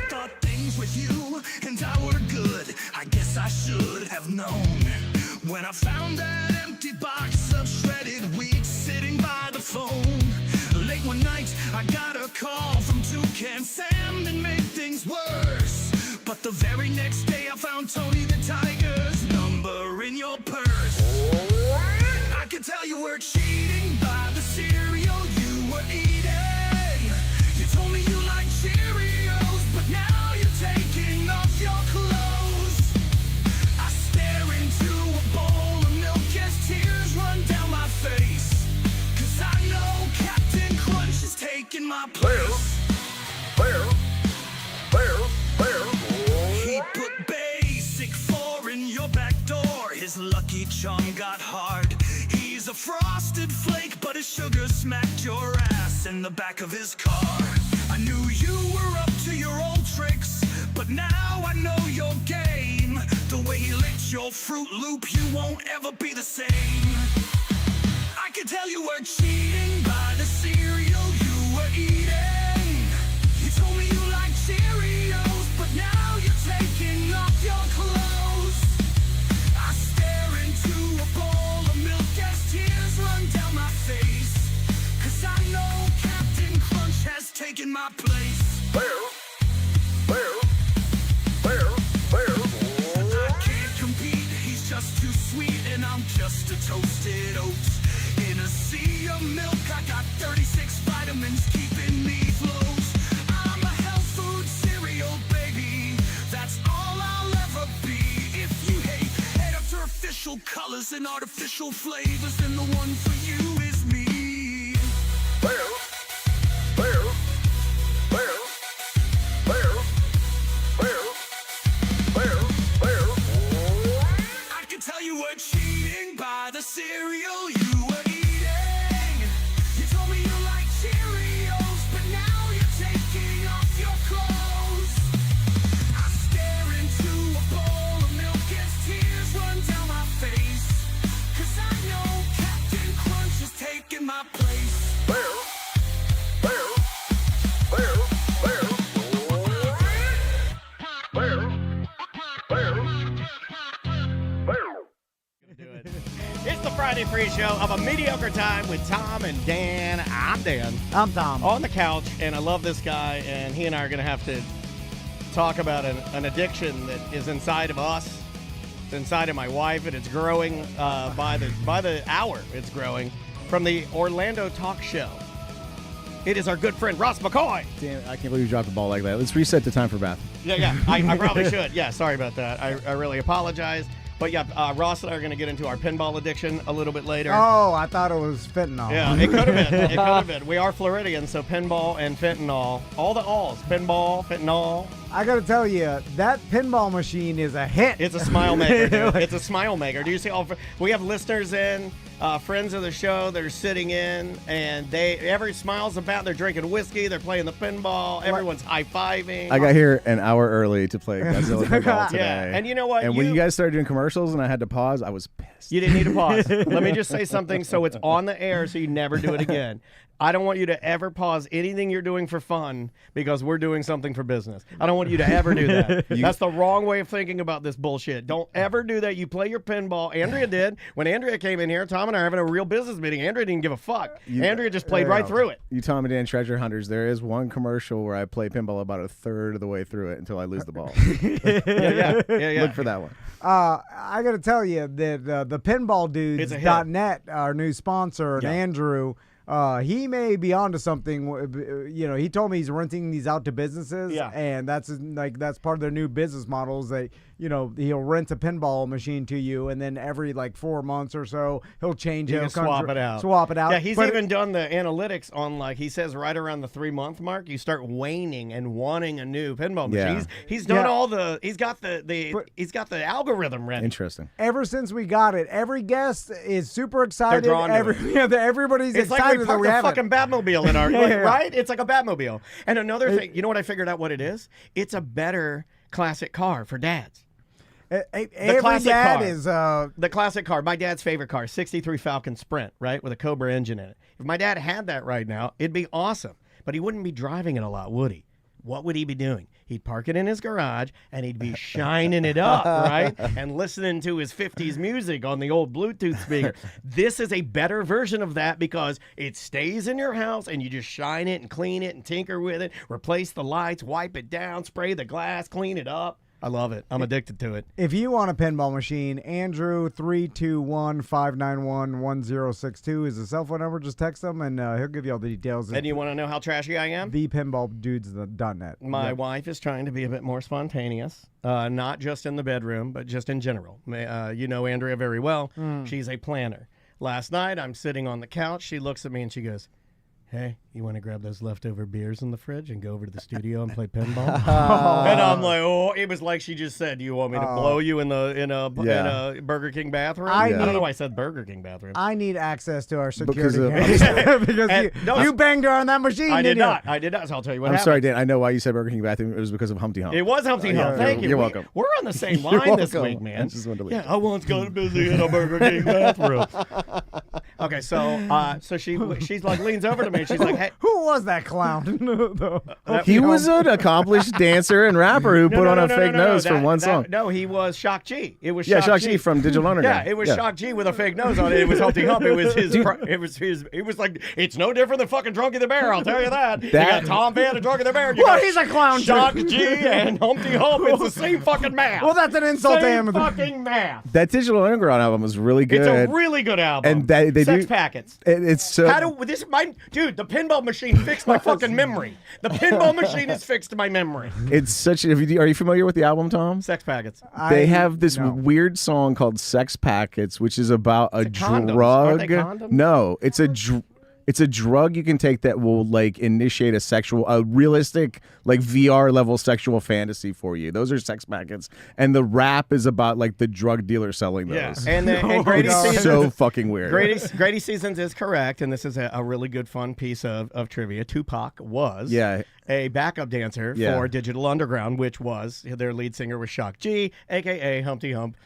Thought things with you and I were good. I guess I should have known. When I found that empty box of shredded wheat sitting by the phone. Late one night, I got a call from Toucan Sam that made things worse. But the very next day, I found Tony the Tiger's number in your purse. I could tell you were cheating by the cereal you were eating. You told me you liked Cheerios, but now you're taking off your clothes. I stare into a bowl of milk as tears run down my face. 'Cause I know Captain Crunch is taking my place. He put basic 4 in your back door. His lucky charm got hard. He's a frosted flake, but his sugar smacked your ass in the back of his car. I knew you were up to your old tricks, but now I know your game. The way he licked your Fruit Loop, you won't ever be the same. I could tell you were cheating by the cereal you were eating. You told me you liked Cheerios, but now you're taking off your clothes. I stare into a bowl of milk as tears run down my face. 'Cause I know Captain Crunch has taken my place. I can't compete, he's just too sweet, and I'm just a toasted oat. In a sea of milk, I got 36 vitamins keeping me afloat. I'm a health food cereal, baby. That's all I'll ever be. If you hate artificial colors and artificial flavors, then the one for you is me. I can tell you were cheating by the cereal you were eating. You told me you liked Cheerios, but now you're taking off your clothes. I stare into a bowl of milk as tears run down my face. 'Cause I know Captain Crunch is taking my place. It's the Friday Free Show of A Mediocre Time with Tom and Dan. I'm Dan. I'm Tom. On the couch, and I love this guy, and he and I are going to have to talk about an addiction that is inside of us. It's inside of my wife, and it's growing by the hour. It's growing from the Orlando talk show. It is our good friend Ross McCoy. Damn, I can't believe you dropped the ball like that. Let's reset the time for Beth. Yeah, I probably should. Yeah, sorry about that. I really apologize. But yeah, Ross and I are going to get into our pinball addiction a little bit later. Oh, I thought it was fentanyl. Yeah, it could have been. It could have been. We are Floridians, so pinball and fentanyl. All the alls. Pinball, fentanyl. I got to tell you, that pinball machine is a hit. It's a smile maker, dude. It's a smile maker. Do you see we have listeners in, friends of the show that are sitting in, and every smile's about. They're drinking whiskey. They're playing the pinball. Everyone's high-fiving. I got here an hour early to play Godzilla pinball today. Yeah, and you know what? And when you guys started doing commercials and I had to pause, I was pissed. You didn't need to pause. Let me just say something so it's on the air so you never do it again. I don't want you to ever pause anything you're doing for fun because we're doing something for business. I don't want you to ever do that. That's the wrong way of thinking about this bullshit. Don't ever do that. You play your pinball. Andrea did. When Andrea came in here, Tom and I are having a real business meeting. Andrea didn't give a fuck. Andrea just played right through it. You Tom and Dan treasure hunters. There is one commercial where I play pinball about a third of the way through it until I lose the ball. Yeah. Look for that one. I got to tell you that the pinballdudes.net, our new sponsor, and Andrew, he may be onto something. You know, he told me he's renting these out to businesses, and that's part of their new business models. That he'll rent a pinball machine to you, and then every 4 months or so he'll change it, swap it out. Yeah, he's even done the analytics on he says right around the 3-month mark, you start waning and wanting a new pinball machine. Yeah. He's done all the. He's got the algorithm ready. Interesting. Ever since we got it, every guest is super excited. They're drawn to it. Everybody's It's excited. like we parked a fucking Batmobile in our right? It's like a Batmobile. And another thing, you know what I figured out what it is? It's a better classic car for dads. Every classic dad car. is The classic car, my dad's favorite car, 63 Falcon Sprint, right, with a Cobra engine in it. If my dad had that right now, it'd be awesome. But he wouldn't be driving it a lot, would he? What would he be doing? He'd park it in his garage, and he'd be shining it up, right? And listening to his 50s music on the old Bluetooth speaker. This is a better version of that because it stays in your house, and you just shine it and clean it and tinker with it, replace the lights, wipe it down, spray the glass, clean it up. I love it. I'm addicted to it. If you want a pinball machine, Andrew 321-591-1062 is the cell phone number. Just text him, and he'll give you all the details. And you want to know how trashy I am? thepinballdudes.net. My wife is trying to be a bit more spontaneous, not just in the bedroom, but just in general. You know Andrea very well. She's a planner. Last night, I'm sitting on the couch. She looks at me and she goes, "Hey, you want to grab those leftover beers in the fridge and go over to the studio and play pinball?" And I'm like, oh, it was like she just said, "Do you want me to blow you in a Burger King bathroom?" I don't know why I said Burger King bathroom. I need access to our security cameras. Because you banged her on that machine. I did not. I did not. So I'll tell you what happened. I'm sorry, Dan. I know why you said Burger King bathroom. It was because of Humpty Hump. It was Humpty Hump. Thank you. You're welcome. We're on the same line this week, man. I just wanted to leave. I once got busy in a Burger King bathroom. Okay, so she like leans over to me and she's like, "Hey, who was that clown?" He was an accomplished dancer and rapper who put on a fake nose for one song. No, he was Shock G. It was Shock G from Digital Underground. Yeah, it was Shock G with a fake nose on it. It was Humpty Hump. It was his. It was like, it's no different than fucking Drunky the Bear. I'll tell you that. You got Tom Van and Drunky the Bear. Well, he's a clown. Shock G and Humpty Hump. It's the same fucking math. Well, that's an insult to him. Same fucking math. That Digital Underground album was really good. It's a really good album. And they Sex do Packets. It's so. Dude, the pinball machine fixed my fucking memory. The pinball machine has fixed my memory. It's such. Are you familiar with the album, Tom? Sex Packets. They have this weird song called "Sex Packets," which is about a drug. Aren't they condoms? No, it's a drug you can take that will like initiate a realistic like VR level sexual fantasy for you. Those are Sex Packets, and the rap is about like the drug dealer selling those. Yeah, and Grady Seasons. So fucking weird. Grady Seasons is correct, and this is a really good fun piece of trivia. Tupac was a backup dancer for Digital Underground, which was their lead singer was Shock G, aka Humpty Hump.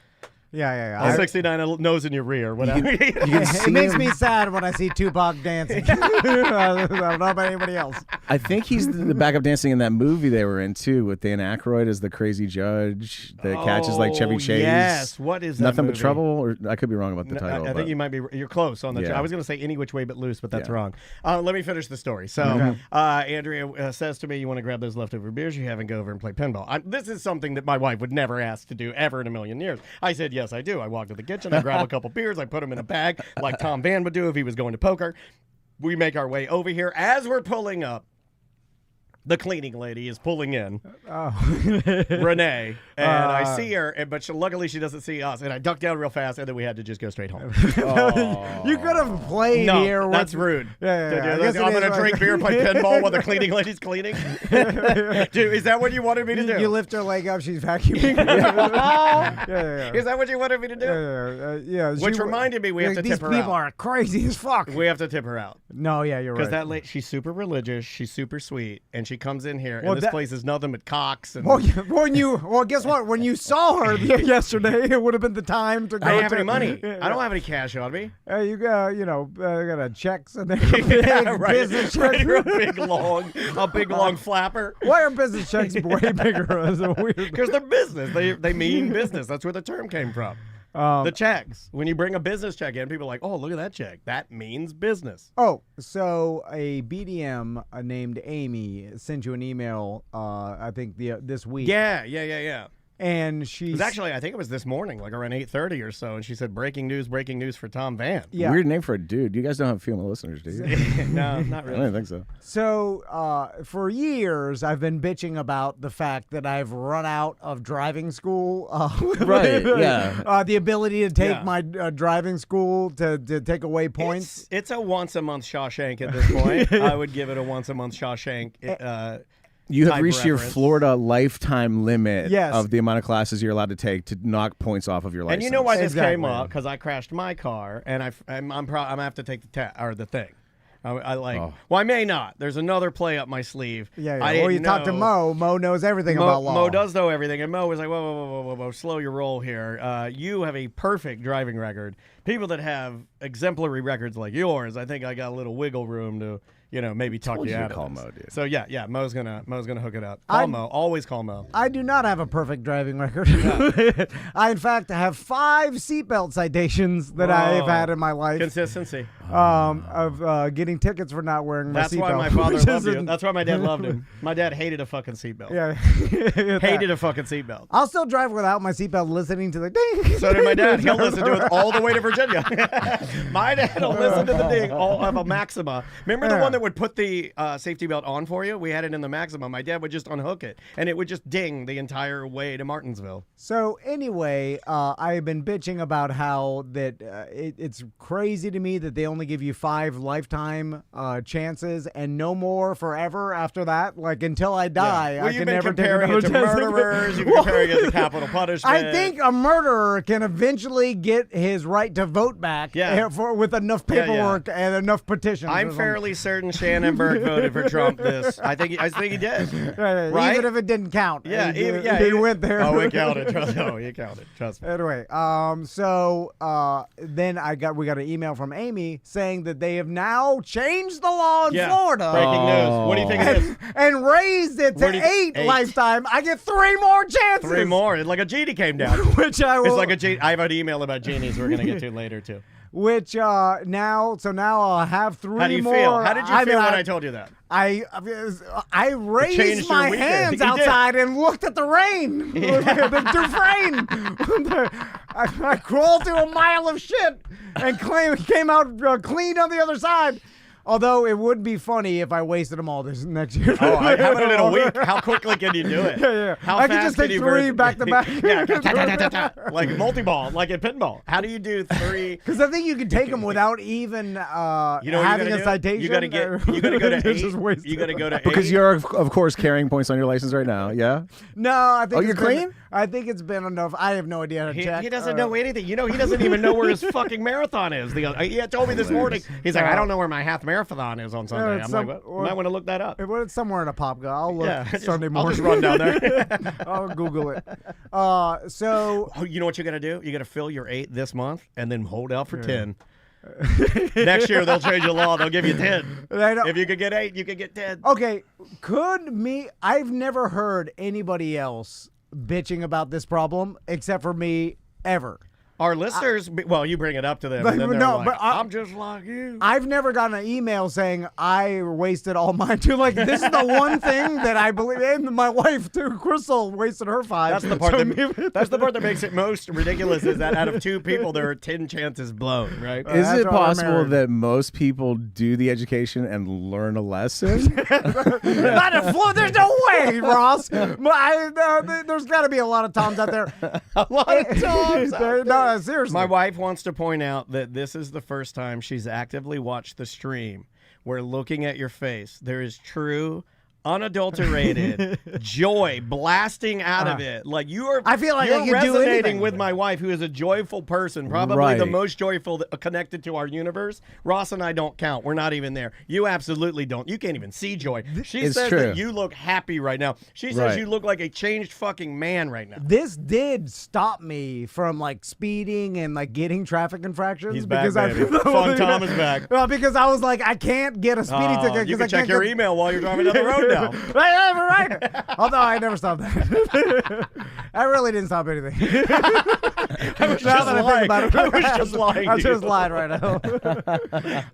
Yeah. 69 nose in your rear, whatever. It makes me sad when I see Tupac dancing. I don't know about anybody else. I think he's the backup dancing in that movie they were in too, with Dan Aykroyd as the crazy judge that catches like Chevy Chase. Yes, what is that Nothing movie? But Trouble? Or I could be wrong about the title. I think you might be. You're close on the. Yeah. I was going to say Any Which Way But Loose, but that's wrong. Let me finish the story. So Andrea says to me, "You want to grab those leftover beers you have and go over and play pinball." This is something that my wife would never ask to do ever in a million years. I said, "Yes, I do." I walk to the kitchen, I grab a couple beers, I put them in a bag like Tom Van would do if he was going to poker. We make our way over here. As we're pulling up, the cleaning lady is pulling in, Renee, and I see her, but luckily she doesn't see us, and I duck down real fast, and then we had to just go straight home. You could have played here. That's rude. Yeah. I'm going to drink beer and play pinball while the cleaning lady's cleaning. Dude, is that what you wanted me to do? You lift her leg up, she's vacuuming. Is that what you wanted me to do? Yeah. Which reminded me, we have to tip her out. These people are crazy as fuck. We have to tip her out. No, yeah, you're right. Because that lady, she's super religious, she's super sweet, and she comes in here, and this place is nothing but cocks. And guess what? When you saw her yesterday, it would have been the time to go. I don't have any money. I don't have any cash on me. You got, got a checks and business checks. A big long flapper. Why are business checks way bigger? Because they're business. They mean business. That's where the term came from. The checks. When you bring a business check in, people are like, "Oh, look at that check. That means business." Oh, so a BDM named Amy sent you an email, I think this week. Yeah. And she's actually, I think it was this morning, like around 8:30 or so, and she said, breaking news for Tom Van." Yeah. Weird name for a dude. You guys don't have female listeners, do you? No, not really. I don't think so. So for years, I've been bitching about the fact that I've run out of driving school. Right, yeah. The ability to take my driving school to take away points. It's a once-a-month Shawshank at this point. I would give it a once-a-month Shawshank. You have reached your Florida lifetime limit Yes. of the amount of classes you're allowed to take to knock points off of your license. And you know why this Exactly. came up? Because I crashed my car, and I'm gonna have to take the thing. I like. Well, I may not. There's another play up my sleeve. Yeah. I Or you didn't talk to know- Mo. Mo knows everything about law. Mo does know everything, and Mo was like, whoa, slow your roll here. You have a perfect driving record. People that have exemplary records like yours, I think I got a little wiggle room to, maybe talk you out of call this. Mo, dude. So yeah, Mo's gonna hook it up. Call Mo. Always call Mo. I do not have a perfect driving record. I, in fact, have 5 seatbelt citations that I have had in my life. Consistency. Of getting tickets for not wearing my seatbelt. That's why my father loved you. That's why my dad loved him. My dad hated a fucking seatbelt. Yeah. Hated a fucking seatbelt. I'll still drive without my seatbelt listening to the ding. So did my dad. He'll listen to it all the way to Virginia. My dad will listen to the ding all of a Maxima. Remember the one that would put the safety belt on for you? We had it in the Maxima. My dad would just unhook it, and it would just ding the entire way to Martinsville. So anyway, I've been bitching about how that it's crazy to me that they only give you 5 lifetime chances and no more forever after that. Like until I die, Well, I you've can been never take comparing another it to chance. murderers. You've been comparing it to capital punishment. I think a murderer can eventually get his right to vote back with enough paperwork and enough petitions. I'm fairly certain Shannonberg voted for Trump. I think he did. Right? Even if it didn't count. Yeah, he went there. Oh, it counted. It counted. Trust me. Anyway, then we got an email from Amy saying that they have now changed the law in Florida. Breaking news. What do you think it is? And raised it to 8 lifetime. I get 3 more chances. 3 more. It's like a genie came down. Which I will. It's like a genie. I have an email about genies we're going to get to later, too. Which now I'll have 3 more. How do you feel? How did you feel when I told you that? I raised my hands outside and looked at the rain. The Dufresne. I crawled through a mile of shit and came out clean on the other side. Although it would be funny if I wasted them all this next year. Oh, how about it in a week? How quickly can you do it? Yeah. How I fast can just take 3 back to back. Like multi-ball, like in pinball. How do you do 3? Because I think you can take them without even having a citation. You got to go to 8. You got to go to 8. Because you're, of course, carrying points on your license right now, yeah? No, I think you're clean? I think it's been enough. I have no idea how to check. He doesn't know anything. He doesn't even know where his fucking marathon is. He told me this morning. He's like, I don't know where my half marathon is on Sunday. I'm like, well, might want to look that up. It's somewhere in a pop gun. I'll look Sunday morning. I'll just run down there. I'll Google it. You know what you got to do? You got to fill your 8 this month and then hold out for 10. Next year they'll change the law. They'll give you 10. If you could get 8, you could get 10. Okay, I've never heard anybody else bitching about this problem except for me ever. Our listeners, you bring it up to them, and then they're like, I'm just like you. I've never gotten an email saying I wasted all mine too. Like, this is the one thing that I believe in. My wife, too, Crystal, wasted her 5. That's the part that's the part that makes it most ridiculous, is that out of 2 people, there are 10 chances blown, right? Is it possible that most people do the education and learn a lesson? There's no way, Ross. There's got to be a lot of Toms out there. A lot of Toms out there. No, seriously. My wife wants to point out that this is the first time she's actively watched the stream where, looking at your face, there is true, unadulterated joy blasting out of it. Like I feel like you're I can do resonating anything with my wife, who is a joyful person, probably the most joyful connected to our universe. Ross and I don't count. We're not even there. You absolutely don't. You can't even see joy. She says that you look happy right now. She says you look like a changed fucking man right now. This did stop me from like speeding and like getting traffic infractions. He's back, baby. Fun Tom is back. Well, because I was like, I can't get a speeding ticket. You can check your email while you're driving down the road. Right. Although I never stopped that. I really didn't stop anything. I was just lying. I just lied right now.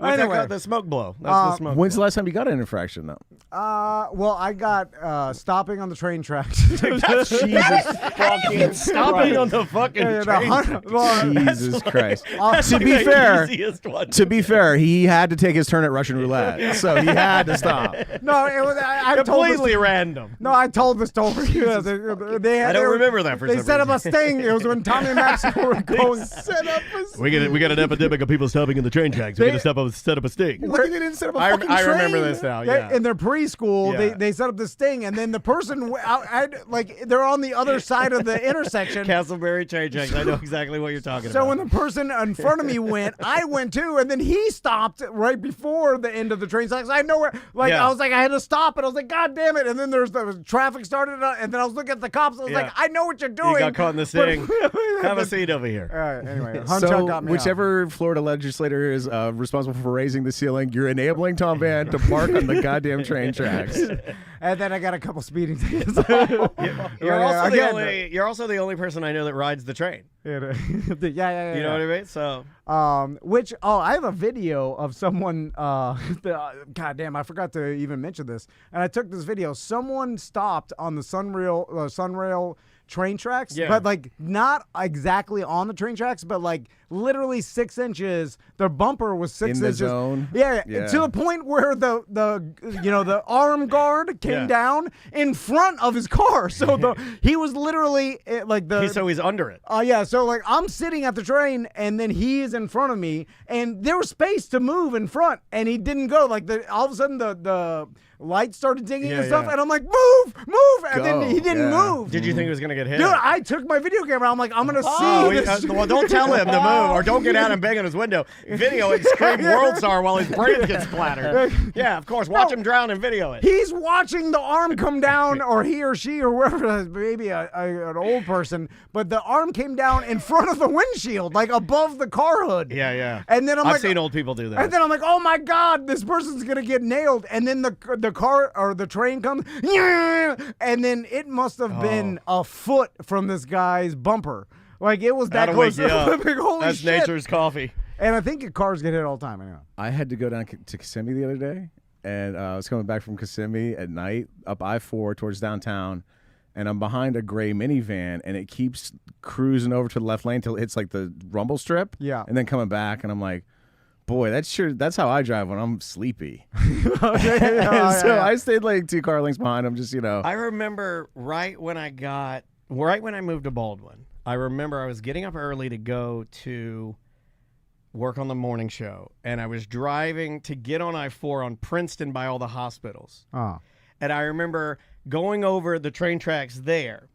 Anyway, the smoke blow. That's the smoke. When's the last time you got an infraction, though? Well, I got stopping on the train tracks. That's Jesus fucking stopping on the fucking train. Jesus Christ. To be fair, he had to take his turn at Russian roulette, so he had to stop. No, it was completely random. No, I told the story. I don't remember that. They set up a sting. It was when Tommy and Max were going. We got an epidemic of people stopping in the train tracks. We got to set up a sting. They didn't set up a fucking train. I remember this now. Yeah. In their preschool. Yeah. They set up this thing, and then the person like they're on the other side of the intersection. Castleberry train tracks. I know exactly what you're talking So about. when the person in front of me went, I went too, and then he stopped right before the end of the train tracks. I know where, like, Yeah. I was like, I had to stop, and I was like, God damn it! And then there's the traffic started, and then I was looking at the cops. I was Yeah. like, I know what you're doing. you got caught in the sting. Have a seat over here. All right, anyway, Hunchuck So got me whichever Florida legislator is responsible for raising the ceiling, you're enabling Tom Van to park on the goddamn train tracks. and then I got a couple speeding tickets. You're also the only person I know that rides the train. yeah. You know what I mean? So I have a video of someone. God damn, I forgot to even mention this. And I took this video. Someone stopped on the Sunrail train tracks, Yeah. but like not exactly on the train tracks, but like literally 6 inches. Their bumper was 6 In the inches. zone? Yeah, Yeah. to the point where the arm guard came Yeah. down in front of his car. So he was literally like the. so he's under it. Yeah, so like I'm sitting at the train and then he is in front of me and there was space to move in front and he didn't go. Like all of a sudden the lights started dinging and stuff yeah. and I'm like, move, and then Go, he didn't yeah. move. Did you think he was gonna get hit? Dude, I took my video camera. I'm like, I'm gonna Oh, see this. well, don't tell him to move, or don't get out and bang on his window. Video and scream "World Star" while his brain gets splattered. Yeah, of course. Watch him drown and video it. He's watching the arm come down, or he or she, or whoever, maybe an old person, but the arm came down in front of the windshield, like above the car hood. Yeah. And then I've seen old people do that. And then I'm like, oh my God, this person's gonna get nailed. And then the car or the train comes, and then it must have been a foot from this guy's bumper. Like it was that That'll close. wake you up. Like, holy That's shit. nature's coffee. And I think cars get hit all the time. Anyway. I had to go down to Kissimmee the other day, and I was coming back from Kissimmee at night up I-4 towards downtown, and I'm behind a gray minivan, and it keeps cruising over to the left lane till it hits like the rumble strip. Yeah. And then coming back, and I'm like, boy, that's how I drive when I'm sleepy. Okay, I stayed like 2 car lengths behind him, just I remember right when I moved to Baldwin, I remember I was getting up early to go to work on the morning show, and I was driving to get on I-4 on Princeton by all the hospitals. Oh. And I remember going over the train tracks there,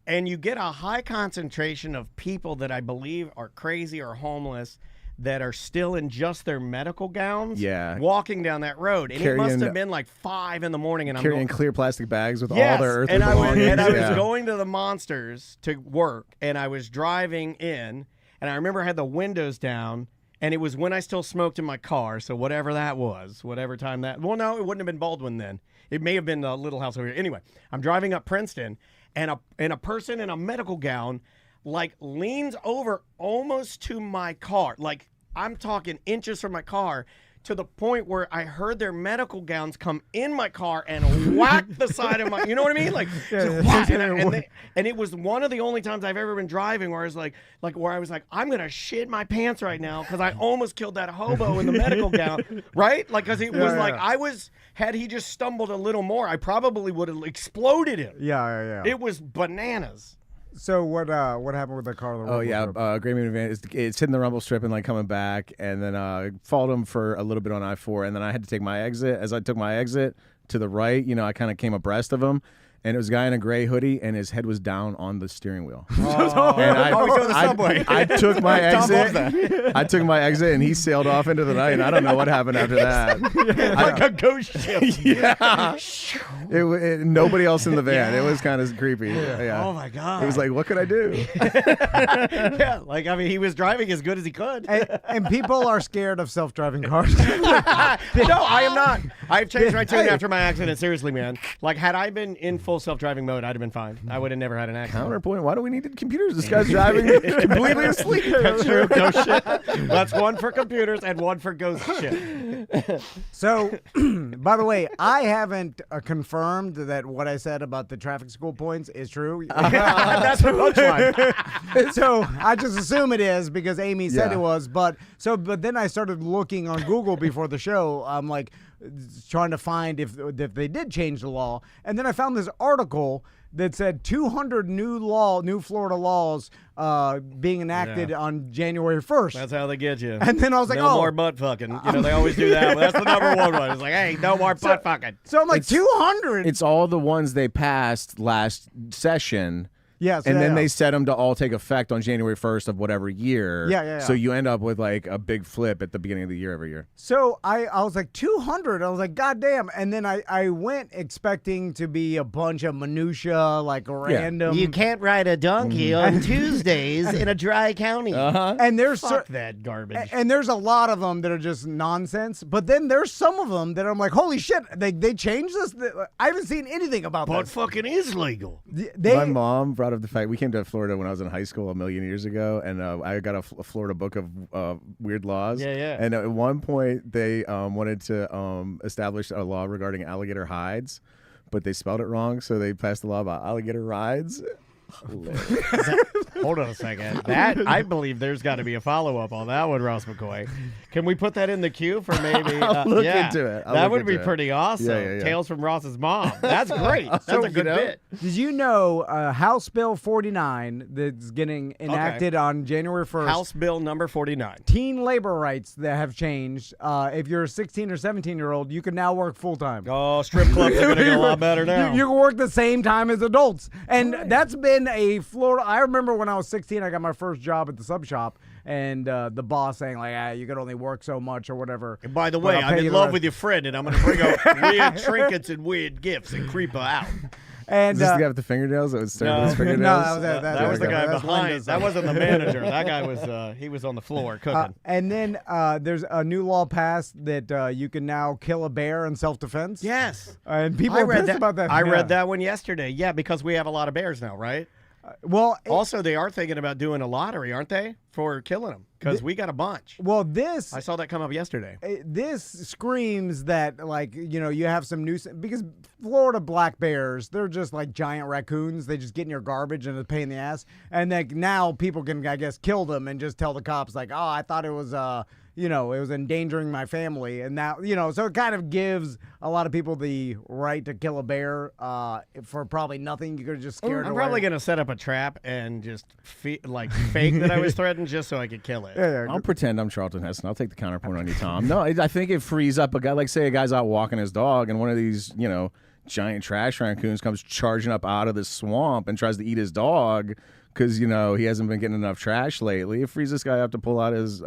and you get a high concentration of people that I believe are crazy or homeless that are still in just their medical gowns, Yeah. walking down that road. And it must Carrying- have been like 5 in the morning, and I'm carrying going, clear plastic bags with yes, all their earthly and I belongings. was Yeah. going to the Monsters to work, and I was driving in, and I remember I had the windows down, and it was when I still smoked in my car, so whatever that was, whatever time that, well, no, it wouldn't have been Baldwin then. It may have been the little house over here. Anyway, I'm driving up Princeton, and a person in a medical gown, like, leans over almost to my car, like, I'm talking inches from my car, to the point where I heard their medical gowns come in my car and whack the side of my, you know what I mean? Like, just whack, and it was one of the only times I've ever been driving where I was like where I was like, I'm gonna shit my pants right now because I almost killed that hobo in the medical gown, right? Like, because it was like had he just stumbled a little more, I probably would have exploded him. Yeah. It was bananas. So what happened with the car? Oh yeah, gray minivan. It's hitting the rumble strip and like coming back, and then followed him for a little bit on I-4, and then I had to take my exit. As I took my exit to the right, I kind of came abreast of him, and it was a guy in a gray hoodie, and his head was down on the steering wheel. We go to the subway. I took my Tom loves exit. I took my exit, and he sailed off into the night. And I don't know what happened after that. Like a ghost ship. Yeah. Nobody else in the van. It was kind of creepy. Yeah. Oh my God. It was like, what could I do? Yeah, like, I mean, he was driving as good as he could. and people are scared of self-driving cars. No, I am not. I've changed my tune after my accident. Seriously, man. Like, had I been in full self-driving mode, I'd have been fine. I would have never had an accident. Counterpoint. Why do we need computers? This guy's driving completely asleep. That's true. Ghost shit. That's one for computers and one for ghost shit. So, by the way, I haven't confirmed that what I said about the traffic school points is true. That's the punchline. So I just assume it is because Amy said Yeah. it was. But then I started looking on Google before the show. I'm like trying to find if they did change the law, and then I found this article that said 200 new Florida laws being enacted on January 1st. That's how they get you. And then I was like, no more butt fucking. You know, they always do that. But that's the number one. It's like, hey, no more butt fucking. So I'm like, 200. It's all the ones they passed last session. Yes, and then they set them to all take effect on January 1st of whatever year. Yeah. So you end up with like a big flip at the beginning of the year every year. So I was like 200. I was like, God damn. And then I went expecting to be a bunch of minutia, like random. You can't ride a donkey on Tuesdays in a dry county. And there's Fuck that garbage. And there's a lot of them that are just nonsense. But then there's some of them that I'm like, holy shit, they changed this. I haven't seen anything about Butt this. fucking is legal. My mom brought up the fact we came to Florida when I was in high school a million years ago, and I got a Florida book of weird laws. Yeah. And at one point, they wanted to establish a law regarding alligator hides, but they spelled it wrong, so they passed a law about alligator rides. Hold on a second. That I believe there's got to be a follow-up on that one, Ross McCoy. Can we put that in the queue for maybe? I'll look into it. That would be pretty awesome. Yeah. Tales from Ross's mom. That's great. That's a good bit. Did you know House Bill 49 that's getting enacted on January 1st? House Bill number 49. Teen labor rights that have changed. If you're a 16 or 17-year-old, you can now work full-time. Oh, strip clubs are going to get a lot better now. You can work the same time as adults. And that's been a Florida. I remember when I was 16, I got my first job at the sub shop, and the boss saying, like, you can only work so much or whatever. And by the way, I'm in love with your friend, and I'm going to bring out weird trinkets and weird gifts and creep her out. And is this the guy with the fingernails that was staring at his fingernails? No, that was the guy behind. That wasn't the manager. That guy was he was on the floor cooking. And then there's a new law passed that you can now kill a bear in self-defense. Yes. And people are pissed about that. I read that one yesterday. Yeah, because we have a lot of bears now, right? Well, also, they are thinking about doing a lottery, aren't they, for killing them? Because we got a bunch. Well, this... I saw that come up yesterday. This screams that, like, you have some new... Because Florida black bears, they're just like giant raccoons. They just get in your garbage and it's a pain in the ass. And like now people can, I guess, kill them and just tell the cops, like, oh, I thought it was... it was endangering my family. And now, so it kind of gives a lot of people the right to kill a bear for probably nothing. You could just scare it away. I'm probably going to set up a trap and just fake that I was threatened just so I could kill it. Yeah. I'll pretend I'm Charlton Heston. I'll take the counterpoint on you, Tom. No, I think it frees up a guy. Like, say a guy's out walking his dog and one of these, giant trash raccoons comes charging up out of the swamp and tries to eat his dog because, he hasn't been getting enough trash lately. It frees this guy up to pull out his...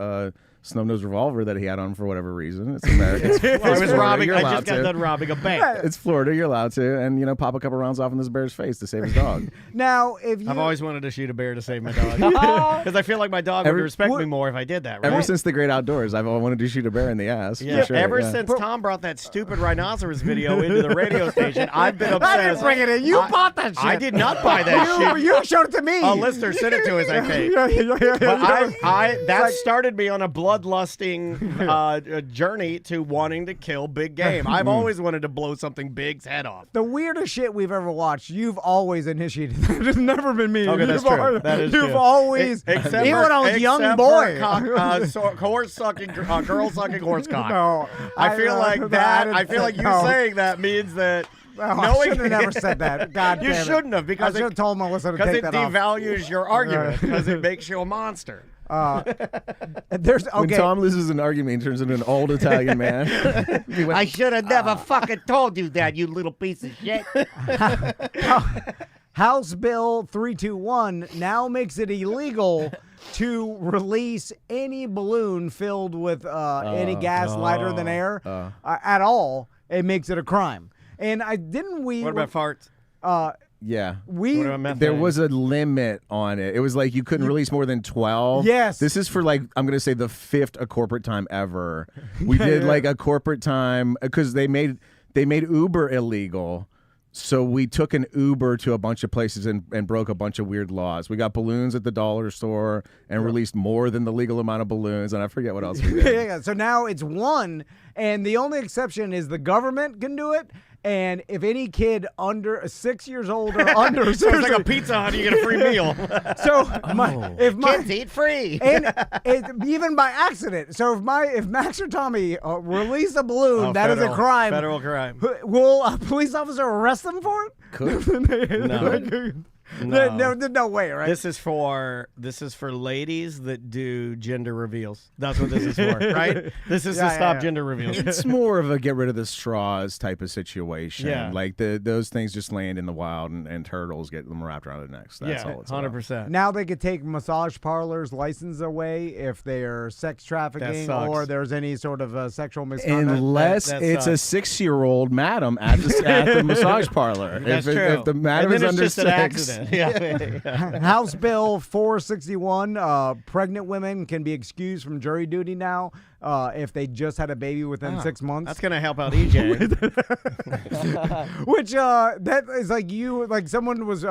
snub-nosed revolver that he had on for whatever reason. It's America. I just got done robbing a bank. It's Florida. You're allowed to, and pop a couple rounds off in this bear's face to save his dog. Now, if you... I've always wanted to shoot a bear to save my dog because I feel like my dog would respect me more if I did that. Right? Ever since the great outdoors, I've wanted to shoot a bear in the ass. Yeah. Sure, Ever since Tom brought that stupid rhinoceros video into the radio station, I've been obsessed. I didn't bring it in. You bought that shit. I did not buy that shit. You showed it to me. A listener sent it to us, I think. But that started me on a bloodlusting journey to wanting to kill big game. I've always wanted to blow something big's head off. The weirdest shit we've ever watched, you've always initiated. It's never been me. Okay, that's true. That is You've true. always, even when I was a young boy. Horse sucking, girl sucking horse cock. No, I feel like that. I feel like you saying that means that. I should have never said that. God damn You it. shouldn't have, because I should have told Melissa to take that off. Because it devalues your argument, because it makes you a monster. When Tom loses an argument, he turns into an old Italian man. I should have never fucking told you that, you little piece of shit. House Bill 321 now makes it illegal to release any balloon filled with any gas lighter than air at all. It makes it a crime. And What about farts? Yeah. There was a limit on it. It was like you couldn't release more than 12. Yes. This is for I'm going to say the 5th a corporate time ever. We did like a corporate time because they made Uber illegal. So we took an Uber to a bunch of places and broke a bunch of weird laws. We got balloons at the dollar store and released more than the legal amount of balloons, and I forget what else we did. So now it's 1, and the only exception is the government can do it, And if any kid under 6 years old or under, So it's like a Pizza Hut, you get a free meal. so if my Kids eat free. and even by accident. So if Max or Tommy release a balloon, that is a crime. Federal crime. Will a police officer arrest them for it? No. There's no way, right? This is for ladies that do gender reveals. That's what this is for, right? This is to stop gender reveals. It's more of a get rid of the straws type of situation. Yeah. Like those things just land in the wild and turtles get them wrapped around their necks. That's all it's about. 100%. Now they could take massage parlors' license away if they are sex trafficking sucks. or there's any sort of sexual misconduct. Unless that it's a sucks. 6-year-old madam at the massage parlor. That's if, true. If the madam and is then under it's just 6. an accident. Yeah. House Bill 461, pregnant women can be excused from jury duty now if they just had a baby within 6 months. That's going to help out EJ. Which that is like someone was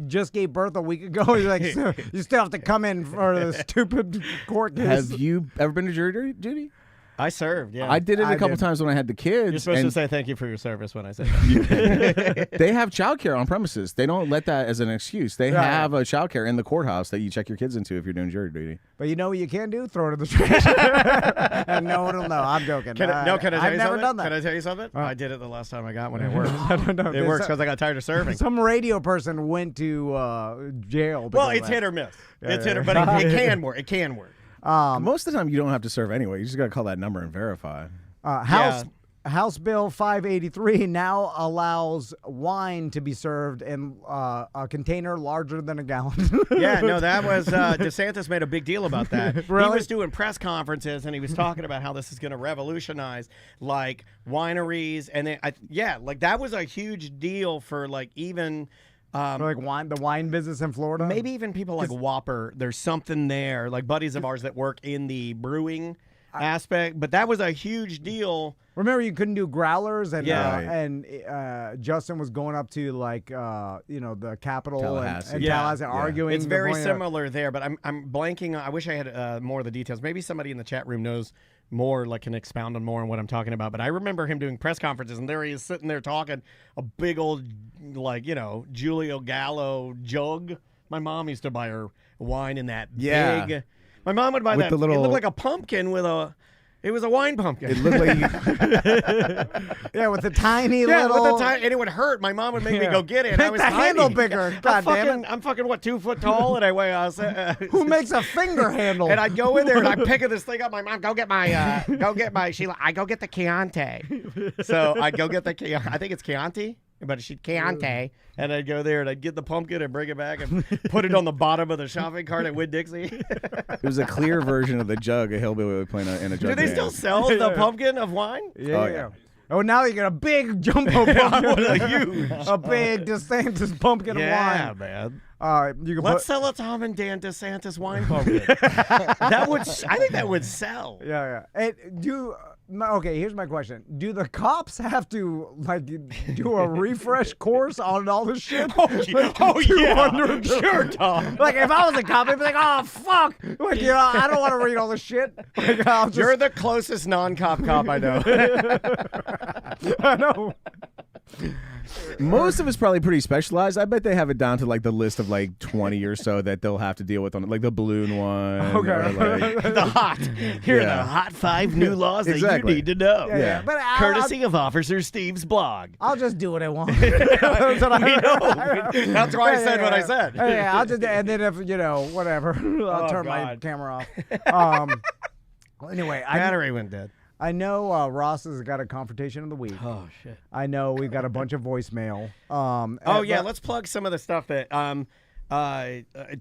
just gave birth a week ago. He's like, "So, you still have to come in for the stupid court case." Have you ever been to jury duty? I served, yeah. I did it a couple did. times when I had the kids. You're supposed to and say thank you for your service when I say that. they have childcare on premises. They don't let that as an excuse. They have a childcare in the courthouse that you check your kids into if you're doing jury duty. But you know what you can do? Throw it in the trash. And no one will know. I'm joking. Can I tell I've you never something? done that. Can I tell you something? I did it the last time I got one. It worked. No, It works because I got tired of serving. Some radio person went to jail. Well, because it's of hit that. or miss. It's hit or, but it can work. It can work. Most of the time, you don't have to serve anyway. You just got to call that number and verify. House Bill 583 now allows wine to be served in a container larger than a gallon. Yeah, no, that was DeSantis made a big deal about that. Really? He was doing press conferences and he was talking about how this is going to revolutionize like wineries and then that was a huge deal for like even Like the wine business in Florida? maybe even people like Whopper. There's something there, like buddies of ours that work in the brewing aspect, but that was a huge deal. Remember, you couldn't do growlers, and Yeah. Justin was going up to the Capitol Tallahassee. and Yeah. Tallahassee arguing. It's very pointing out- similar there, but I'm blanking. I wish I had more of the details. Maybe somebody in the chat room knows more, like can expound on more on what I'm talking about. But I remember him doing press conferences, and there he is sitting there talking a big old, Giulio Gallo jug. My mom used to buy her wine in that big. My mom would buy With that. the little- It looked like a pumpkin with a. It was a wine pumpkin. It looked like you, Yeah, with the tiny Yeah, little. with the time, and it would hurt. My mom would make me go get it. And I Make was the tiny. handle bigger. God damn it. I'm fucking what, 2 foot tall, and I weigh. Who makes a finger handle? And I'd go in there and I'd pick this thing up. My mom, go get my Sheila. I go get the Chianti. So I'd go get the Chianti. I think it's Chianti, but she'd Chianti. And I'd go there and I'd get the pumpkin and bring it back and put it on the bottom of the shopping cart at Winn-Dixie. it was a clear version of the jug a hillbilly would play in a jug. Do they still band. sell the pumpkin of wine? Yeah. Oh, now you got a big jumbo pumpkin. A big DeSantis pumpkin of wine. Man. You can Let's sell a Tom and Dan DeSantis wine pumpkin. I think that would sell. Yeah. Okay, here's my question. Do the cops have to do a refresh course on all this shit? Yeah. Sure, Tom. Like if I was a cop, I'd be like, "Oh fuck!" I don't want to read all this shit. You're the closest non-cop cop I know. I know. Most of it's probably pretty specialized. I bet they have it down to like the list of like 20 or so that they'll have to deal with on like the balloon one. Okay. or, like- Here are the hot 5 new laws that Exactly. you need to know. Yeah. But Courtesy of Officer Steve's blog. I'll just do what I want. That's what I know. That's why I said what I said. Yeah, I'll just and then if whatever, I'll turn my God. camera off. Anyway, Battery went dead. I know Ross has got a confrontation of the week. Oh, shit. I know we've got a bunch of voicemail. Let's plug some of the stuff that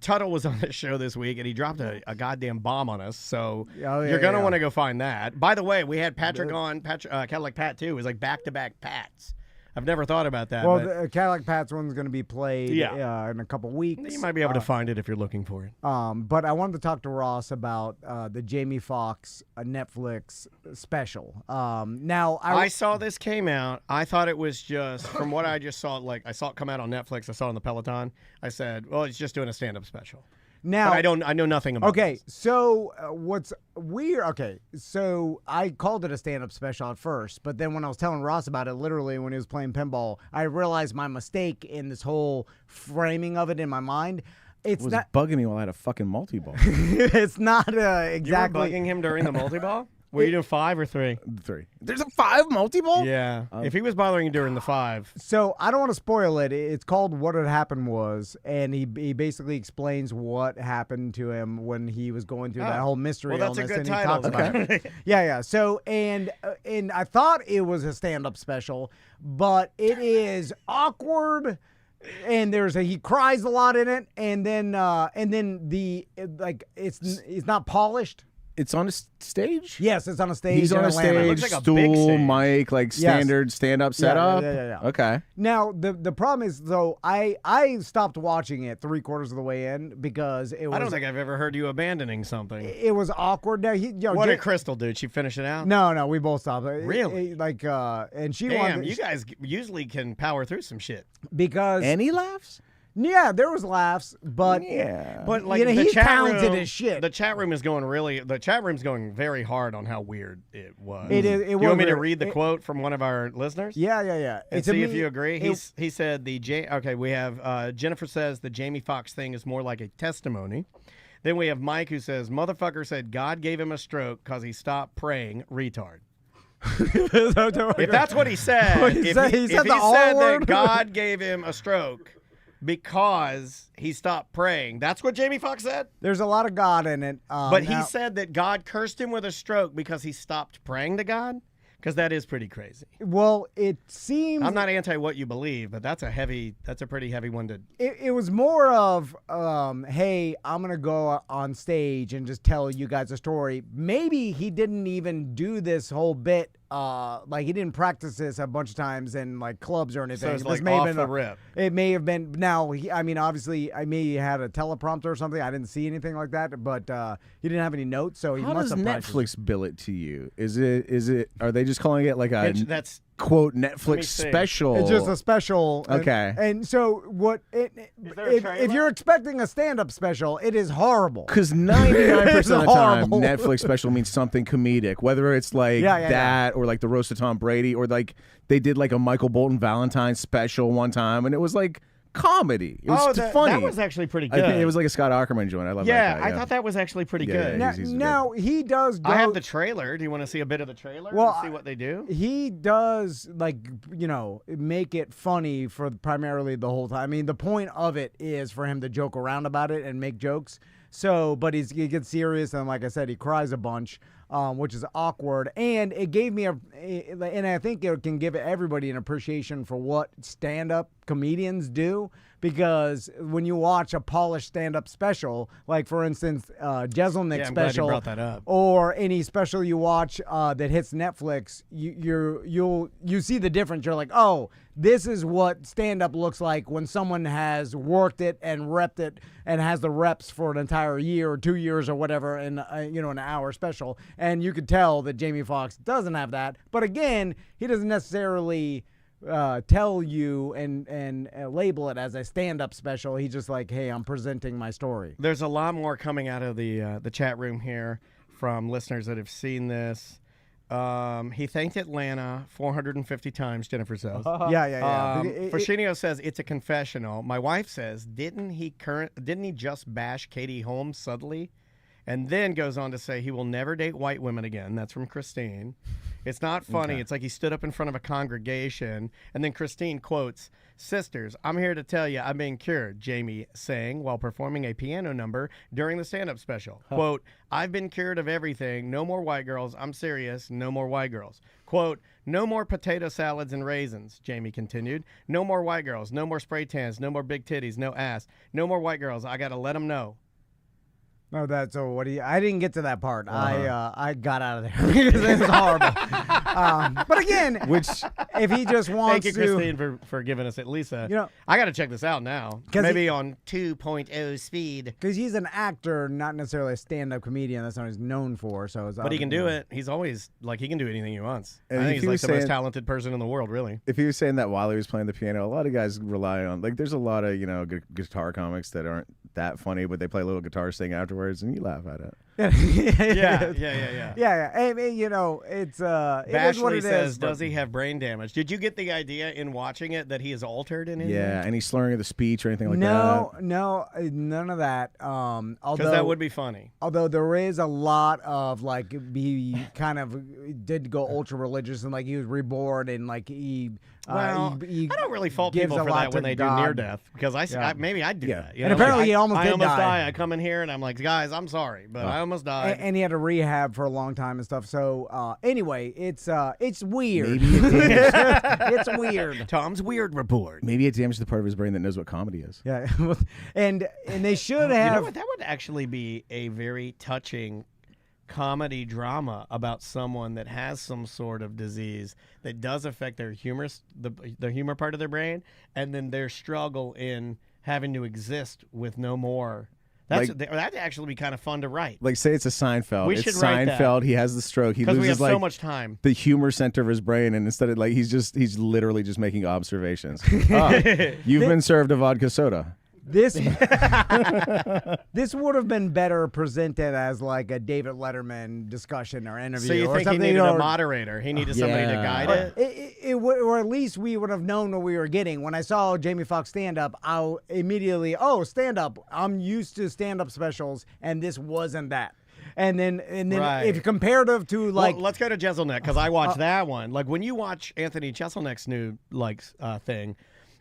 Tuttle was on the show this week, and he dropped a goddamn bomb on us. So you're going to want to go find that. By the way, we had Patrick on, Cadillac Pat, too. It was like back-to-back Pats. I've never thought about that. Well, but the Cadillac Pat's one's going to be played in a couple weeks. you might be able to find it if you're looking for it. But I wanted to talk to Ross about the Jamie Foxx Netflix special. Now I saw this came out. I thought it was just from what I just saw. Like I saw it come out on Netflix. I saw it on the Peloton. I said, "Well, it's just doing a stand-up special." Now but I know nothing about. Okay, this. so what's weird? Okay, so I called it a stand-up special at first, but then when I was telling Ross about it, literally when he was playing pinball, I realized my mistake in this whole framing of it in my mind. It's It was not. bugging me while I had a fucking multi-ball. It's not You were exactly. bugging him during the multi-ball? Were you doing 5 or 3? 3. There's a 5 multi-ball? Yeah. If he was bothering you during the 5. So I don't want to spoil it. It's called "What Had Happened Was," and he basically explains what happened to him when he was going through that whole mystery well, that's a illness, good and he title. talks about it. Yeah. So and I thought it was a stand-up special, but it is awkward. And he cries a lot in it, and then it's not polished. It's on a stage? Yes, it's on a stage. He's in on a Atlanta. stage, looks like a big stool, stage. mic, like standard stand-up setup? Yeah. Okay. Now the problem is though I stopped watching it 3/4 of the way in because it was. I don't think I've ever heard you abandoning something. It was awkward. Now What did Crystal do? Did she finish it out? No, we both stopped. Really? And she Damn, wanted you guys usually can power through some shit. because Any laughs? yeah, there was laughs, but Yeah. But like the he's chat talented room, as shit. The chat room is going the chat room's going very hard on how weird it was. It is. You want me to read the quote from one of our listeners? Yeah. And see if you agree. He said okay, we have Jennifer says the Jamie Foxx thing is more like a testimony. Then we have Mike who says motherfucker said God gave him a stroke because he stopped praying. Retard. If that's what he said, He if said he the said R that word? God gave him a stroke because he stopped praying, that's what Jamie Foxx said. There's a lot of God in it. But he said that God cursed him with a stroke because he stopped praying to God. Because that is pretty crazy. Well, it seems I'm not anti what you believe, but that's a pretty heavy one to. it was more of, hey, I'm going to go on stage and just tell you guys a story. Maybe he didn't even do this whole bit. Like he didn't practice this a bunch of times in like clubs or anything. So it's This like may have off been the rip. It may have been. Now, obviously, I may have had a teleprompter or something. I didn't see anything like that, but he didn't have any notes, so he How must does have practiced. Netflix bill it to you? Is it? Are they just calling it like a That's quote me Netflix see. special? It's just a special. Okay. And so what? there a If trailer? you're expecting a stand-up special, it is horrible. Because 99% of the time, horrible. Netflix special means something comedic, whether it's like that or like the roast of Tom Brady, or like they did like a Michael Bolton Valentine special one time, and it was like comedy. It was funny. That was actually pretty I good. think it was like a Scott Ackerman joint. I love yeah, that guy. I thought that was actually pretty Yeah, good. yeah, Now he does. Go, I have the trailer. Do you want to see a bit of the trailer? Well, and see what they do. He does make it funny for primarily the whole time. I mean, the point of it is for him to joke around about it and make jokes. So, but he gets serious, and like I said, he cries a bunch, which is awkward. And it gave me and I think it can give everybody an appreciation for what stand-up comedians do. Because when you watch a polished stand-up special, like for instance, Jeselnik's I'm glad you special, brought that up. or any special you watch that hits Netflix, you see the difference. You're like, oh, this is what stand-up looks like when someone has worked it and repped it and has the reps for an entire year or 2 years or whatever in an hour special. And you could tell that Jamie Foxx doesn't have that. But again, he doesn't necessarily tell you and label it as a stand-up special. He's just like, hey, I'm presenting my story. There's a lot more coming out of the chat room here from listeners that have seen this. He thanked Atlanta 450 times, Jennifer says. Yeah. Fascinio says it's a confessional. My wife says, didn't he just bash Katie Holmes subtly? And then goes on to say he will never date white women again. That's from Christine. It's not funny. Okay. It's like he stood up in front of a congregation. And then Christine quotes, "Sisters, I'm here to tell you I'm being cured," Jamie sang while performing a piano number during the stand-up special. Quote, "I've been cured of everything. No more white girls. I'm serious. No more white girls." Quote, "No more potato salads and raisins," Jamie continued. "No more white girls. No more spray tans. No more big titties. No ass. No more white girls. I got to let them know." No, that's what I didn't get to that part. I got out of there because it was horrible. But again, if he just wants Thank you, Christine, for giving us at least a. I got to check this out now. Maybe on 2.0 speed. Because he's an actor, not necessarily a stand-up comedian. That's what he's known for. But he can do it. He's always he can do anything he wants. I think he's like the most talented person in the world, really. If he was saying that while he was playing the piano, a lot of guys rely on there's a lot of guitar comics that aren't that funny, but they play a little guitar sting afterwards, and you laugh at it. Yeah. I mean, you know, it is what Bashley it says, is. does he have brain damage? Did you get the idea in watching it that he is altered in any way? Yeah, any slurring of the speech or anything like No, that? none of that. Because Although that would be funny. Although there is a lot of like he kind of did go ultra religious and like he was reborn and like he. Well, he I don't really fault gives people a for lot that when to they God. do near death because maybe I'd do Yeah. that. You And know, apparently like, he almost I did almost die. I come in here and I'm like, guys, I'm sorry, but I almost died. And he had to rehab for a long time and stuff. So anyway, it's weird. Maybe it damaged, It's weird. Tom's Weird Report. maybe it damaged the part of his brain that knows what comedy is. Yeah, and they should You have. know what? That would actually be a very touching comedy drama about someone that has some sort of disease that does affect their the humor part of their brain, and then their struggle in having to exist with no more. That'd actually be kind of fun to write Like, say it's a Seinfeld. We It's should write that. Seinfeld. He has the stroke. He because loses we have like so much time. the humor center of his brain, and instead of like he's literally just making observations. You've been served a vodka soda. This this would have been better presented as like a David Letterman discussion or interview. So you or think he something, needed or, a moderator? He needed somebody to Yeah. guide it. It would, or at least we would have known what we were getting. When I saw Jamie Foxx stand up, I immediately, stand up. I'm used to stand up specials, and this wasn't that. And then Right. if comparative to like, Well, let's go to Jeselnik because I watched that one. Like when you watch Anthony Jeselnik's new thing,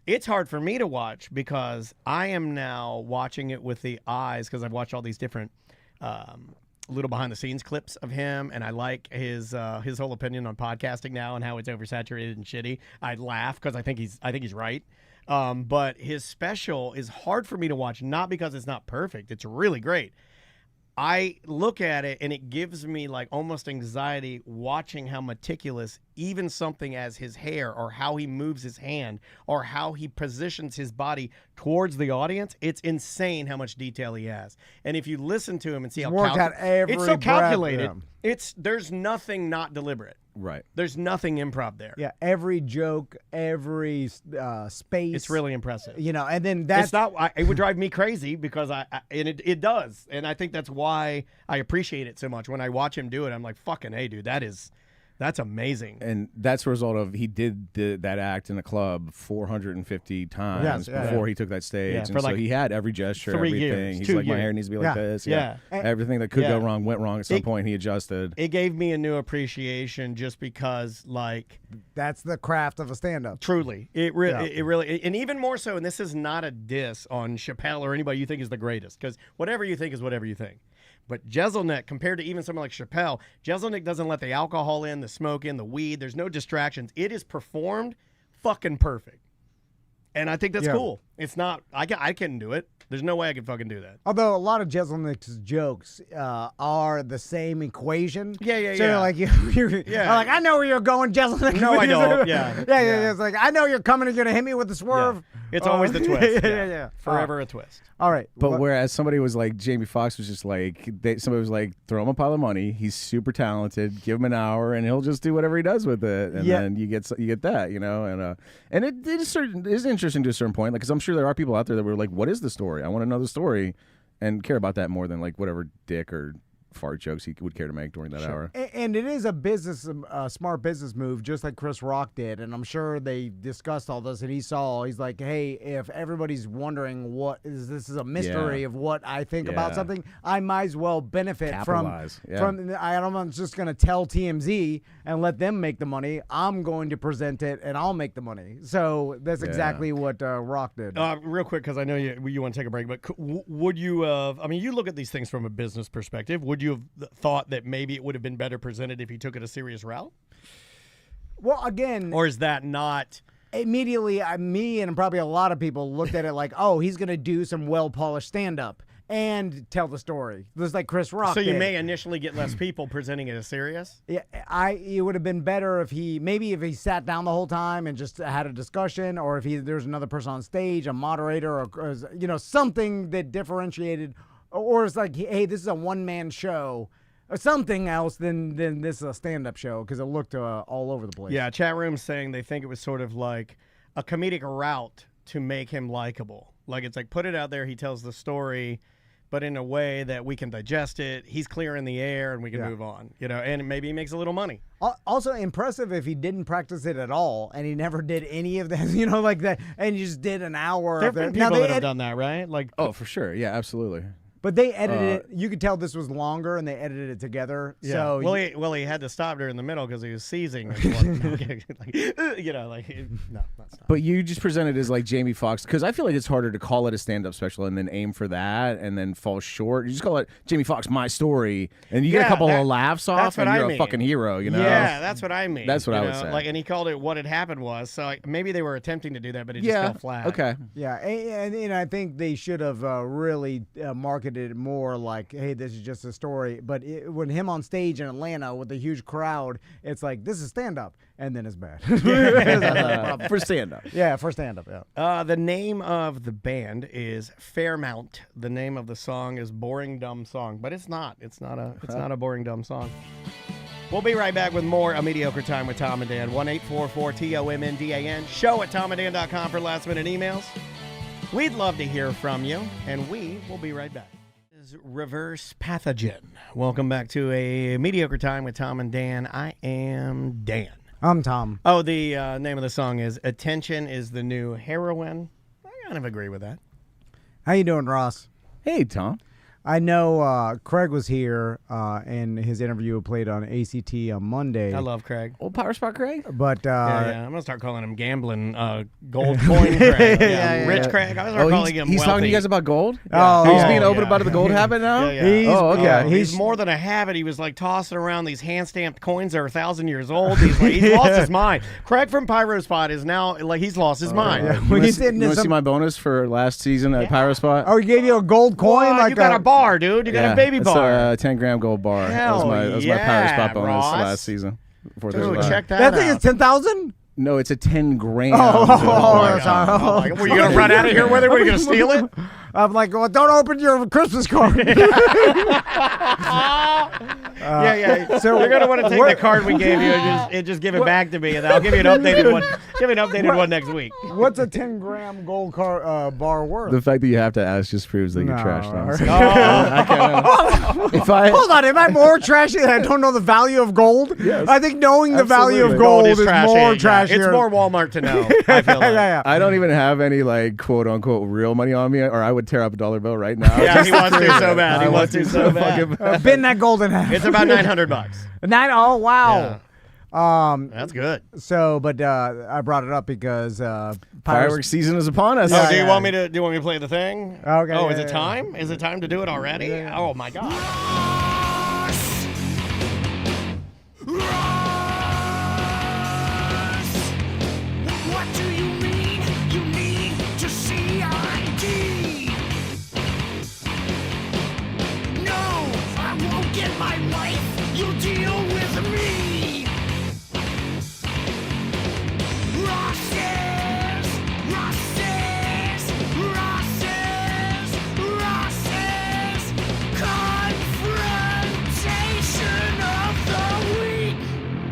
it's hard for me to watch because I am now watching it with the eyes because I've watched all these different little behind the scenes clips of him, and I like his whole opinion on podcasting now and how it's oversaturated and shitty. I laugh because I think he's right. But his special is hard for me to watch, not because it's not perfect. It's really great. I look at it and it gives me like almost anxiety watching how meticulous even something as his hair or how he moves his hand or how he positions his body towards the audience. It's insane how much detail he has. And if you listen to him and see how worked out every it's so breath, calculated. yeah. There's nothing not deliberate. Right. There's nothing improv there. yeah, every joke, every space. It's really impressive. You know, and then that's It's not. It would drive me crazy because it does, and I think that's why I appreciate it so much. When I watch him do it, I'm like, "Fucking hey, dude, that's amazing." And that's a result of he did that act in a club 450 times Yes, yeah, before he took that stage. Yeah, and for so like he had every gesture, 3 everything. years, He's 2 like, my years. hair needs to be like Yeah. this. Yeah. Everything that could Yeah. go wrong went wrong at some point. He adjusted. It gave me a new appreciation just because, like, that's the craft of a stand-up. truly, it really, and even more so. And this is not a diss on Chappelle or anybody you think is the greatest, because whatever you think is whatever you think. But Jeselnik, compared to even someone like Chappelle, Jeselnik doesn't let the alcohol in, the smoke in, the weed. There's no distractions. It is performed fucking perfect. And I think that's cool. It's not, I couldn't do it. There's no way I could fucking do that. Although a lot of Jeselnik's jokes are the same equation. Yeah. So you're like, you're like, I know where you're going, Jeselnik. No, I don't. Yeah. Yeah. It's like, I know you're coming and you're going to hit me with the swerve. Yeah. It's always the twist. Yeah. Forever a twist. All right. But whereas somebody was like, Jamie Foxx was just like, somebody was like, throw him a pile of money. He's super talented. Give him an hour, and he'll just do whatever he does with it. And then you get that, you know. And it is interesting to a certain point, like, because I'm sure there are people out there that were like, what is the story? I want to know the story, and care about that more than like whatever dick or fart jokes he would care to make during that hour. And it is a smart business move, just like Chris Rock did. And I'm sure they discussed all this, and he's like, hey, if everybody's wondering this is a mystery of what I think about something, I might as well benefit Capitalize. from I'm just going to tell TMZ and let them make the money. I'm going to present it, and I'll make the money. So that's exactly what Rock did. Real quick, because I know you want to take a break, but would you have, I mean, you look at these things from a business perspective, would you have thought that maybe it would have been better presented if he took it a serious route? Well, again, or is that not? Immediately, me and probably a lot of people looked at it like, oh, he's going to do some well-polished stand-up and tell the story, just like Chris Rock So you did. may initially get less people presenting it as serious? Yeah, it would have been better if he sat down the whole time and just had a discussion, or if there's another person on stage, a moderator, or something that differentiated, or it's like, hey, this is a one-man show, or something else than this is a stand-up show, because it looked all over the place. Yeah, chat room saying they think it was sort of like a comedic route to make him likable. Like it's like put it out there. He tells the story, but in a way that we can digest it. He's clearing the air, and we can move on. And maybe he makes a little money. Also impressive if he didn't practice it at all, and he never did any of that, like that, and he just did an hour There of have it. been people that have done that, right? Like, Oh, for sure. Yeah, absolutely. But they edited it. You could tell this was longer, and they edited it together. yeah. So He had to stop during the middle because he was seizing. No, that's not. But you just presented as like Jamie Foxx, because I feel like it's harder to call it a stand-up special and then aim for that and then fall short. You just call it Jamie Foxx, My Story, and you get a couple of laughs off, and you're a fucking hero. Yeah, that's what I mean. That's what I would say. Like, and he called it What Had Happened Was. So maybe they were attempting to do that, but it just fell flat. Okay. yeah, and I think they should have really marketed it more like, hey, this is just a story. But when him on stage in Atlanta with a huge crowd, it's like, this is stand-up, and then it's bad. For stand-up. Yeah, for stand-up, yeah. The name of the band is Fairmount. The name of the song is Boring Dumb Song, but it's not. It's not a boring dumb song. We'll be right back with more A Mediocre Time with Tom and Dan. 1-844-TOMNDAN. Show at tomandan.com for last-minute emails. We'd love to hear from you, and we will be right back. This is Reverse Pathogen. Welcome back to A Mediocre Time with Tom and Dan. I am Dan. I'm Tom. Oh, the name of the song is Attention is the New Heroin. I kind of agree with that. How you doing, Ross? Hey, Tom. I know Craig was here, and his interview played on ACT on Monday. I love Craig. Old Power Spot Craig? But Yeah, I'm going to start calling him gambling gold coin Craig. Rich Craig. I was calling him he's wealthy. talking to you guys about gold? Oh, He's yeah. being open about the gold habit now? Yeah. Okay. He's more than a habit. He was like tossing around these hand-stamped coins that are 1,000 years old. He's lost his mind. Craig from Pyro Spot is now, like, he's lost his mind. yeah. You When want you to see my bonus for last season at Pyro Spot? Oh, he gave you a gold coin? Wow, like you got a bar, dude. You got a baby it's bar. a 10-gram gold bar. Hell that was my Pyro Spot bonus Ross. last season. Dude, check that That out. thing is 10,000? No, it's a 10-gram. Oh, gold bar. sorry. Oh, my God. Were you going to run out of here with it? Were you going to steal it? I'm like, well, don't open your Christmas card. Yeah. So You're going to want to take the card we gave you and just give it back to me, and I'll give you an updated one. Give me an updated one next week. What's a 10-gram gold bar worth? The fact that you have to ask just proves that you're No, trashed on. Oh. If I Hold on, am I more trashy than I don't know the value of gold? Yes. I think knowing the value of Absolutely. gold is trashy, more yeah. trashy. It's more Walmart to know, I feel like. yeah. I don't even have any like quote unquote real money on me, or I would tear up a dollar bill right now. Yeah, he wants to so bad. He wants to so bad. Bend that gold in half. It's about $900. Oh, wow. That's good. So, but I brought it up because Fireworks season is upon us. Oh, do you want me to play the thing? Okay, Oh, yeah, is it yeah. time? Is it time to do it already? Yeah. Oh my God. What do you mean? You need to see ID. No, I won't get my wife. You'll deal with me. Ross's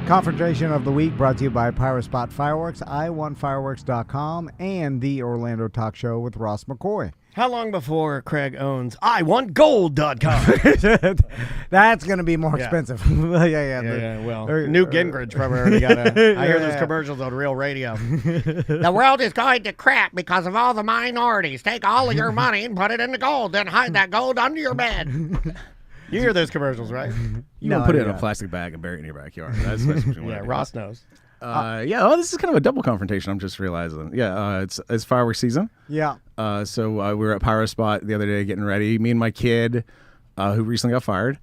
Confrontation of the Week brought to you by Pyrospot Fireworks, I1Fireworks.com, and the Orlando Talk Show with Ross McCoy. How long before Craig owns IWantGold.com? That's going to be more Yeah. expensive. yeah. Well, Newt Gingrich probably already got a... I hear those commercials on real radio. The world is going to crap because of all the minorities. Take all of your money and put it into gold, then hide that gold under your bed. You hear those commercials, right? You No, don't put I it in a don't. plastic bag and bury it in your backyard. That's what you want Yeah, to do. Ross knows. Oh, this is kind of a double confrontation. I'm just realizing. Yeah, it's fireworks season. Yeah. So we were at Pyro Spot the other day getting ready. Me and my kid, who recently got fired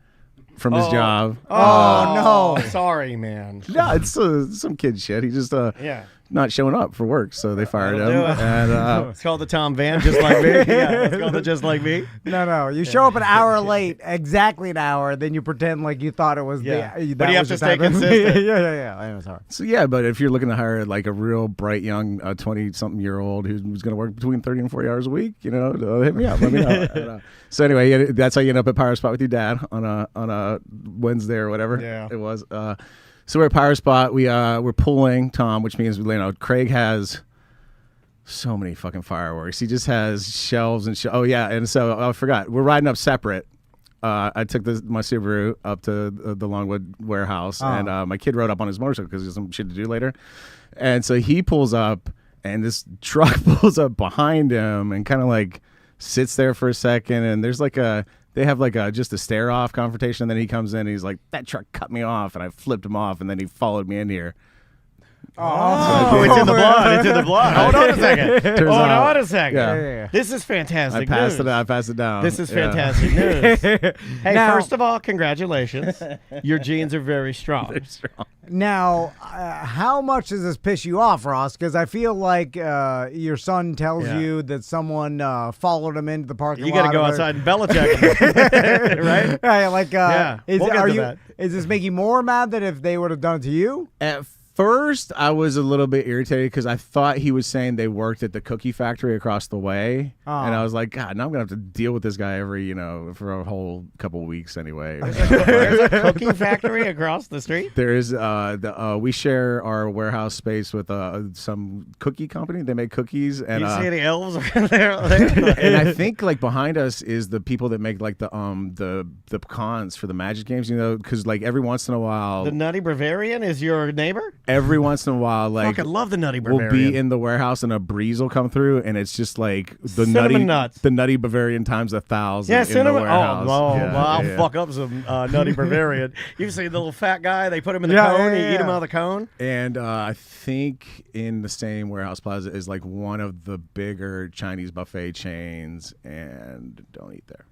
from his job. Oh, no. Sorry, man. No, it's some kid shit. He just Yeah. not showing up for work, so they fired him. That'll do it. And It's called the Tom Van, just like me. Yeah, it's called the Just Like Me. No. You show up an hour late, exactly an hour, then you pretend like you thought it was Yeah. the. But you have to stay happening. consistent. yeah. I'm sorry. so yeah, but if you're looking to hire like a real bright young 20-something-year-old who's going to work between 30 and 40 hours a week, hit me up. Let me know. So anyway, that's how you end up at Pyro Spot with your dad on a Wednesday or whatever it was. So we're at Pyro Spot. We're pulling Tom, which means Craig has so many fucking fireworks. He just has shelves and oh yeah, and so I forgot. We're riding up separate. I took my Subaru up to the Longwood warehouse, and my kid rode up on his motorcycle because there's some shit to do later. And so he pulls up, and this truck pulls up behind him and kind of like sits there for a second. And there's like they have like just a stare off confrontation. And then he comes in, and he's like, "That truck cut me off," and I flipped him off, and then he followed me in here. Oh, it's in the blood. It's in the blood. Hold on a second. Hold on a second. Yeah. This is fantastic I passed news. I passed it down. This is fantastic news. Hey, Now- first of all, congratulations. Your genes are very strong. They're strong. Now, how much does this piss you off, Ross? Because I feel like your son tells Yeah. you that someone followed him into the parking You lot. got to go of a- outside and Belichick him, right? Right, like, Yeah, is, we'll get are to you, that. is this making you more mad than if they would have done it to you? At first, I was a little bit irritated because I thought he was saying they worked at the cookie factory across the way, and I was like, God, now I'm gonna have to deal with this guy for a whole couple of weeks anyway. There's a cookie factory across the street. There is we share our warehouse space with some cookie company. They make cookies, and You see any elves around there? and I think like behind us is the people that make like the pecans for the Magic games. You know, because like every once in a while, The Nutty Bavarian is your neighbor? every once in a while, like Fucking love the Nutty we'll Bavarian. be in the warehouse and a breeze will come through, and it's just like the Cinnamon nuts. the Nutty Bavarian times 1,000. Yeah, in the cinnamon. warehouse. Oh, Yeah, well, I'll yeah. fuck up some Nutty Bavarian. You've seen the little fat guy? They put him in the Yeah, cone. yeah, You eat him yeah. out of the cone. And I think in the same warehouse plaza is like one of the bigger Chinese buffet chains, and don't eat there.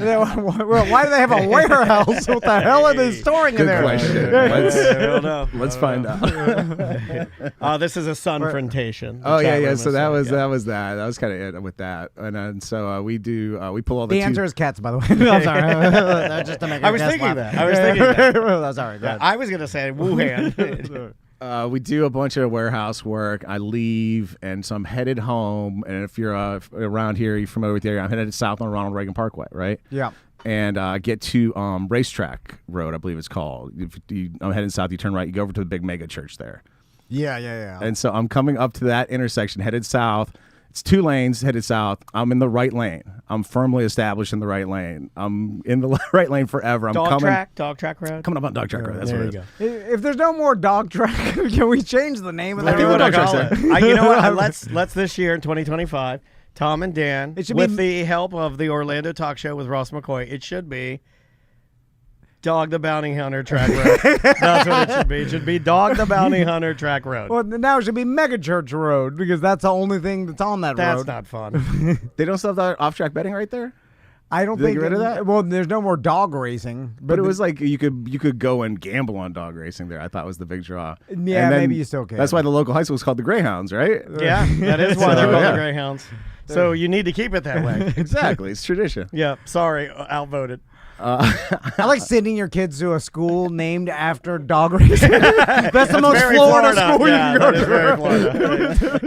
Why do they have a warehouse? What the hell are they storing in Good there? question. I don't know. Let's find out. This is a sunfrontation. Oh The yeah, chat yeah. room So is that saying, was yeah. that was kind of it with that, and then so we pull all the The two- answer is cats, by the way. I'm sorry. Just to make I was our guests thinking laugh. that. I was thinking that. That's all right. Go ahead. I was gonna say Wuhan. We do a bunch of warehouse work. I leave, and so I'm headed home. And if you're around here, you're familiar with the area. I'm headed south on Ronald Reagan Parkway, right? Yeah. And get to Racetrack Road, I believe it's called. I'm heading south. You turn right. You go over to the big mega church there. Yeah. And so I'm coming up to that intersection, headed south. It's 2 lanes headed south. I'm in the right lane. I'm firmly established in the right lane. I'm in the right lane forever. I'm Dog track road. coming up on dog track road. That's There what you it go. is. If there's no more dog track, can we change the name of I that? think What we're I dog call tracks it. You know what? Let's this year in 2025, Tom and Dan, It should with be- the help of the Orlando Talk Show with Ross McCoy, it should be Dog the Bounty Hunter Track Road. That's what it should be. It should be Dog the Bounty Hunter Track Road. Well, now it should be Mega Church Road because that's the only thing that's on that That's road. not fun. They don't still have that off-track betting right there? I don't Did they think get rid of that? Well, there's no more dog racing, But it was like you could go and gamble on dog racing there. I thought was the big draw. Yeah, And then maybe you still can. That's why the local high school is called the Greyhounds, right? Yeah, that is why they're So, called yeah. the Greyhounds. So you need to keep it that way. Exactly. It's tradition. Yeah, sorry, outvoted. I like sending your kids to a school named after dog racing. That's the most Very Florida school yeah, you can go that is to. very Florida.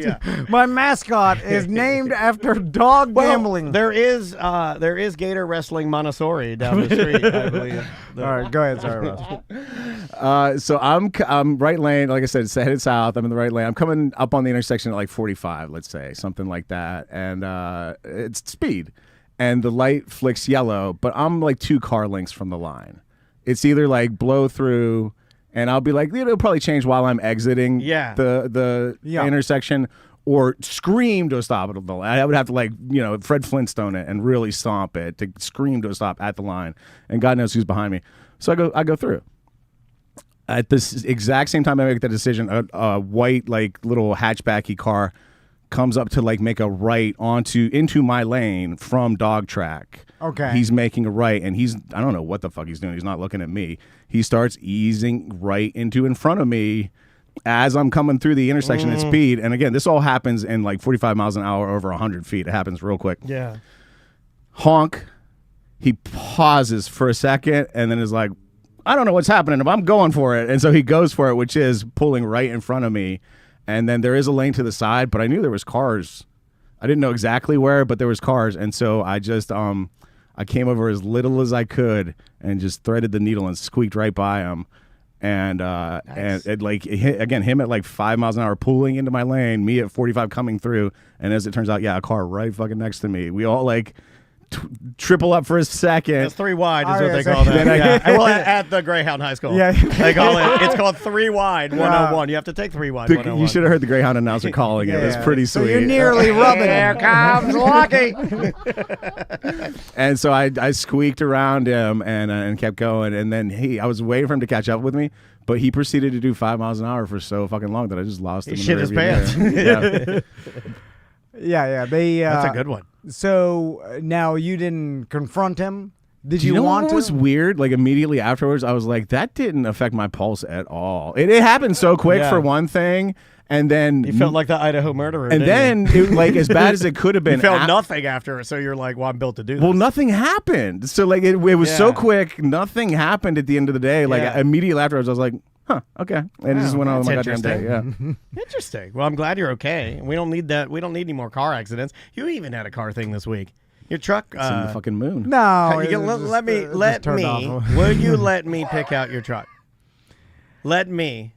yeah. My mascot is named after dog gambling. There is Gator Wrestling Montessori down the street, I believe. All right, go ahead. Sorry, Ross. So I'm right lane. Like I said, it's headed south. I'm in the right lane. I'm coming up on the intersection at like 45, let's say, something like that. And it's speed. And the light flicks yellow, but I'm like 2 car lengths from the line. It's either like blow through, and I'll be like, it'll probably change while I'm exiting the intersection, or scream to a stop at the line. I would have to like, Fred Flintstone it and really stomp it to scream to a stop at the line. And God knows who's behind me. So I go through. At this exact same time I make the decision, a white like little hatchbacky car comes up to like make a right into my lane from dog track. Okay. He's making a right, and I don't know what the fuck he's doing. He's not looking at me. He starts easing right into in front of me as I'm coming through the intersection at speed. And again, this all happens in like 45 miles an hour over 100 feet. It happens real quick. Yeah. Honk. He pauses for a second and then is like, I don't know what's happening, but I'm going for it. And so he goes for it, which is pulling right in front of me. And then there is a lane to the side, but I knew there was cars. I didn't know exactly where, but there was cars. And so I just I came over as little as I could and just threaded the needle and squeaked right by him. And it hit, again, him at like 5 miles an hour pulling into my lane, me at 45 coming through, and as it turns out, a car right fucking next to me. We all like triple up for a second. It's 3 wide is what they call that. Well, at the Greyhound High School, they call it. It's called 3 wide 101. You have to take 3 wide 101. You should have heard the Greyhound announcer calling it. It was pretty sweet. So you're nearly rubbing. Here comes Lucky. And so I squeaked around him and kept going. And then I was waiting for him to catch up with me, but he proceeded to do 5 miles an hour for so fucking long that I just lost him. He shit his pants. Yeah. That's a good one. So now you didn't confront him. Did you know want what to? was weird? Like immediately afterwards, I was like, that didn't affect my pulse at all. It happened so quick for one thing, and then you felt like the Idaho murderer. And then, like as bad as it could have been, you felt nothing after. So you're like, well, I'm built to do this. Well, nothing happened. So like it was so quick. Nothing happened at the end of the day. Like immediately afterwards, I was like, huh, okay, and it just went on with my goddamn day. Yeah, interesting. Well, I'm glad you're okay. We don't need that. We don't need any more car accidents. You even had a car thing this week. Your truck. It's in the fucking moon. No, let me. Will you let me pick out your truck? Let me.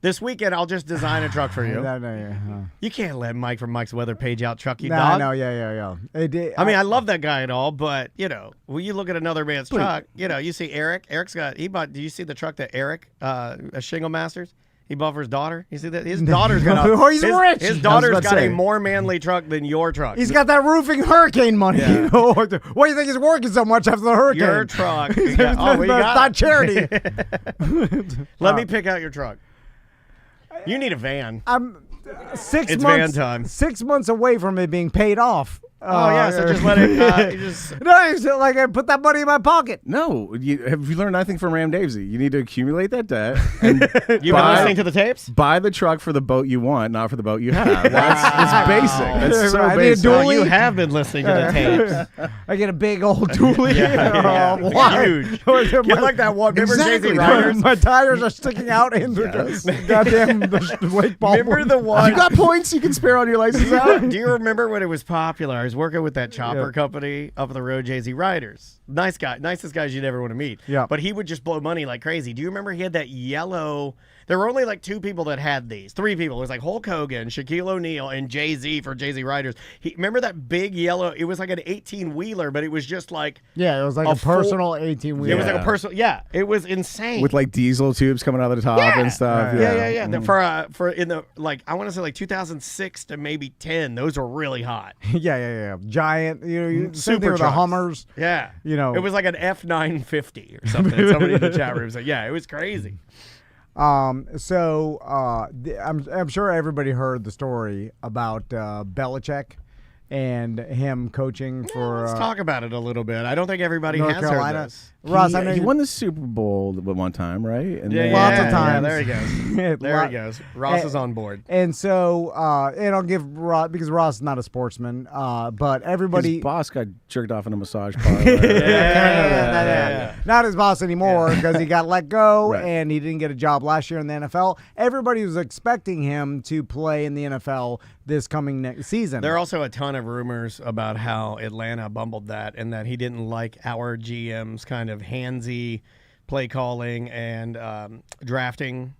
This weekend, I'll just design a truck for you. You can't let Mike from Mike's Weather Page out truck you, dog. No, yeah. I mean, I love that guy and all, but when you look at another man's truck, you see Eric. Eric's got. He bought. Do you see the truck that Eric, a Shingle Masters? He bought for his daughter. You see that? His daughter's got he's rich. His daughter's got a more manly truck than your truck. He's got that roofing hurricane money. Yeah. Why do you think he's working so much after the hurricane? Your truck. It's not charity. Let me pick out your truck. You need a van. I'm 6 It's months. van time. 6 months away from it being paid off. So just let it. No, it's like I put that money in my pocket. No, have you learned nothing from Ram Davesy? You need to accumulate that debt. And You've been listening to the tapes? Buy the truck for the boat you want, not for the boat you have. It's basic. That's so I need a basic. dually. You have been listening to the tapes. I get a big old dually. Huge. You're like that one. Remember Exactly. Jay-Z Riders? My tires are sticking out in the goddamn the weight ball. Remember the one? You got points you can spare on your license out? Do you remember when it was popular? I was working with that chopper company up the road, Jay-Z Riders. Nice guy. Nicest guys you'd ever want to meet. Yeah. But he would just blow money like crazy. Do you remember he had that yellow... There were only like 2 people that had these. 3 people. It was like Hulk Hogan, Shaquille O'Neal, and Jay-Z for Jay-Z Riders. Remember that big yellow... It was like an 18-wheeler, but it was just like... Yeah, it was like a personal 18-wheeler. It was like a personal... Yeah, it was insane. With like diesel tubes coming out of the top and stuff. Yeah. For in the like I want to say like 2006 to maybe 10, those were really hot. Yeah. Giant, same Super thing with the trucks. Hummers. Yeah, it was like an F950 or something. Somebody in the chat room said, "Yeah, it was crazy." I'm sure everybody heard the story about Belichick and him coaching for. Let's talk about it a little bit. I don't think everybody North has Carolina. heard this. Ross, I know he won the Super Bowl at one time, right? And Lots of times. there he goes. There he goes. Ross is on board. And so, and I'll give Ross, because Ross is not a sportsman, but everybody. His boss got jerked off in a massage parlor. Not his boss anymore because he got let go Right. and he didn't get a job last year in the NFL. Everybody was expecting him to play in the NFL this coming next season. There are also a ton of rumors about how Atlanta bumbled that and that he didn't like our GM's kind of handsy play calling and drafting.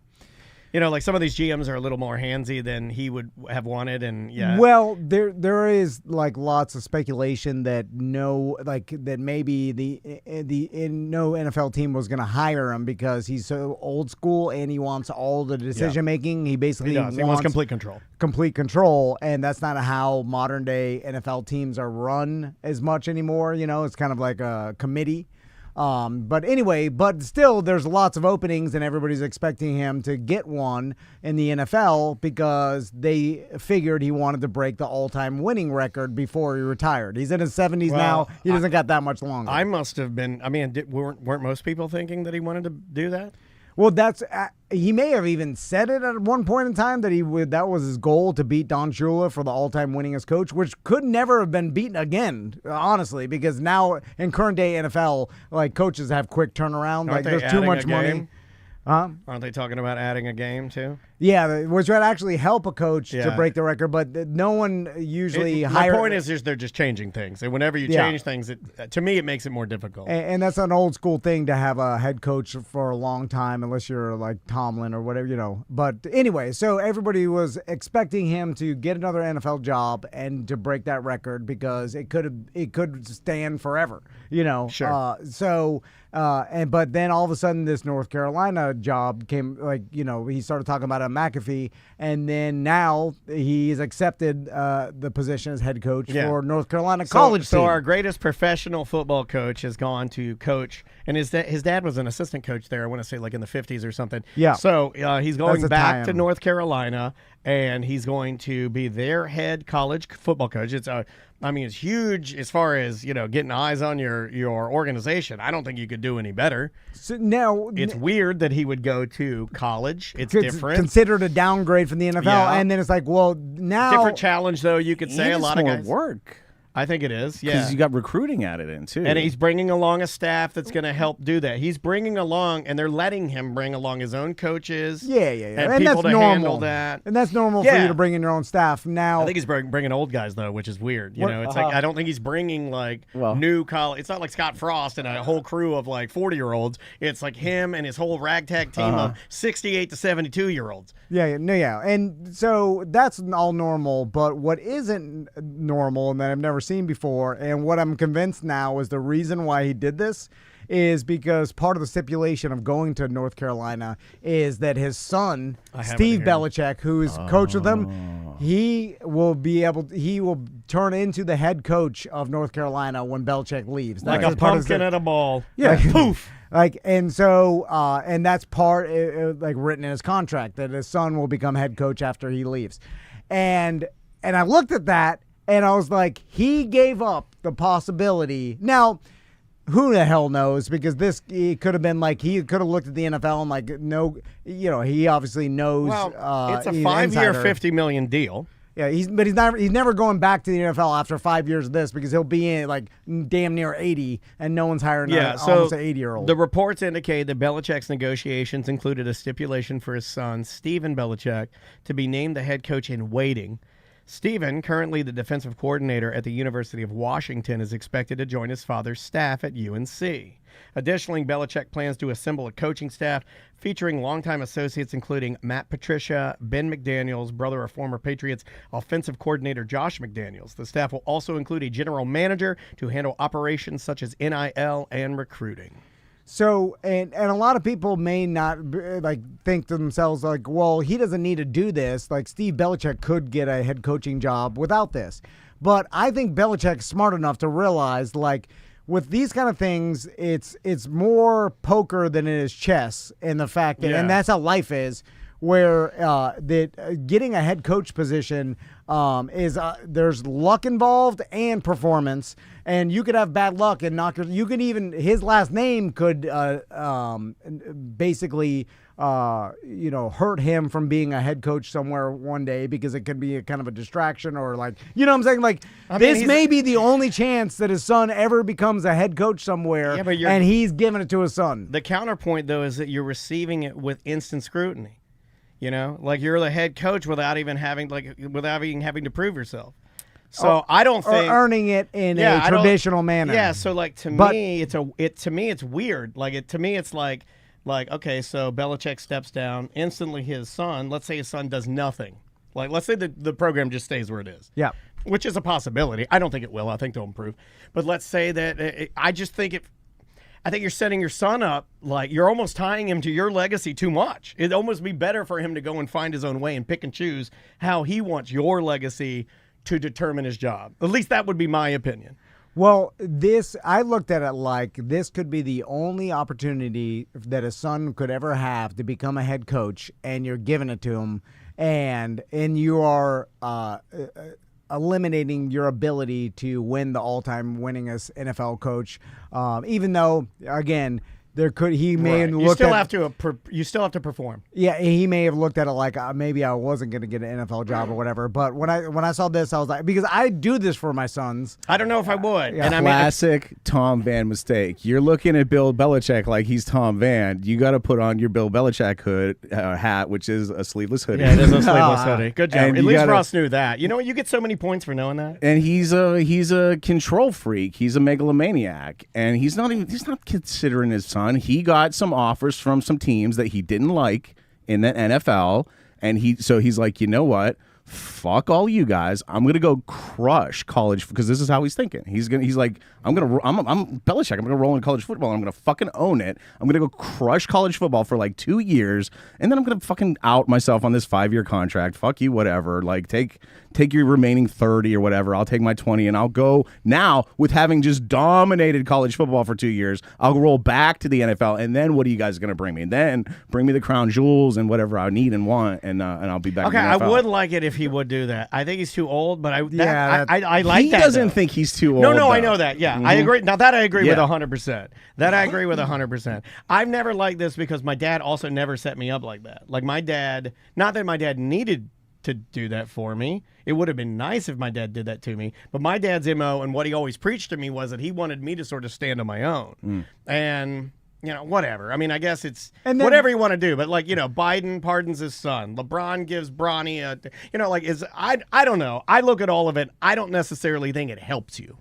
Like some of these GMs are a little more handsy than he would have wanted, and Well, there is like lots of speculation that that maybe no NFL team was going to hire him because he's so old school and he wants all the decision making. He basically wants complete control. Complete control, and that's not how modern day NFL teams are run as much anymore. It's kind of like a committee. But still, there's lots of openings, and everybody's expecting him to get one in the NFL because they figured he wanted to break the all-time winning record before he retired. He's in his 70s now. He doesn't got that much longer. I must have been. I mean, weren't most people thinking that he wanted to do that? Well, that's he may have even said it at one point in time that that was his goal, to beat Don Shula for the all-time winningest coach, which could never have been beaten again, honestly, because now in current day NFL, like coaches have quick turnaround. Aren't like there's too much money. Aren't they talking about adding a game too? Yeah, we're trying to actually help a coach to Yeah. break the record, but no one usually My point is they're just changing things, and whenever you change things, to me it makes it more difficult. And that's an old school thing to have a head coach for a long time, unless you're like Tomlin or whatever, you know. But anyway, so everybody was expecting him to get another NFL job and to break that record because it could stand forever, you know. Sure. But then all of a sudden this North Carolina job came, like, you know, he started talking about a McAfee, and then now he's accepted the position as head coach for North Carolina college team. So our greatest professional football coach has gone to coach, and his dad was an assistant coach there, I want to say like in the 50s or something. Yeah. So he's going back to tie-in. North Carolina, and he's going to be their head college football coach. It's huge as far as, you know, getting eyes on your organization. I don't think you could do any better. So now It's weird that he would go to college. It's different. Considered a downgrade from the NFL, Yeah. and then it's like, well, now Different challenge, though, you could say. And A it's lot of more guys. work. I think it is, yeah. Because you got recruiting added in, too. And he's bringing along a staff that's going to help do that. He's bringing along, and they're letting him bring along his own coaches. Yeah. And And people that's to normal. handle that. And that's normal for Yeah. you to bring in your own staff. Now, I think he's bringing old guys, though, which is weird. You know, it's like, I don't think he's bringing, like, Well- new college. It's not like Scott Frost and a whole crew of, like, 40-year-olds. It's like him and his whole ragtag team of 68 to 72-year-olds. Yeah. And so that's all normal, but what isn't normal and that I've never seen before, and what I'm convinced now is the reason why he did this is because part of the stipulation of going to North Carolina is that his son, have it Steve here. Belichick, who is coach with them, he will turn into the head coach of North Carolina when Belichick leaves. Like That's a part of pumpkin the- at a ball. Yeah. Poof. And that's part like written in his contract that his son will become head coach after he leaves. And I looked at that and I was like, he gave up the possibility. Now, who the hell knows? Because it could have been like he could have looked at the NFL and like, no, you know, he obviously knows. Well, it's a he's an 5-year, insider. $50 million deal. Yeah, he's never going back to the NFL after 5 years of this because he'll be in like damn near 80 and no one's hiring almost an 80-year-old. The reports indicate that Belichick's negotiations included a stipulation for his son, Stephen Belichick, to be named the head coach in waiting. Stephen, currently the defensive coordinator at the University of Washington, is expected to join his father's staff at UNC. Additionally, Belichick plans to assemble a coaching staff featuring longtime associates including Matt Patricia, Ben McDaniels, brother of former Patriots offensive coordinator Josh McDaniels. The staff will also include a general manager to handle operations such as NIL and recruiting. So, and a lot of people may not like think to themselves like, well, he doesn't need to do this. Like Steve Belichick could get a head coaching job without this. But I think Belichick's smart enough to realize like with these kind of things, it's more poker than it is chess in the fact that, and that's how life is, where getting a head coach position is there's luck involved and performance, and you could have bad luck and you could even his last name could basically hurt him from being a head coach somewhere one day because it could be a kind of a distraction or like, you know what I'm saying? Like this may be the only chance that his son ever becomes a head coach somewhere, and he's giving it to his son. The counterpoint though is that you're receiving it with instant scrutiny. You know, like you're the head coach without even having to prove yourself. So I don't think or earning it in a traditional manner. Yeah, so like to me it's weird. Like to me it's like okay, so Belichick steps down, instantly his son, let's say his son does nothing. Like let's say the program just stays where it is. Yeah. Which is a possibility. I don't think it will. I think they'll improve. But let's say that I think you're setting your son up, like you're almost tying him to your legacy too much. It'd almost be better for him to go and find his own way and pick and choose how he wants your legacy to determine his job. At least that would be my opinion. Well, I looked at it like this could be the only opportunity that a son could ever have to become a head coach, and you're giving it to him, and you are eliminating your ability to win the all-time winningest NFL coach, even though, again, he may have looked you still have to perform. Yeah, he may have looked at it like maybe I wasn't going to get an NFL job or whatever. But when I saw this, I was like, because I do this for my sons. I don't know if I would. Yeah. And Classic Tom Van mistake. You're looking at Bill Belichick like he's Tom Van. You got to put on your Bill Belichick hat, which is a sleeveless hoodie. Yeah, it is a sleeveless hoodie. Good job. And at least Ross knew that. You know what? You get so many points for knowing that. And he's a control freak. He's a megalomaniac, and he's not considering his son. He got some offers from some teams that he didn't like in the NFL, and he's like, you know what? Fuck all you guys. I'm gonna go crush college, because this is how he's thinking. He's like, I'm Belichick. I'm gonna roll in college football. And I'm gonna fucking own it. I'm gonna go crush college football for like 2 years, and then I'm gonna fucking out myself on this 5-year contract. Fuck you, whatever. Like take your remaining 30 or whatever. I'll take my 20, and I'll go now with having just dominated college football for 2 years. I'll roll back to the NFL, and then what are you guys gonna bring me? And then bring me the crown jewels and whatever I need and want, and I'll be back. Okay, in the NFL. I would like it if he would do that. I think he's too old, but I like that. He doesn't think he's too old. No, I though. know that. Yeah, I agree. Now that I agree with Yeah. 100%. That I agree with 100%. I've never liked this because my dad also never set me up like that. Like my dad, not that my dad needed to do that for me. It would have been nice if my dad did that to me. But my dad's MO and what he always preached to me was that he wanted me to sort of stand on my own. And you know, whatever. I mean, I guess it's whatever you want to do. But like, you know, Biden pardons his son. LeBron gives Bronny I don't know. I look at all of it. I don't necessarily think it helps you.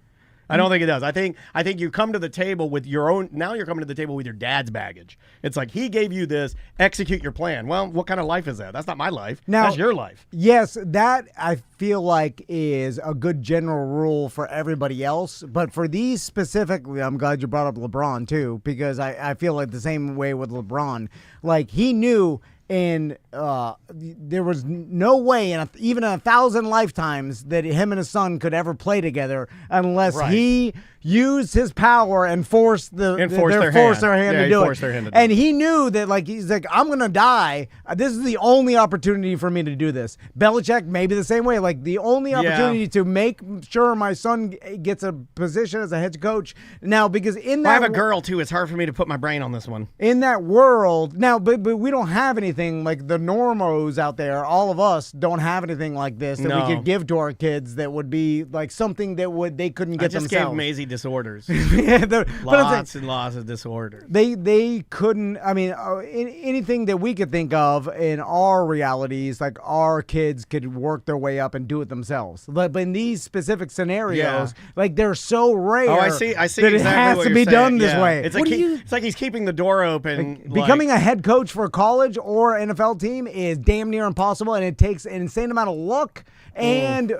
I don't think it does. I think you come to the table with your own. Now you're coming to the table with your dad's baggage. It's like he gave you this. Execute your plan. Well, what kind of life is that? That's not my life. Now, that's your life. Yes, that I feel like is a good general rule for everybody else. But for these specifically, I'm glad you brought up LeBron too, because I feel like the same way with LeBron. Like he knew. And there was no way, even in 1,000 lifetimes, that him and his son could ever play together unless he used his power and forced their hand to do it. And he knew that, like, he's like, I'm gonna die. This is the only opportunity for me to do this. Belichick, maybe the same way. Like the only opportunity to make sure my son gets a position as a head coach. Now, because in that, I have a girl too. It's hard for me to put my brain on this one. In that world now, but we don't have anything like the normos out there. All of us don't have anything like this that we could give to our kids that would be like something that they couldn't get themselves. I just gave Maisie disorders. Lots and lots of disorders. They couldn't. I mean, anything that we could think of in our realities, like our kids could work their way up and do it themselves. But in these specific scenarios, like they're so rare. Oh, I see. That exactly it has to be done this way. It's like it's like he's keeping the door open. Becoming a head coach for a college or NFL team is damn near impossible, and it takes an insane amount of luck and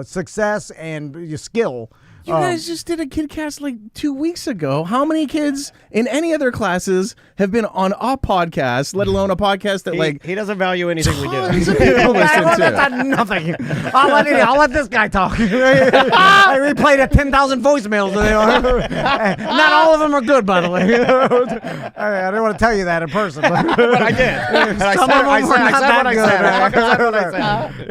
success and skill. You guys just did a kid cast like 2 weeks ago. How many kids in any other classes have been on a podcast, let alone a podcast that he doesn't value anything we do. Tons of people listen to. Nothing. I'll let this guy talk. I replayed 10,000 voicemails. Not all of them are good, by the way. I didn't want to tell you that in person, but I did. Some of them are not that good.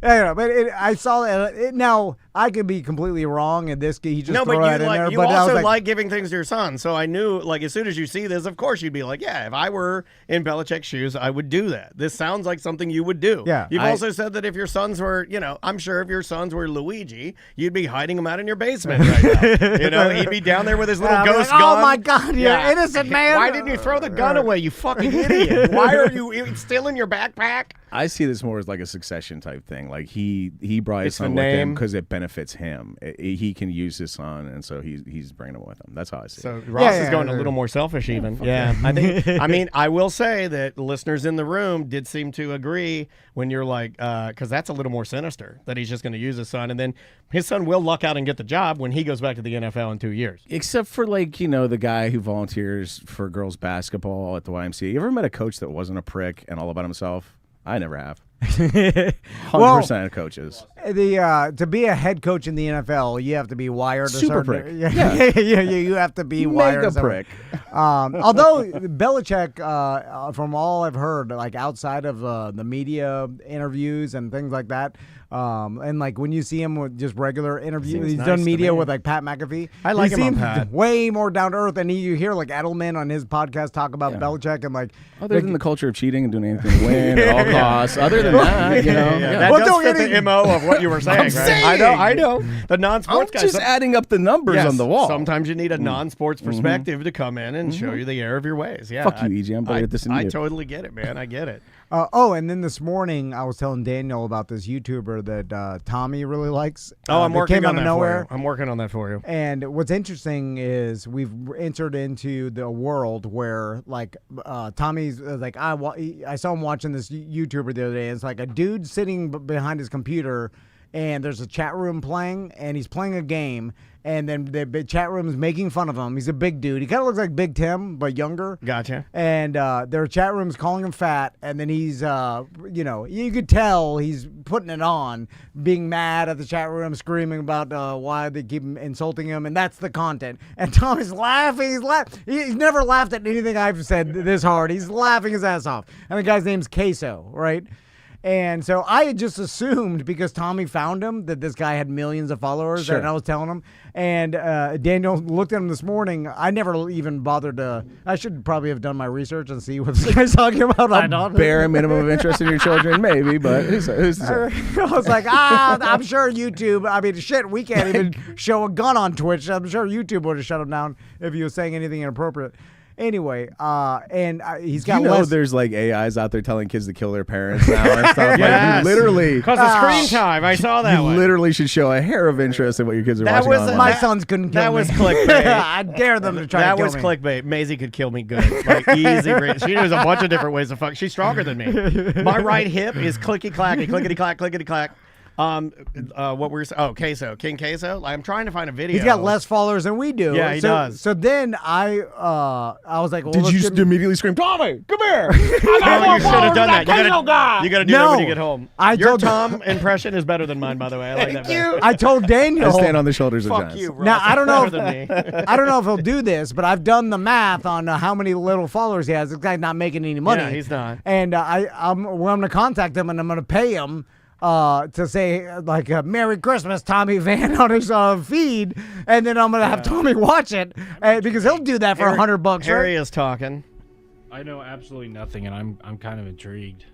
Yeah. But I saw it. Now I could be completely wrong, and this he just threw that in there. You also like giving things to your son, so I knew, like, as soon as you see this, of course you'd be like, yeah, if I were in Belichick's shoes, I would do that. This sounds like something you would do. Yeah. You've also said that if your sons were, I'm sure if your sons were Luigi, you'd be hiding them out in your basement right now. He'd be down there with his little ghost gun. Oh my God, you're innocent, man. Why didn't you throw the gun away, you fucking idiot? Why are you still in your backpack? I see this more as like a Succession type thing. Like he brought his It's the son with him name. because it benefits him. He can use his son, and so he's bringing him with him. That's how I see it. So Ross is going a little more selfish even. Yeah. I mean, I will say that listeners in the room did seem to agree when you're like, because that's a little more sinister, that he's just going to use his son, and then his son will luck out and get the job when he goes back to the NFL in 2 years. Except for the guy who volunteers for girls basketball at the YMCA. You ever met a coach that wasn't a prick and all about himself? I never have. 100% coaches. To be a head coach in the NFL, you have to be wired Super a certain prick. Yeah, you have to be wired. Mega prick. Although Belichick, from all I've heard, like outside of the media interviews and things like that, and like when you see him with just regular interviews, he's nice done to media me. with like Pat McAfee. I like he him on seems Pat. way more down to earth, and you hear like Edelman on his podcast talk about Belichick and like. Other than the culture of cheating and doing anything to win at all costs. Other than that, you know. That Well, does don't fit the MO of what you were saying, right? saying. I know. The I'm non-sports guys. just adding up the numbers Yes, on the wall. Sometimes you need a non-sports perspective to come in and show you the error of your ways. Yeah. Fuck you, EJ. I'm better at this than I you. totally get it, man. I get it. And then this morning I was telling Daniel about this YouTuber that Tommy really likes. I'm that working came on out of that nowhere. for you. I'm working on that for you. And what's interesting is we've entered into the world where like Tommy's like I saw him watching this YouTuber the other day. And it's like a dude sitting behind his computer, and there's a chat room playing, and he's playing a game, and then the chat room is making fun of him. He's a big dude. He kind of looks like Big Tim, but younger. Gotcha. And their chat room's calling him fat, and then he's, you could tell he's putting it on, being mad at the chat room, screaming about why they keep insulting him, and that's the content. And Tommy's laughing. He's never laughed at anything I've said this hard. He's laughing his ass off. And the guy's name's Queso, right? And so I had just assumed, because Tommy found him, that this guy had millions of followers, Sure. and I was telling him. And Daniel looked at him this morning. I never even bothered to. I should probably have done my research and see what this guy's talking about. Bare minimum of interest in your children, maybe, but who's I was like, I'm sure YouTube. I mean, shit, we can't even show a gun on Twitch. I'm sure YouTube would have shut him down if he was saying anything inappropriate. Anyway, he's got less. There's like AIs out there telling kids to kill their parents now and stuff. Yes. Like, you literally, Because of screen time. I saw that you one. literally should show a hair of interest in what your kids are watching online. My sons couldn't kill me. That was clickbait. I dare them to try That to kill was me. clickbait. Maisie could kill me good. Like, easy. She knows a bunch of different ways to fuck. She's stronger than me. My right hip is clicky-clacky, clickety-clack, clickety-clack. What we're Queso, King Queso. I'm trying to find a video. He's got less followers than we do. Yeah, he does. So then I was like, well, Did let's you give just him- immediately scream, Tommy, come here? Oh, you should have done that. You gotta do that when you get home. Your told Tom impression is better than mine, by the way. I like that better. I told I Daniel. stand on the shoulders of Fuck giants. you, Ross. Now I don't know. Better than me. I don't know if he'll do this, but I've done the math on how many little followers he has. This guy's not making any money. Yeah, he's not. And I'm going to contact him, and I'm going to pay him to say like "Merry Christmas, Tommy Van" on his feed, and then I'm going to have Tommy watch it because he'll do that for $100. Harry Right? is talking. I know absolutely nothing, and I'm kind of intrigued.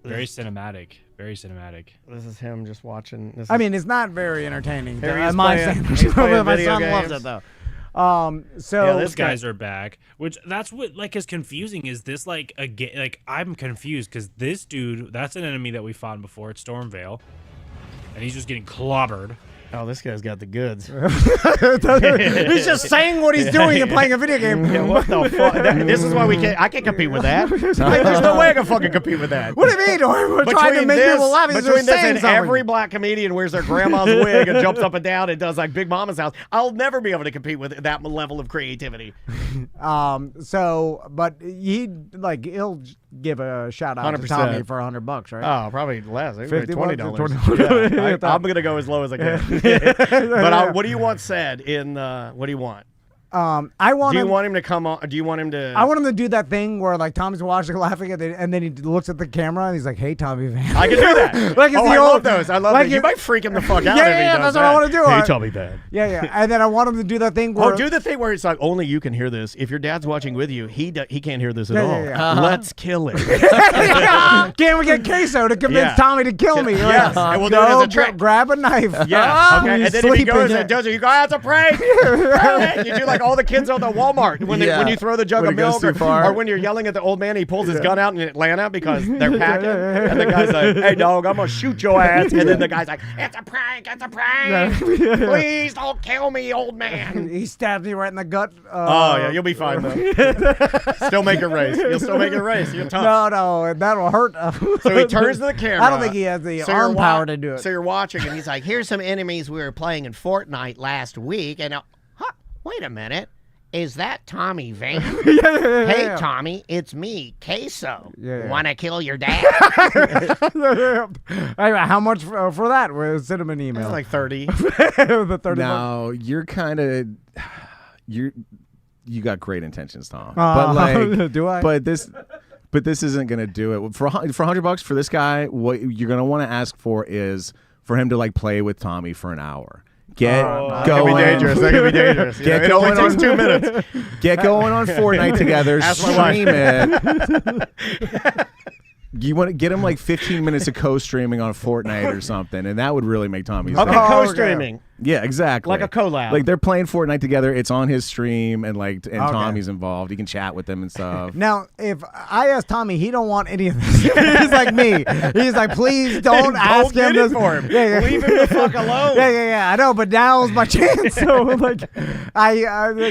Very cinematic. Very cinematic. This is him just watching. I mean, it's not very entertaining. Harry's My playing- son, he's playing my video son loves games. it though. Yeah, Those this guy- guys are back, which that's what like is confusing. Is this like like I'm confused because this dude, that's an enemy that we fought before. It's Stormvale, and he's just getting clobbered. Oh, this guy's got the goods. He's just saying what he's doing and playing a video game. Yeah, what the fuck? This is why we can't. I can't compete with that. There's no way I can fucking compete with that. What do you mean? We're trying to make people laugh. He's Between just this saying and something. every black comedian wears their grandma's wig and jumps up and down and does like Big Mama's house, I'll never be able to compete with that level of creativity. But he'll give a shout out to 100%. Tommy for $100, right? Oh, probably less. $50 $20. or $20. I'm gonna go as low as I can. But what do you want said in? What do you want? I want Do you him. want him to come on? Do you want him to? I want him to do that thing where like Tommy's watching, laughing, and then he looks at the camera and he's like, "Hey, Tommy Van." I can do that. Like it's oh, the I old, love those. I love like that. You it- might freak him the fuck out Yeah, if he yeah, does that's what I wanna do. Hey, Tommy Van. Yeah. And then I want him to do that thing where Oh, do the thing where it's like only you can hear this. If your dad's watching with you, he can't hear this at Yeah, all. yeah. Let's kill it. Can we get Queso to convince Yeah. Tommy to kill me? Yes, and we'll do it as a trick. Grab a knife. Yeah. Okay. He's And then if he sleeping. goes and does it, you go, "That's a prank." Right? You do like all the kids on the Walmart when Yeah. when you throw the jug When of it goes milk, too far. or when you're yelling at the old man, he pulls his gun out in Atlanta because they're packing, and the guy's like, "Hey, dog, I'm gonna shoot your ass," and then the guy's like, "It's a prank, it's a prank. Please don't kill me, old man." He stabbed me right in the gut. Oh yeah, you'll be fine though. Still make a race. You'll still make a race. You're tough. No, that'll hurt. So he turns to the camera. I don't think he has the So arm you're power to do it. So you're watching, and he's like, "Here's some enemies we were playing in Fortnite last week." And wait a minute, Is that Tommy Vane? Yeah. Hey, Tommy, it's me, Queso. Yeah. Want to kill your dad? Hey, how much for that? We'll send him an email. It's like 30. The 30 Now you're kind of you got great intentions, Tom. But like, do I? But this isn't gonna do it for $100 for this guy. What you're gonna want to ask for is for him to like play with Tommy for an hour. Get That going. could be dangerous. That could be dangerous. Get It only going takes on 2 minutes. Get going on Fortnite together. Ask my Stream it. You want to get him like 15 minutes of co-streaming on Fortnite or something, and that would really make Tommy's Okay, day. co-streaming. Yeah, exactly. Like a collab. Like they're playing Fortnite together. It's on his stream, and like Okay. Tommy's involved. He can chat with them and stuff. Now, if I ask Tommy, he don't want any of this. He's like me. He's like, please don't ask him get it this for him. Yeah, yeah. Leave him the fuck alone. Yeah. I know, but now's my chance. So like, like,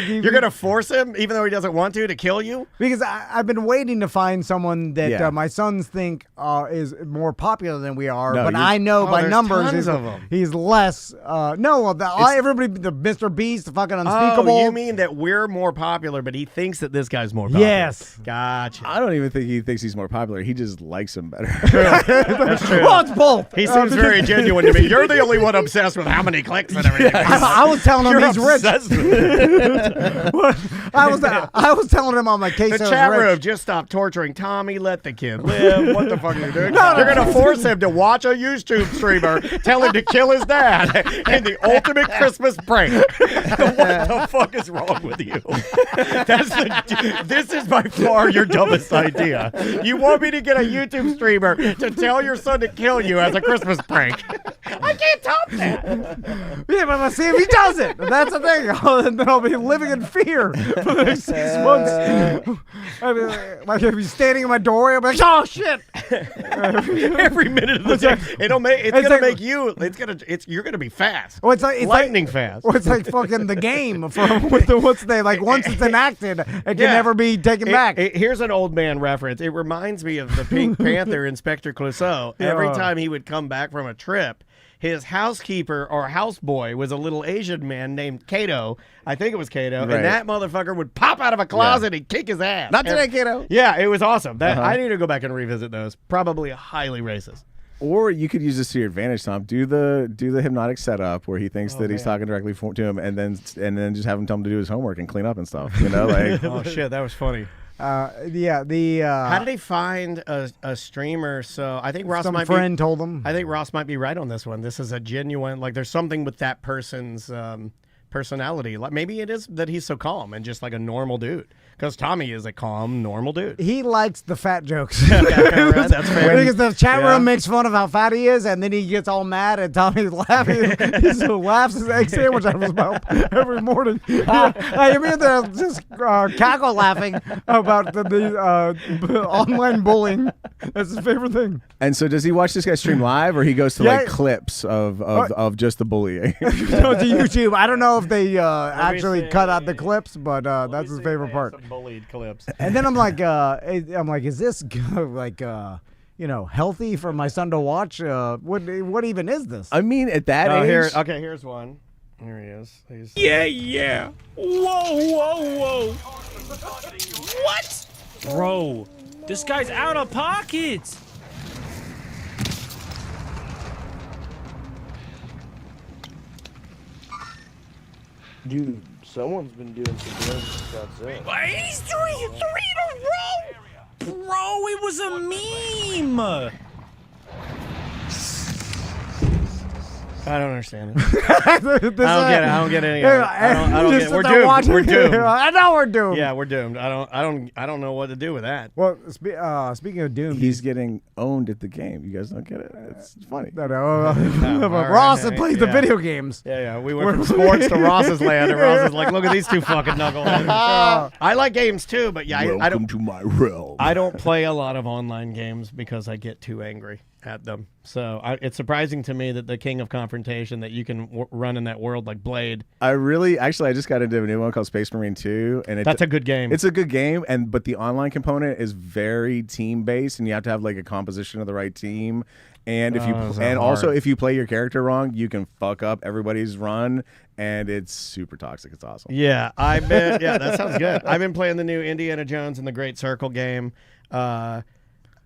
You're gonna force him, even though he doesn't want to kill you? because I've been waiting to find someone that Yeah. my sons think is more popular than we are, No, but you're- I know by there's numbers tons of 'em. he's less. No, everybody, the Mr. Beast, the fucking Unspeakable. Oh, you mean that we're more popular, but he thinks that this guy's more popular? Yes. Gotcha. I don't even think he thinks he's more popular. He just likes him better. That's true. Well, it's both. He seems very genuine to me. You're the only one obsessed with how many clicks and everything. I was telling him You're he's rich. obsessed with it. I was telling him on my case. The chat room, just stop torturing Tommy. Let the kid live. What the fuck are you doing? You're going to force him to watch a YouTube streamer, tell him to kill his dad, in the ultimate Christmas prank. What the fuck is wrong with you? This is by far your dumbest idea. You want me to get a YouTube streamer to tell your son to kill you as a Christmas prank? I can't top that. Yeah, but let's see if he does it. That's the thing. Then I'll be living in fear for the next 6 months. I mean, like if he's standing in my doorway, I'll be like, oh shit! Every minute of the day, you're gonna be fast. Well, it's lightning fast. Well, it's like fucking the game with the what's the like once it's enacted, it can never be taken back. Here's an old man reference. It reminds me of the Pink Panther, Inspector Clouseau. Every time he would come back from a trip, his housekeeper or houseboy was a little Asian man named Kato. I think it was Kato. Right. And that motherfucker would pop out of a closet and kick his ass. Not today, Kato. Yeah, it was awesome. I need to go back and revisit those. Probably highly racist. Or you could use this to your advantage, Tom. Do the hypnotic setup where he thinks that he's talking directly to him, and then just have him tell him to do his homework and clean up and stuff. You know, like Oh shit, that was funny. How How did he find a streamer? So I think Ross some might friend told him. I think Ross might be right on this one. This is a genuine, like, there's something with that person's personality. Like, maybe it is that he's so calm and just like a normal dude. Because Tommy is a calm, normal dude. He likes the fat jokes. That's fair. Because the chat Yeah. room makes fun of how fat he is, and then he gets all mad, and Tommy's laughing. He just laughs his egg sandwich out of his mouth every morning. I hear there just cackle laughing about the online bullying. That's his favorite thing. And so, does he watch this guy stream live, or he goes to like clips of just the bullying? To YouTube. I don't know if they actually cut out the clips, but that's his favorite part. Bullied clips. And then I'm like, is this like, healthy for my son to watch? What even is this? I mean, at that age, Here's one. Here he is. Yeah. Whoa. What? Bro, this guy's out of pocket. Dude, someone's been doing some good stuff. He's doing 3 in a row. Bro, it was a meme. I don't understand it. I don't get it. I don't get any of it. I don't get it. We're doomed. We're doomed. I know we're doomed. Yeah, we're doomed. I don't know what to do with that. Well, speaking of doomed, he's getting owned at the game. You guys don't get it. It's funny. No, all Ross that right, plays the yeah. video games. Yeah. We went from sports to Ross's land, and Ross is like, look at these two fucking knuckleheads. I like games too, but yeah, I don't. to my realm. I don't play a lot of online games because I get too angry. at them. So it's surprising to me that the king of confrontation that you can run in that world like Blade. I just got into a new one called Space Marine 2, and that's a good game. It's a good game, but the online component is very team based, and you have to have like a composition of the right team. And also if you play your character wrong, you can fuck up everybody's run, and it's super toxic. It's awesome. Yeah, that sounds good. I've been playing the new Indiana Jones and the Great Circle game.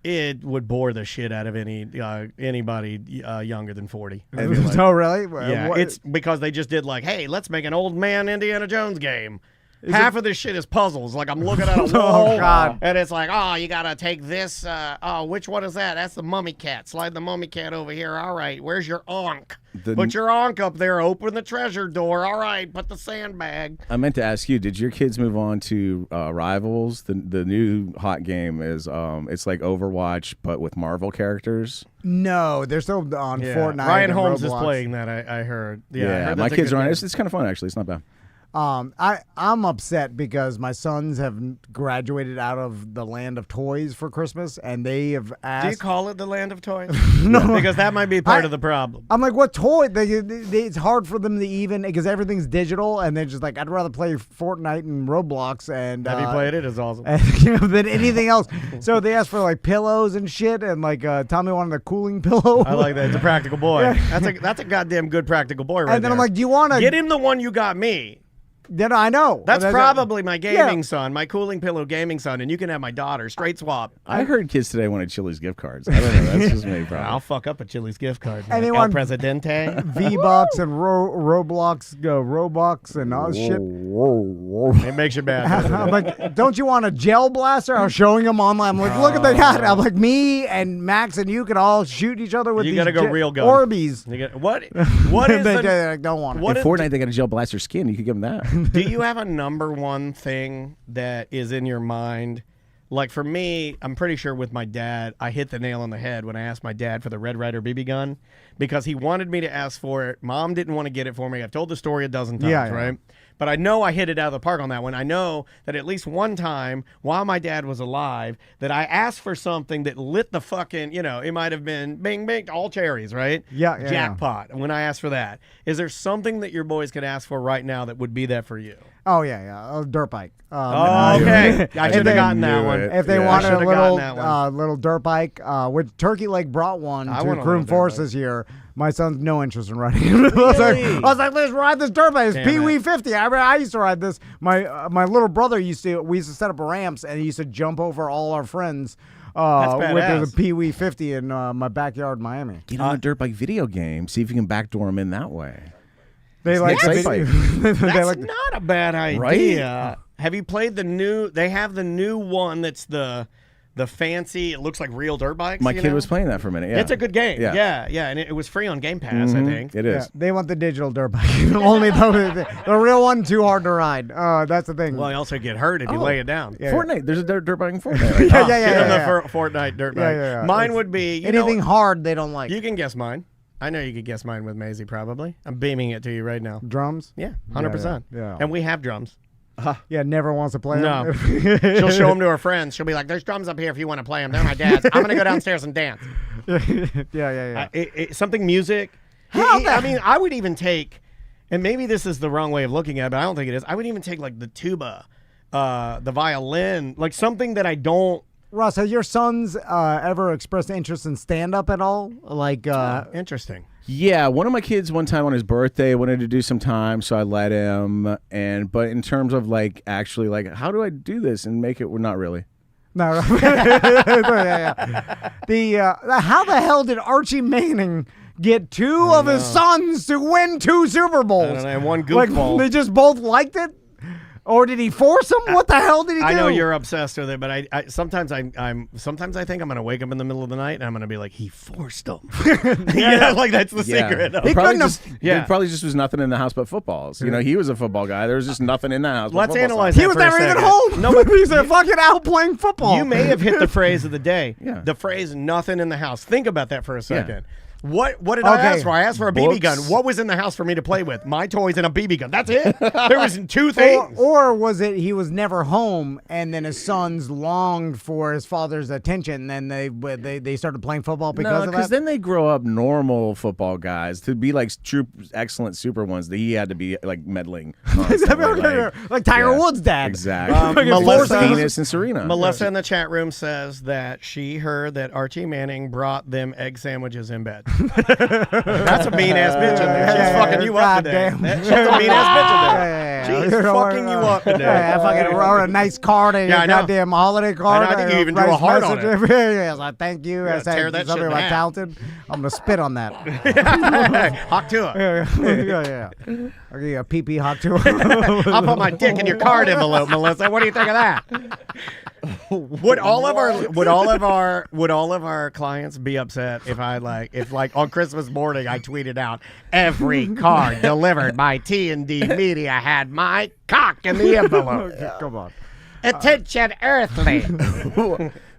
It would bore the shit out of anybody younger than 40. Oh, really? Yeah, it's because they just did like, hey, let's make an old man Indiana Jones game. Half of this shit is puzzles. Like I'm looking at a wall, and it's like, oh, you gotta take this. Which one is that? That's the mummy cat. Slide the mummy cat over here. All right, where's your Ankh? Put your Ankh up there. Open the treasure door. All right, put the sandbag. I meant to ask you, did your kids move on to Rivals? The new hot game is it's like Overwatch but with Marvel characters. No, they're still on Fortnite. Ryan and Holmes Roblox. is playing that. I heard. Yeah, I heard my kids are on it. It's kind of fun actually. It's not bad. I'm upset because my sons have graduated out of the land of toys for Christmas, and they have asked. Do you call it the land of toys? No, because that might be part of the problem. I'm like, what toy? It's hard for them to even because everything's digital, and they're just like, I'd rather play Fortnite and Roblox. And have you played it? It's awesome. Than anything else. So they asked for like pillows and shit, and like Tommy wanted a cooling pillow. I like that. It's a practical boy. Yeah. That's a goddamn good practical boy, right? And then there. I'm like, do you want to get him the one you got me? Then I know. That's probably my gaming son, my cooling pillow gaming son, and you can have my daughter. Straight swap. I heard kids today wanted Chili's gift cards. I don't know. That's just me. Probably. I'll fuck up a Chili's gift card. And they El want Presidente. V-Bucks and Roblox, Robux and all shit. It makes you bad. I'm like, don't you want a gel blaster? I was showing them online. I'm like, look at that. I'm like, me and Max and you could all shoot each other with you these gotta go real gun. Orbeez. What is they like, don't want it. In Fortnite, they got a gel blaster skin. You could give them that. Do you have a number one thing that is in your mind? Like for me, I'm pretty sure with my dad, I hit the nail on the head when I asked my dad for the Red Ryder BB gun because he wanted me to ask for it. Mom didn't want to get it for me. I've told the story a dozen times, right? But I know I hit it out of the park on that one. I know that at least one time while my dad was alive that I asked for something that lit the fucking, it might have been bing, bing, all cherries, right? Yeah. Jackpot when I asked for that. Is there something that your boys could ask for right now that would be that for you? Oh, yeah. A dirt bike. Okay. I should have gotten that one. If they wanted a little dirt bike, which Turkey Lake brought one to Croom Forest this year, my son's no interest in riding it. I was like, let's ride this dirt bike. It's Pee-wee 50. I used to ride this. My little brother we used to set up ramps, and he used to jump over all our friends with the Pee-wee 50 in my backyard in Miami. Get on a dirt bike video game. See if you can backdoor them in that way. They like That's not a bad idea. Right? Have you played the new? They have the new one that's the fancy. It looks like real dirt bikes. My kid was playing that for a minute. Yeah, it's a good game. Yeah, and it was free on Game Pass. I think it is. Yeah, they want the digital dirt bike. Only the real one too hard to ride. That's the thing. Well, you also get hurt if you lay it down. Yeah, Fortnite. There's a dirt bike in Fortnite. Yeah. Fortnite dirt bike. Yeah. Mine would be anything hard they don't like. You can guess mine. I know you could guess mine with Maisie, probably. I'm beaming it to you right now. Drums? Yeah, 100%. Yeah. And we have drums. Yeah, never wants to play No. them. She'll show them to her friends. She'll be like, there's drums up here if you want to play them. They're my dad's. I'm going to go downstairs and dance. Yeah. Something music. I mean, I would even take, and maybe this is the wrong way of looking at it, but I don't think it is. I would even take like the tuba, the violin, like something that I don't. Russ, have your sons ever expressed interest in stand-up at all? Like, interesting. Yeah, one of my kids one time on his birthday wanted to do some time, so I let him. But in terms of like actually like how do I do this and make it? Well, not really. No. Yeah. How the hell did Archie Manning get two of his sons to win 2 Super Bowls? I don't know, and one goofball. They just both liked it. Or did he force him? What the hell did he do? I know you're obsessed with it, but I sometimes I think I'm gonna wake up in the middle of the night and I'm gonna be like, he forced them. Like that's the secret. He probably just was nothing in the house but footballs. He was a football guy. There was just nothing in the house. Let's analyze that. He was for a never even second. home. No, but he's fucking out playing football. You may have hit the phrase of the day. Yeah. The phrase "nothing in the house." Think about that for a second. What did I ask for? I asked for a BB Books. gun. What was in the house for me to play with? My toys and a BB gun. That's it. There was 2 things. Or was it he was never home, and then his sons longed for his father's attention, and then they started playing football because of that? because then they grow up normal football guys to be like true, excellent super ones. That he had to be like meddling, constantly, like Tiger Woods' dad. Exactly. Melissa- Venus and Serena. Melissa in the chat room says that she heard that Archie Manning brought them egg sandwiches in bed. That's a mean ass bitch in there. She's fucking you up today. She's a mean ass bitch in there. She's fucking you up today. Yeah, I fucking wrote a nice card and Yeah, I your know. goddamn holiday card. I think you even drew a heart on it. Yeah, like, thank you. I tear said that something shit in about half. talented. I'm gonna spit on that. Hawk to it. yeah. I'll give you a pee hot too. I'll put my dick in your card envelope, Melissa. What do you think of that? Would all of our clients be upset if on Christmas morning I tweeted out every card delivered by T&D Media had my cock in the envelope? Come on. Attention, Earthly.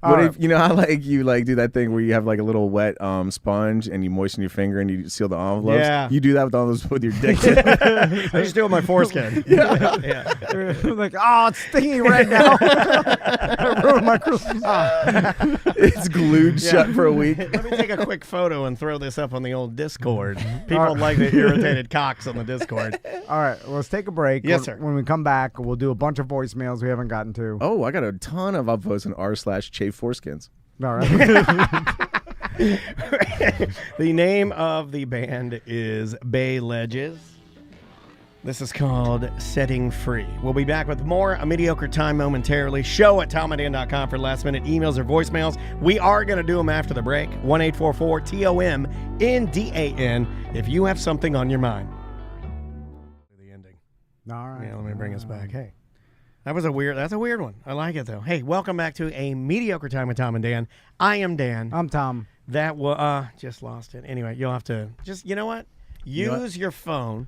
What if you know how you do that thing where you have like a little wet sponge and you moisten your finger and you seal the envelopes? Yeah. You do that with all those with your dick. I just do it with my foreskin. Yeah. Like, oh, it's stingy right now. I ruined my Christmas. It's glued shut for a week. Let me take a quick photo and throw this up on the old Discord. People like the irritated cocks on the Discord. All right, let's take a break. Yes, sir. When we come back, we'll do a bunch of voicemails we haven't gotten to. Oh, I got a ton of upvotes on r/Chafe Foreskins. All right. The name of the band is Bay Ledges. This is called Setting Free. We'll be back with more A Mediocre Time momentarily. Show at TomandDan.com for last minute emails or voicemails. We are going to do them after the break. 1-844-TOMNDAN if you have something on your mind. The ending. All right. Yeah, let me bring us back. Hey. That's a weird one. I like it though. Hey, welcome back to A Mediocre Time with Tom and Dan. I am Dan. I'm Tom. That was just lost it. Anyway, you'll have to you know what? Use your phone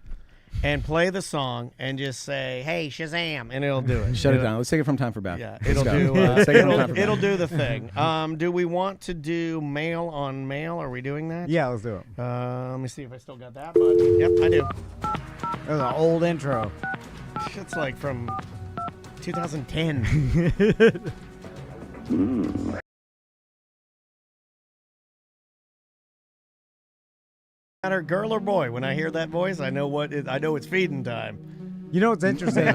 and play the song and just say, "Hey, Shazam," and it'll do it. Shut it down. Let's take it from time for back. Yeah, Let's it'll go. do. Let's take it from time for It'll back. do the thing. Do we want to do mail on mail? Are we doing that? Yeah, let's do it. Let me see if I still got that button. Yep, I do. That was an old intro. It's like from 2010. Matter girl or boy. When I hear that voice, I know it's feeding time. You know what's interesting?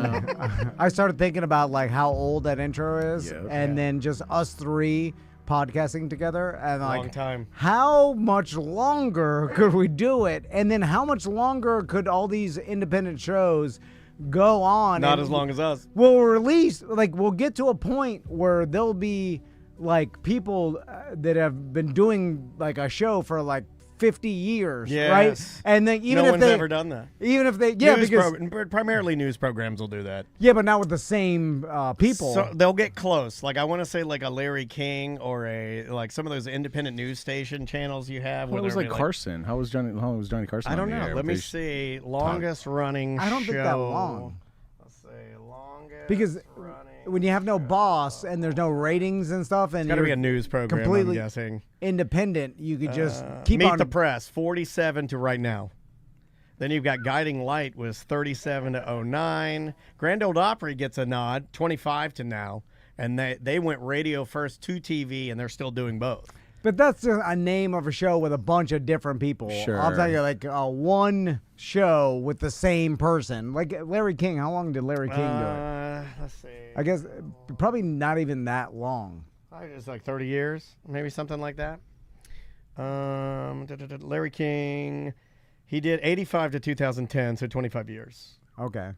I started thinking about like how old that intro is, and then just us three podcasting together, and like Long time. how much longer could we do it, and then how much longer could all these independent shows go on? Not and as long as us. we'll release, like we'll get to a point where there'll be like people that have been doing like a show for like 50 years, right? Yes. And then even No if one's they ever done that. even if they Primarily news programs will do that. yeah, but not with the same people. So they'll get close. Like I want to say like a Larry King or some of those independent news station channels you have. Well, it was where like they're Carson. How long was Johnny Carson? I don't on the know. air Let with me his- see. Longest running I don't show. think that long. Let's say longest Because running when you have no boss and there's no ratings and stuff, and It's got to you're be a news program, completely I'm guessing. independent, you could just keep Meet on. the Press, 47 to right now. Then you've got Guiding Light was 37 to 09. Grand Ole Opry gets a nod, 25 to now. And they went radio first to TV, and they're still doing both. But that's just a name of a show with a bunch of different people. Sure. I'll tell you, like one show with the same person. Like Larry King. How long did Larry King do it? Let's see. I guess probably not even that long. It's like 30 years, maybe something like that. Larry King, he did 85 to 2010, so 25 years. Okay.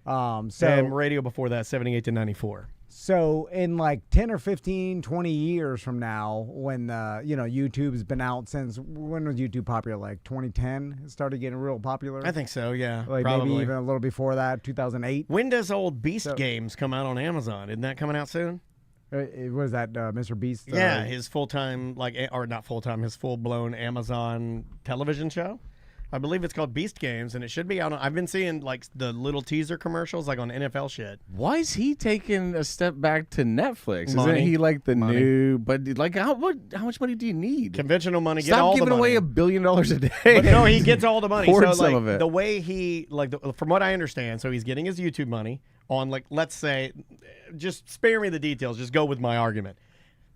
And So radio before that, 78 to 94. So in like 10 or 15, 20 years from now, when, YouTube's been out since, when was YouTube popular? Like 2010? It started getting real popular? I think so, yeah. Like probably. maybe even a little before that, 2008. When does old Beast Games come out on Amazon? Isn't that coming out soon? What is that, Mr. Beast? Yeah, his full-time, or not full-time, his full-blown Amazon television show. I believe it's called Beast Games, and it should be out on. I've been seeing like the little teaser commercials, like on NFL shit. Why is he taking a step back to Netflix? Money. Isn't he like the new? But like, how much money do you need? Conventional money. Get Stop all giving the money. away $1 billion a day. But no, he gets all the money. Hoard So some like of it. the way he from what I understand, so he's getting his YouTube money on like, let's say, just spare me the details. Just go with my argument.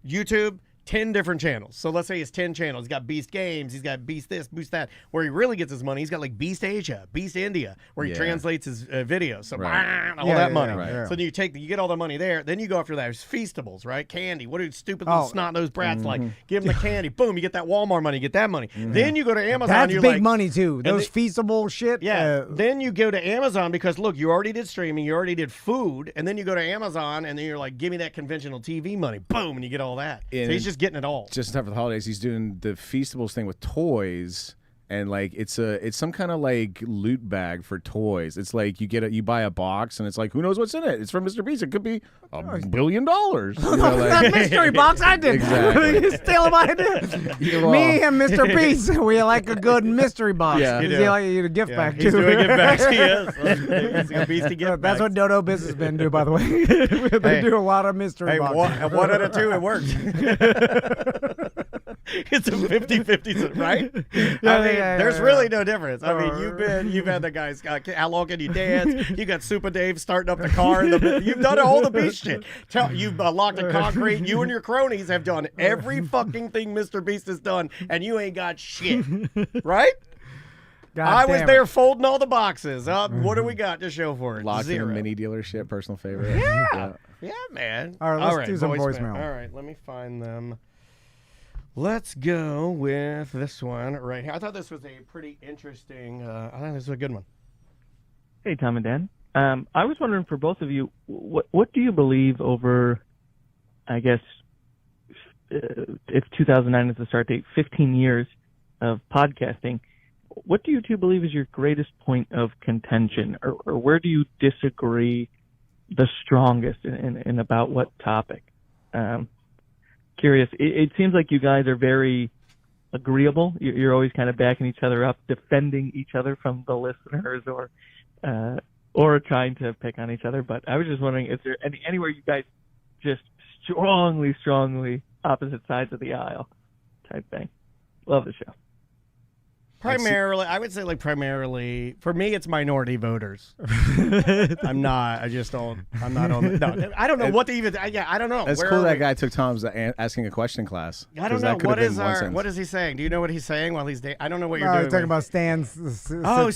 YouTube. 10 different channels. So let's say it's 10 channels. He's got Beast Games. He's got Beast this, Beast that. Where he really gets his money, he's got like Beast Asia, Beast India, where he translates his videos. So all that money. right. So then you get all the money there. Then you go after that. There's Feastables, right? Candy. What do stupid little snot-nosed brats like? Give them the candy. Boom, you get that Walmart money. You get that money. Then you go to Amazon. That's you're big like, money too. Those feasible shit. Yeah. Then you go to Amazon because look, you already did streaming, you already did food, and then you go to Amazon and then you're like, give me that conventional TV money. Boom, and you get all that. So he's just getting it all. Just in time for the holidays, he's doing the Feastables thing with toys, and like it's some kind of like loot bag for toys. It's like you buy a box, and it's like, who knows what's in it? It's from Mr. Beast. It could be $1 billion. You know, like, That mystery box I did. Exactly. You steal my idea. Me and Mr. Beast, we like a good mystery box. Yeah. You You do. like a gift bag He's too. doing gift bags. He is. He's a beastie gift That's bags. what Dodo Businessmen do, by the way. They do a lot of mystery Hey, boxes. one out of two, it works. It's a 50-50, right? There's really no difference. I mean, you've had the guys. How long can you dance? You got Super Dave starting up the car. You've done all the Beast shit. You've locked the concrete. You and your cronies have done every fucking thing Mr. Beast has done, and you ain't got shit, right? I was there folding all the boxes. What do we got to show for it? locked in a Zero. mini dealership, personal favorite. Yeah, man. All right, let's do some voicemail. All right, let me find them. Let's go with this one right here. I thought this was a pretty interesting. I think this is a good one. Hey, Tom and Dan. I was wondering for both of you, what do you believe over, I guess, if 2009 is the start date, 15 years of podcasting, what do you two believe is your greatest point of contention, or where do you disagree the strongest in about what topic? Curious. It seems like you guys are very agreeable. You're always kind of backing each other up, defending each other from the listeners, or trying to pick on each other. But I was just wondering, is there anywhere you guys just strongly opposite sides of the aisle type thing? Love the show. Primarily, I would say primarily, for me, it's minority voters. I'm not on the, no, I don't know what to even, I don't know. It's Where cool are that we? guy took Tom's asking a question class. I don't 'cause know. that could have been one sentence. What is he saying? Do you know what he's saying while he's I don't know what you're No, doing. he's talking man. about stands.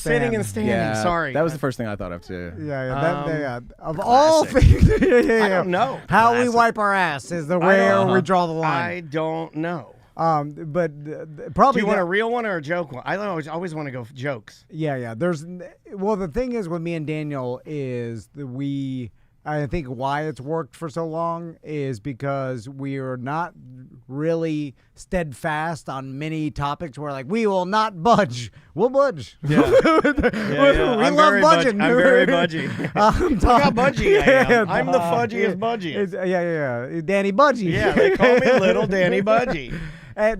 Sitting and standing. Yeah, Sorry. that was the first thing I thought of too. Yeah. Of all things, I don't know. How we Classic. wipe our ass is the where we draw the I line. don't know. But Do probably you want a real one or a joke one? I always want to go jokes. Yeah. The thing is with me and Daniel is that I think why it's worked for so long is because we are not really steadfast on many topics. We're like, we will not budge. We'll budge. Yeah. We love budging. I'm very budgy. Look how budgy I am. I'm the fudgiest budgiest. Yeah. Danny Budgie. Yeah, they call me Little Danny Budgie.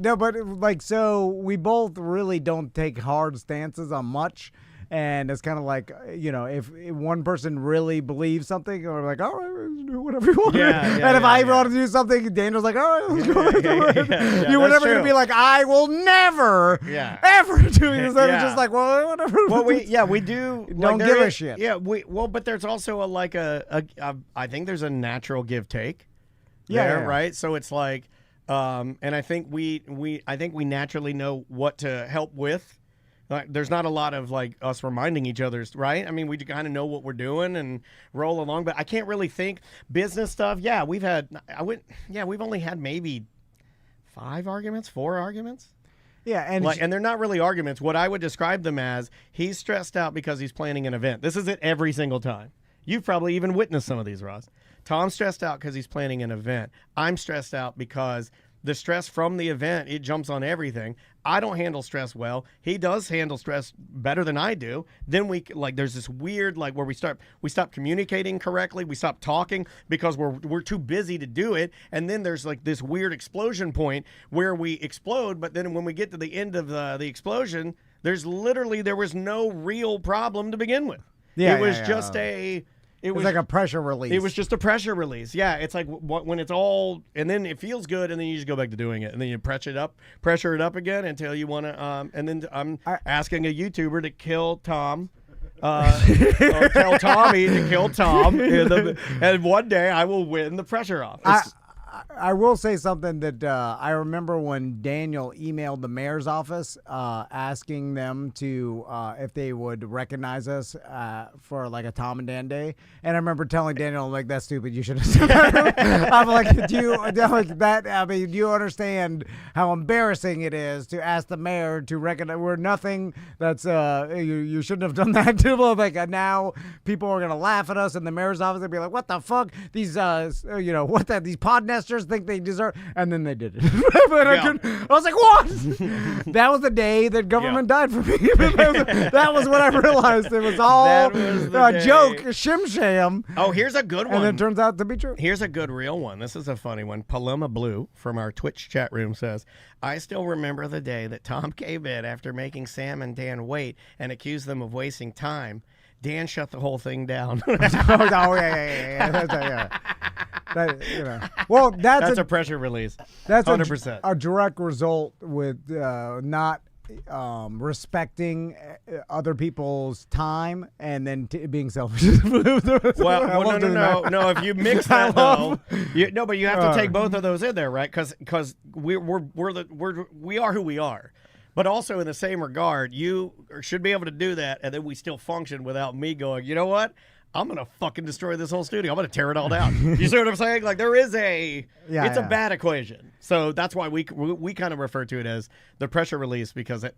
No, but so we both really don't take hard stances on much. And it's kind of like, if one person really believes something, we're like, all right, let's do whatever you want. And if I want to do something, Daniel's like, all right, let's go. You were never going to be like, I will never, ever do this. It's just like, well, whatever. Well, we do. Don't give a shit. Yeah, but there's also I think there's a natural give take. Yeah. Right. So it's like, and I think we naturally know what to help with. There's not a lot of us reminding each other's, right? I mean, we kind of know what we're doing and roll along, but I can't really think business stuff. Yeah, we've only had maybe 4 arguments. Yeah, and they're not really arguments. What I would describe them as, he's stressed out because he's planning an event. This is it every single time. You've probably even witnessed some of these, Ross. Tom's stressed out because he's planning an event. I'm stressed out because the stress from the event, it jumps on everything. I don't handle stress well. He does handle stress better than I do. Then there's this weird where we stop communicating correctly. We stop talking because we're too busy to do it. And then there's this weird explosion point where we explode. But then when we get to the end of the explosion, There was no real problem to begin with. Yeah, it was yeah, just yeah. It was like a pressure release. It was just a pressure release. Yeah, it's like when it's all, and then it feels good, and then you just go back to doing it, and then you pressure it up again until you want to. And then I'm asking a YouTuber to kill Tom. Or tell Tommy to kill Tom, and one day I will win the pressure off. I will say something that I remember when Daniel emailed the mayor's office asking them to if they would recognize us for like a Tom and Dan day, and I remember telling Daniel, I'm like, that's stupid. You should have said that. I'm like, do you understand how embarrassing it is to ask the mayor to recognize? We're nothing. That's you shouldn't have done that. Like now people are gonna laugh at us in the mayor's office and be like, what the fuck? These these podnesters think they deserve, and then they did it. I was like, what? That was the day that government died for me. That was when I realized it was all a joke, a shim sham. Oh, here's a good one. And it turns out to be true. Here's a good real one. This is a funny one. Paloma Blue from our Twitch chat room says, I still remember the day that Tom came in after making Sam and Dan wait and accused them of wasting time. Dan shut the whole thing down. Well, that's a pressure release. That's 100%. A direct result with not respecting other people's time and then being selfish. Well, no. If you mix that, but you have to take both of those in there, right? Because we are who we are. But also in the same regard, you should be able to do that, and then we still function without me going, you know what? I'm going to fucking destroy this whole studio. I'm going to tear it all down. You see what I'm saying? Like, there is a bad equation. So that's why we kind of refer to it as the pressure release, because I'm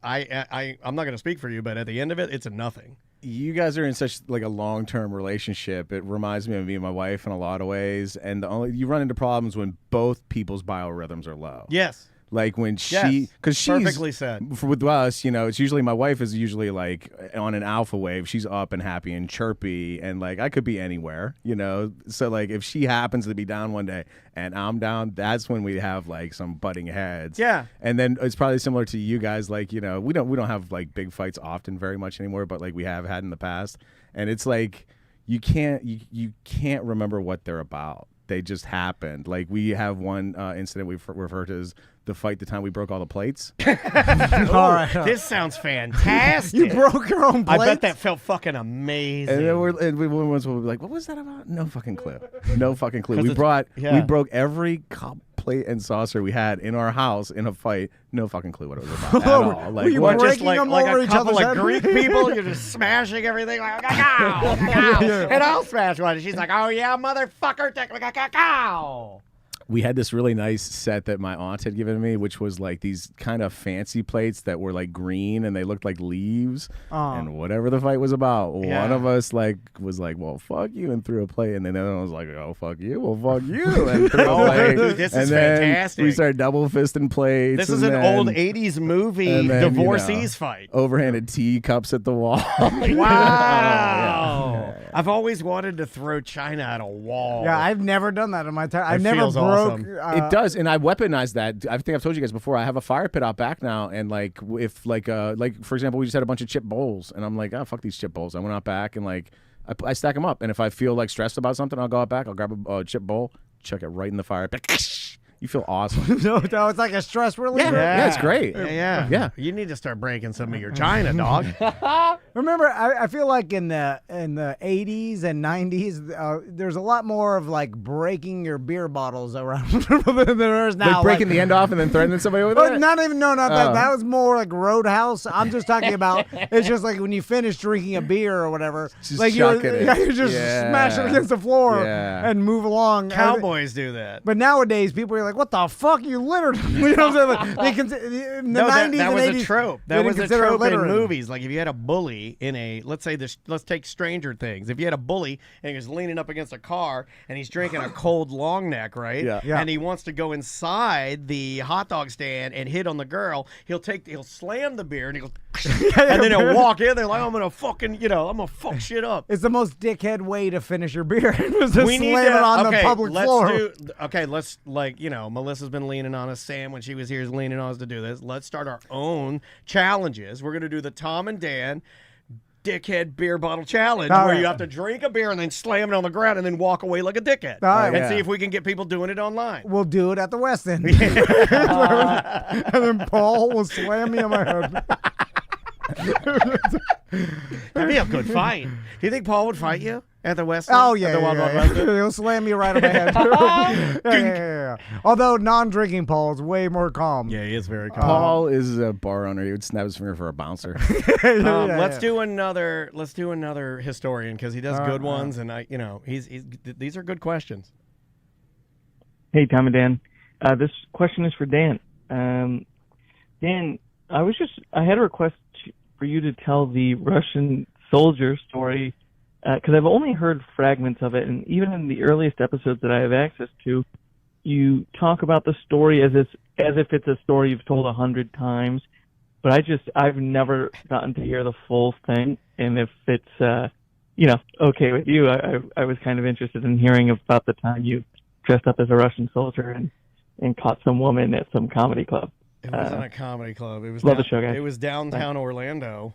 not going to speak for you, but at the end of it, it's a nothing. You guys are in such like a long-term relationship. It reminds me of me and my wife in a lot of ways. And you run into problems when both people's biorhythms are low. Yes. Like when because she's perfectly said. With us, it's usually my wife is usually like on an alpha wave. She's up and happy and chirpy, and like I could be anywhere, So like if she happens to be down one day and I'm down, that's when we have like some butting heads. Yeah. And then it's probably similar to you guys. Like we don't have like big fights often very much anymore, but like we have had in the past, and it's like you can't remember what they're about. They just happened. Like we have one incident we refer to as the time we broke all the plates. All right. This sounds fantastic. You broke your own plates? I bet that felt fucking amazing. And then we were like, what was that about? No fucking clue. No fucking clue. We broke every cup, plate, and saucer we had in our house in a fight. No fucking clue what it was about at all. Like, were you breaking them over a each couple other's of Greek people? You're just smashing everything like cow, and I'll smash one. And she's like, oh yeah, motherfucker, take like a cow. We had this really nice set that my aunt had given me, which was like these kind of fancy plates that were like green and they looked like leaves. And whatever the fight was about, one of us was like, well, fuck you, and threw a plate. And then the other one was like, oh, fuck you, well, fuck you, and threw a plate. Dude, this and is then fantastic. We started double fisting plates. This is an old 80s movie divorcees fight. Overhanded teacups at the wall. Wow. I've always wanted to throw china at a wall. Yeah, I've never done that in my time. I've never broke. Awesome. It does, and I weaponized that. I think I've told you guys before. I have a fire pit out back now, and like if like for example, we just had a bunch of chip bowls, and I'm like, oh fuck these chip bowls. I went out back and like I stack them up, and if I feel like stressed about something, I'll go out back, I'll grab a chip bowl, chuck it right in the fire pit. You feel awesome. No, it's like a stress reliever. Yeah, it's great. Yeah. You need to start breaking some of your china, dog. Remember, I feel like in the 80s and 90s, there's a lot more of like breaking your beer bottles around than there is now. Like breaking the end off and then threatening somebody with it? Not that. That was more like Roadhouse. I'm just talking about, it's just like when you finish drinking a beer or whatever, just like you just smash it against the floor and move along. Cowboys do that. But nowadays, people are like, what the fuck? You littered. You know what I'm saying? In the 90s that was and 80s, a trope. That was a trope in movies. Like if you had a bully in let's take Stranger Things. If you had a bully and he was leaning up against a car and he's drinking a cold long neck, right? Yeah. And he wants to go inside the hot dog stand and hit on the girl, he'll slam the beer and he'll and then he'll walk in there like, I'm gonna fucking, I'm gonna fuck shit up. It's the most dickhead way to finish your beer. It was to slam it on the public floor. Let's Melissa's been leaning on us. Sam, when she was here, is leaning on us to do this. Let's start our own challenges. We're going to do the Tom and Dan dickhead beer bottle challenge, where you have to drink a beer and then slam it on the ground and then walk away like a dickhead. And see if we can get people doing it online. We'll do it at the West End. And then Paul will slam me on my head. That'd be a good fight. Do you think Paul would fight you at the West End? Oh, yeah. He'll slam me right on my head. Yeah. Although non-drinking Paul is way more calm. Yeah, he is very calm. Paul is a bar owner. He would snap his finger for a bouncer. Let's do another historian, because he does good ones, and these are good questions. Hey, Tom and Dan. This question is for Dan. Dan, I had a request for you to tell the Russian soldier story, because I've only heard fragments of it, and even in the earliest episodes that I have access to, you talk about the story as if it's a story you've told 100 times, but I've never gotten to hear the full thing, and if it's okay with you, I was kind of interested in hearing about the time you dressed up as a Russian soldier and caught some woman at some comedy club. It wasn't a comedy club. It was the show, guys. It was downtown Orlando.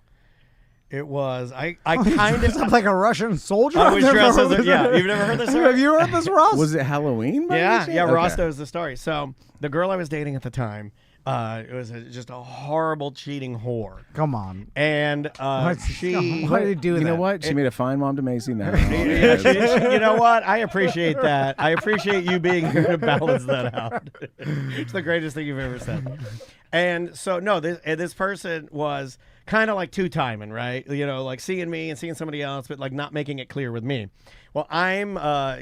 It was. I kind of sound like a Russian soldier. I was dressed as you've never heard this story? Have you heard this, Ross? Was it Halloween? Yeah. Ross knows the story. So the girl I was dating at the time, it was just a horrible cheating whore. Come on. And why did he do that? You know what? She made a fine mom to Macy now. You know what? I appreciate that. I appreciate you being here to balance that out. It's the greatest thing you've ever said. And so, no, this person was kind of like two-timing, right? Like seeing me and seeing somebody else, but like not making it clear with me. Well, I'm a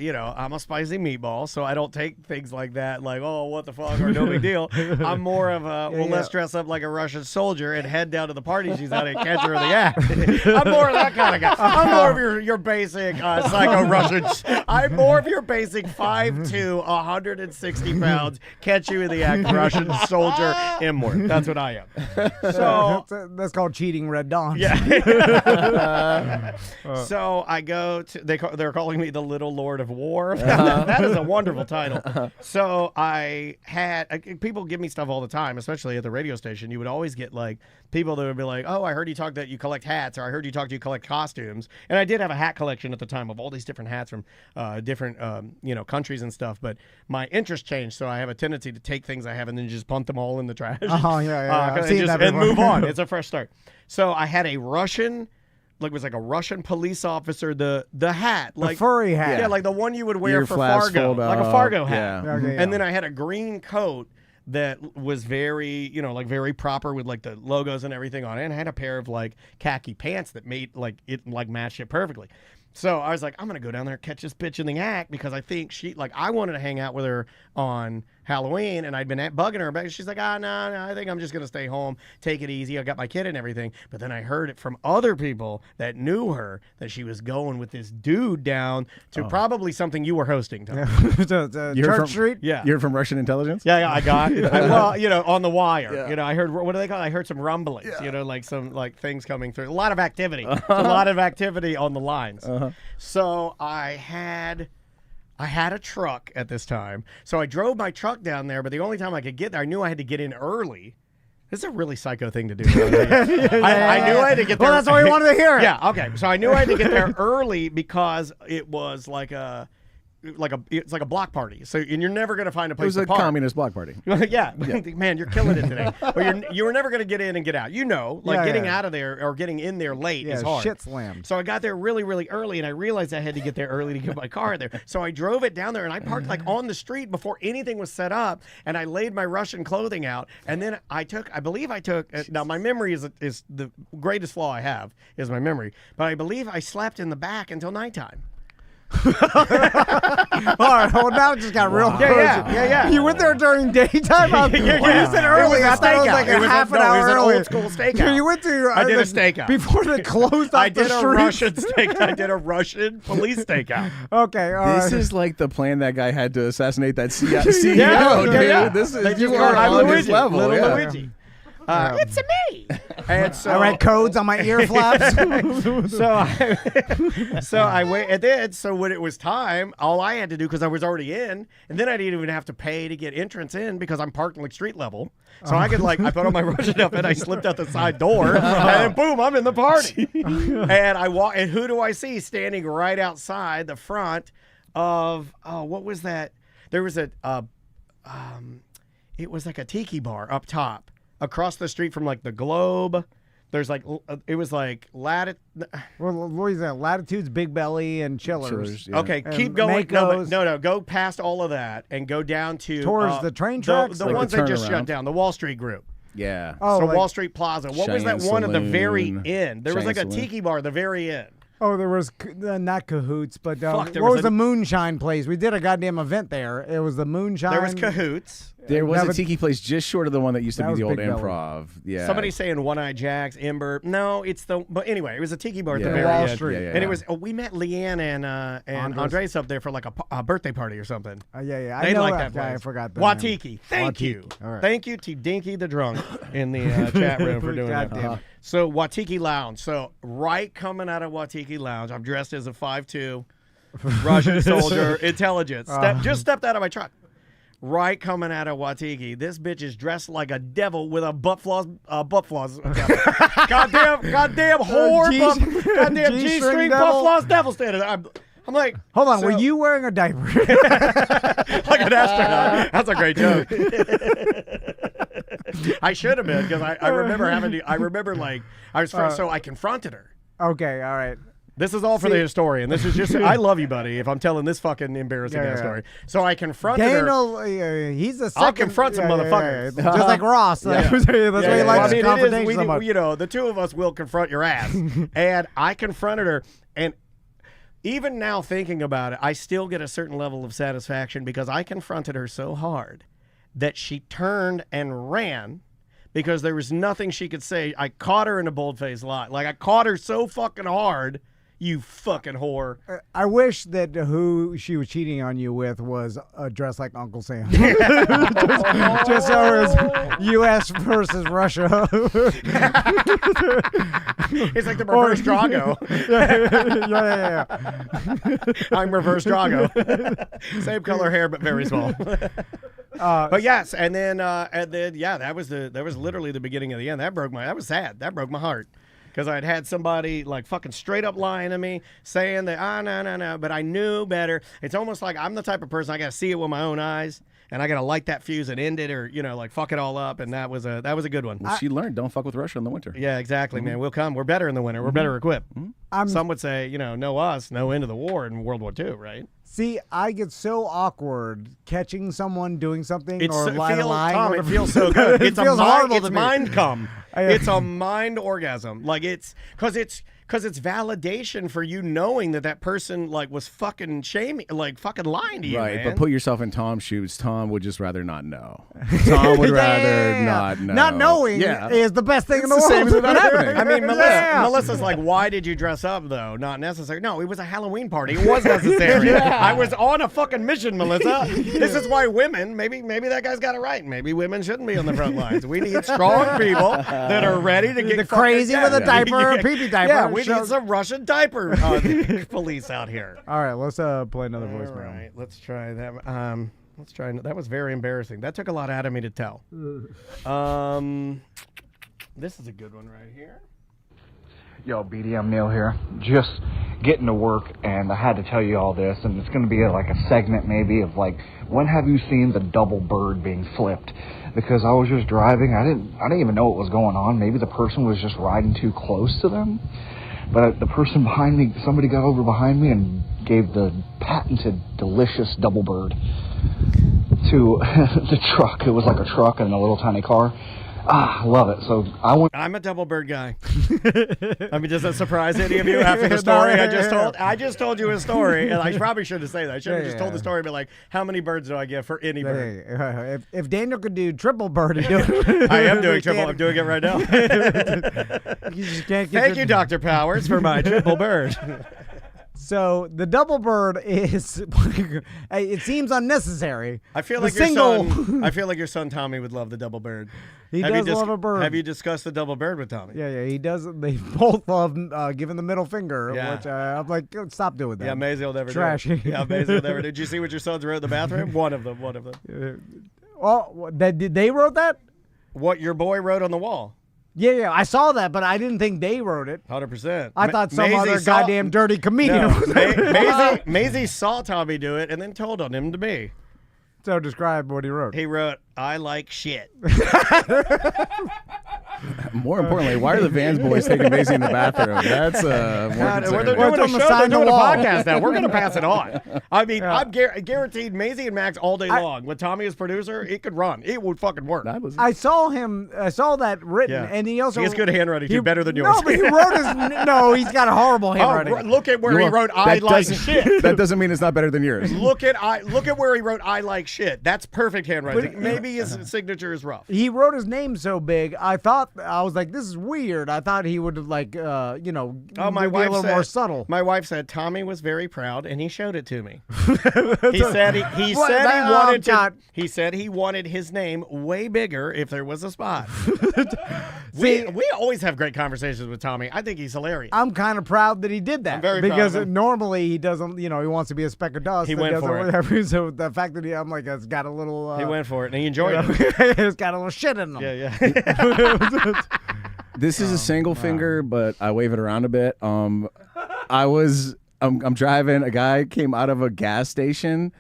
spicy meatball, so I don't take things like that, like, oh, what the fuck, or no big deal. I'm more of let's dress up like a Russian soldier and head down to the party she's at and catch her in the act. I'm more of that kind of guy. I'm more of your basic psycho Russian. I'm more of your basic 5'2", 160 pounds, catch you in the act Russian soldier import. That's what I am. So that's called cheating Red Dawn. Yeah. So I go to they're calling me the Little Lord of War. That is a wonderful title. So I had people give me stuff all the time, especially at the radio station. You would always get like people that would be like, "Oh, I heard you talk that you collect hats," or "I heard you talk you collect costumes." And I did have a hat collection at the time of all these different hats from different countries and stuff. But my interest changed, so I have a tendency to take things I have and then just punt them all in the trash. Oh yeah. I've seen that and move on. It's a fresh start. So I had a Russian. Like it was like a Russian police officer, the hat, like the furry hat, yeah, like the one you would wear for Fargo, like a Fargo hat. Yeah. Okay, and then I had a green coat that was very, like very proper with like the logos and everything on it. And I had a pair of like khaki pants that made like it like matched it perfectly. So I was like, I'm gonna go down there and catch this bitch in the act, because I think I wanted to hang out with her on Halloween, and I'd been bugging her about it. She's like, no, I think I'm just gonna stay home, take it easy. I got my kid and everything. But then I heard it from other people that knew her that she was going with this dude down to probably something you were hosting, Tom. Church Street. Yeah, You're from Russian intelligence. Yeah, I got. On the wire. Yeah. I heard, what do they call it? I heard some rumblings. Yeah. Like some like things coming through. A lot of activity. A lot of activity on the lines. So I had a truck at this time. So I drove my truck down there, but the only time I could get there, I knew I had to get in early. This is a really psycho thing to do. I knew I had to get there. Well, that's why we wanted to hear it. Yeah, okay. So I knew I had to get there early because it was it's like a block party. So, and you're never going to find a place to park. It was a communist block party. Yeah. Man, you're killing it today. But you were never going to get in and get out. Getting out of there or getting in there late is hard. Shit slammed. So I got there really, really early, and I realized I had to get there early to get my car there. So I drove it down there, and I parked like on the street before anything was set up, and I laid my Russian clothing out, and then I believe I took, now my memory is the greatest flaw I have is my memory, but I believe I slept in the back until nighttime. All right, well now it just got real. Yeah. You went there during daytime. You said early. I thought it was like a half an hour early. It was an old school stakeout. You went to. I did a stakeout before they closed off the street. I did a Russian police stakeout. Okay, all right. This is like the plan that guy had to assassinate that CEO. Dude. Yeah. This is you are on his level. Luigi. It's me. And so I write codes on my ear flaps. so I wait, and then so when it was time, all I had to do, because I was already in, and then I didn't even have to pay to get entrance in because I'm parked like street level. So I could I put on my Russian outfit, and I slipped out the side door, and then boom, I'm in the party. And I walk, and who do I see standing right outside the front of what was that? There was it was like a tiki bar up top. Across the street from like the Globe, there's it was like Well, what is that? Latitude's, Big Belly, and Chillers. Yeah. Okay, And keep going. Mako's. No, go past all of that and go down to Towards the train tracks? The Like ones the that just turnaround? shut down, the Wall Street group. Yeah. Oh, So like- Wall Street Plaza. What was that Cheyenne one at the very Saloon. end? There was like a Cheyenne Saloon. tiki bar at the very end. Oh, there was not Cahoots, but Fuck, there what was was the Moonshine place? We did a goddamn event there. It was the Moonshine. There was Cahoots. There was That a was- tiki place just short of the one that used to That be was the old Big Belly. Improv. Yeah. Somebody saying One Eye Jacks, Ember. No, it's but anyway, it was a tiki bar at the Yeah. very Wall end. Street. Yeah. And it was we met Leanne and Andres up there for like a birthday party or something. Yeah. They I know like that that guy. place. I forgot the name. Watiki. Thank you. All right. Thank you to Dinky the Drunk in the chat room for doing that. Goddamn. So Watiki Lounge. So right coming out of Watiki Lounge, I'm dressed as a 5'2" Russian soldier, intelligence. Just stepped out of my truck. Right coming out of Watiki, this bitch is dressed like a devil with a butt floss. goddamn whore, goddamn G-string G-string devil. butt floss devil standing there. I'm like, Hold on, so- were you wearing a diaper? like an astronaut? That's a great joke. I should have been, because I remember having to. I remember so I confronted her. Okay, all right. This is all for the historian. This is just, I love you, buddy, if I'm telling this fucking embarrassing ass story. So I confronted her. Daniel, he's the second. I'll confront some motherfuckers. Just like Ross. That's why he likes Well, I mean, confrontation so much. the two of us will confront your ass. And I confronted her, and even now thinking about it, I still get a certain level of satisfaction because I confronted her so hard that she turned and ran because there was nothing she could say. I caught her in a bold-faced lie. Like, I caught her so fucking hard. You fucking whore. I wish that who she was cheating on you with was dressed like Uncle Sam. just so it was U.S. versus Russia. It's like the reverse Drago. yeah. I'm reverse Drago. Same color hair, but very small. But yes, and then yeah, that was literally the beginning of the end. That was sad. That broke my heart. Because I'd had somebody like fucking straight up lying to me, saying that, no, but I knew better. It's almost like I'm the type of person, I got to see it with my own eyes, and I got to light that fuse and end it, or, like fuck it all up, and that was a good one. Well, she learned, don't fuck with Russia in the winter. Yeah, exactly, man. We'll come. We're better in the winter. We're better equipped. I'm- Some would say, no us, no end of the war in World War II, right? See, I get so awkward catching someone doing something or lying. Tom, or it feels so good. It It's feels horrible it's to me. mind cum. It's a mind orgasm. Like it's because it's validation for you knowing that person like was fucking shaming, like fucking lying to you, Right, man. but put yourself in Tom's shoes. Tom would just rather not know. Tom would rather not know. Not knowing Yeah. is the best thing in the It's world. the same as it not happening. I mean, Yeah. Melissa's like, why did you dress up though? Not necessary. No, it was a Halloween party. It was necessary. I was on a fucking mission, Melissa. This is why women, maybe that guy's got it right. Maybe women shouldn't be on the front lines. We need strong people that are ready to get The crazy with a diaper, a pee-pee diaper. Yeah, we Shows- need some Russian diaper police out here. All right, let's play another All voicemail. right, let's try that. Let's try. That was very embarrassing. That took a lot out of me to tell. This is a good one right here. Yo, BD, I'm Neil here. Just getting to work, and I had to tell you all this, and it's going to be like a segment maybe of like, when have you seen the double bird being flipped? Because I was just driving, I didn't even know what was going on. Maybe the person was just riding too close to them. But the person behind me, somebody got over behind me and gave the patented delicious double bird to the truck. It was like a truck and a little tiny car. I love it. So I'm a double bird guy. I mean, does that surprise any of you after the story I just told? I just told you a story, and I probably shouldn't say that. I should have just told the story, but like, how many birds do I get for any bird? Hey, if Daniel could do triple bird, he'd do it. I am doing triple. I'm doing it right now. You just can't get Thank you, Dr. Powers, for my triple bird. So the double bird is, it seems unnecessary. I feel The like your single, son. I feel like your son Tommy would love the double bird. he Have you does love a bird. Have you discussed the double bird with Tommy? Yeah, he does. They both love giving the middle finger, Yeah. which I'm like, stop doing that. Yeah, Maisie will never Trashy. do it. Yeah, Maisie will never do it. Did you see what your sons wrote in the bathroom? One of them. Oh, they wrote that? What your boy wrote on the wall. Yeah, I saw that, but I didn't think they wrote it. 100%. I thought some other goddamn dirty comedian. No, Maisie saw Tommy do it and then told on him to me. So describe what he wrote. He wrote, "I like shit." More importantly, why are the Vans boys taking Maisie in the bathroom? That's more We're concerning. doing Well, a it's on the show, side they're of the doing a wall. podcast now. We're going to pass it on. I mean, I'm guaranteed Maisie and Max all day long. With Tommy as producer, it could run. It would fucking work. I saw that written, Yeah. and he also He has good handwriting, too, better than yours. No, but he wrote he's got a horrible handwriting. Look at where he wrote, "I like shit." That doesn't mean it's not better than yours. Look at where he wrote, "I like shit." That's perfect handwriting. Maybe his signature is rough. He wrote his name so big. I was like, this is weird. I thought he would like, be a little more subtle. My wife said Tommy was very proud, and he showed it to me. He said he wanted his name way bigger if there was a spot. we always have great conversations with Tommy. I think he's hilarious. I'm kind of proud that he did that. I'm very proud because of him. Normally he doesn't. He wants to be a speck of dust. He and went doesn't for it. whatever. So the fact that I'm like, it's got a little. He went for it, and he enjoyed it. It's got a little shit in him. Yeah. This is a single finger, but I wave it around a bit. I'm driving. A guy came out of a gas station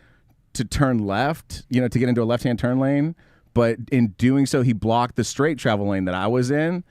to turn left, to get into a left-hand turn lane. But in doing so, he blocked the straight travel lane that I was in.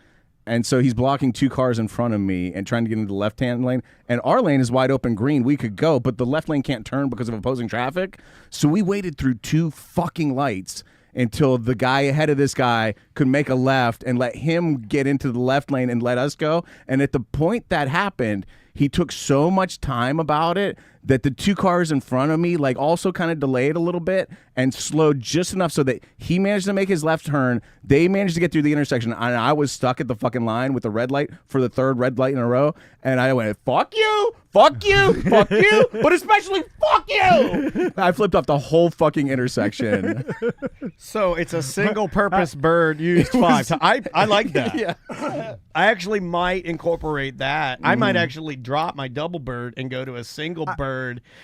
And so he's blocking two cars in front of me and trying to get into the left-hand lane. And our lane is wide open green. We could go, but the left lane can't turn because of opposing traffic. So we waited through two fucking lights until the guy ahead of this guy could make a left and let him get into the left lane and let us go. And at the point that happened, he took so much time about it that the two cars in front of me also kind of delayed a little bit and slowed just enough so that he managed to make his left turn. They managed to get through the intersection, and I was stuck at the fucking line with the red light for the third red light in a row. And I went, fuck you, fuck you, fuck you, but especially fuck you. I flipped off the whole fucking intersection. So it's a single-purpose bird used 5 times. I like that. Yeah. I actually might incorporate that. I might actually drop my double bird and go to a single bird.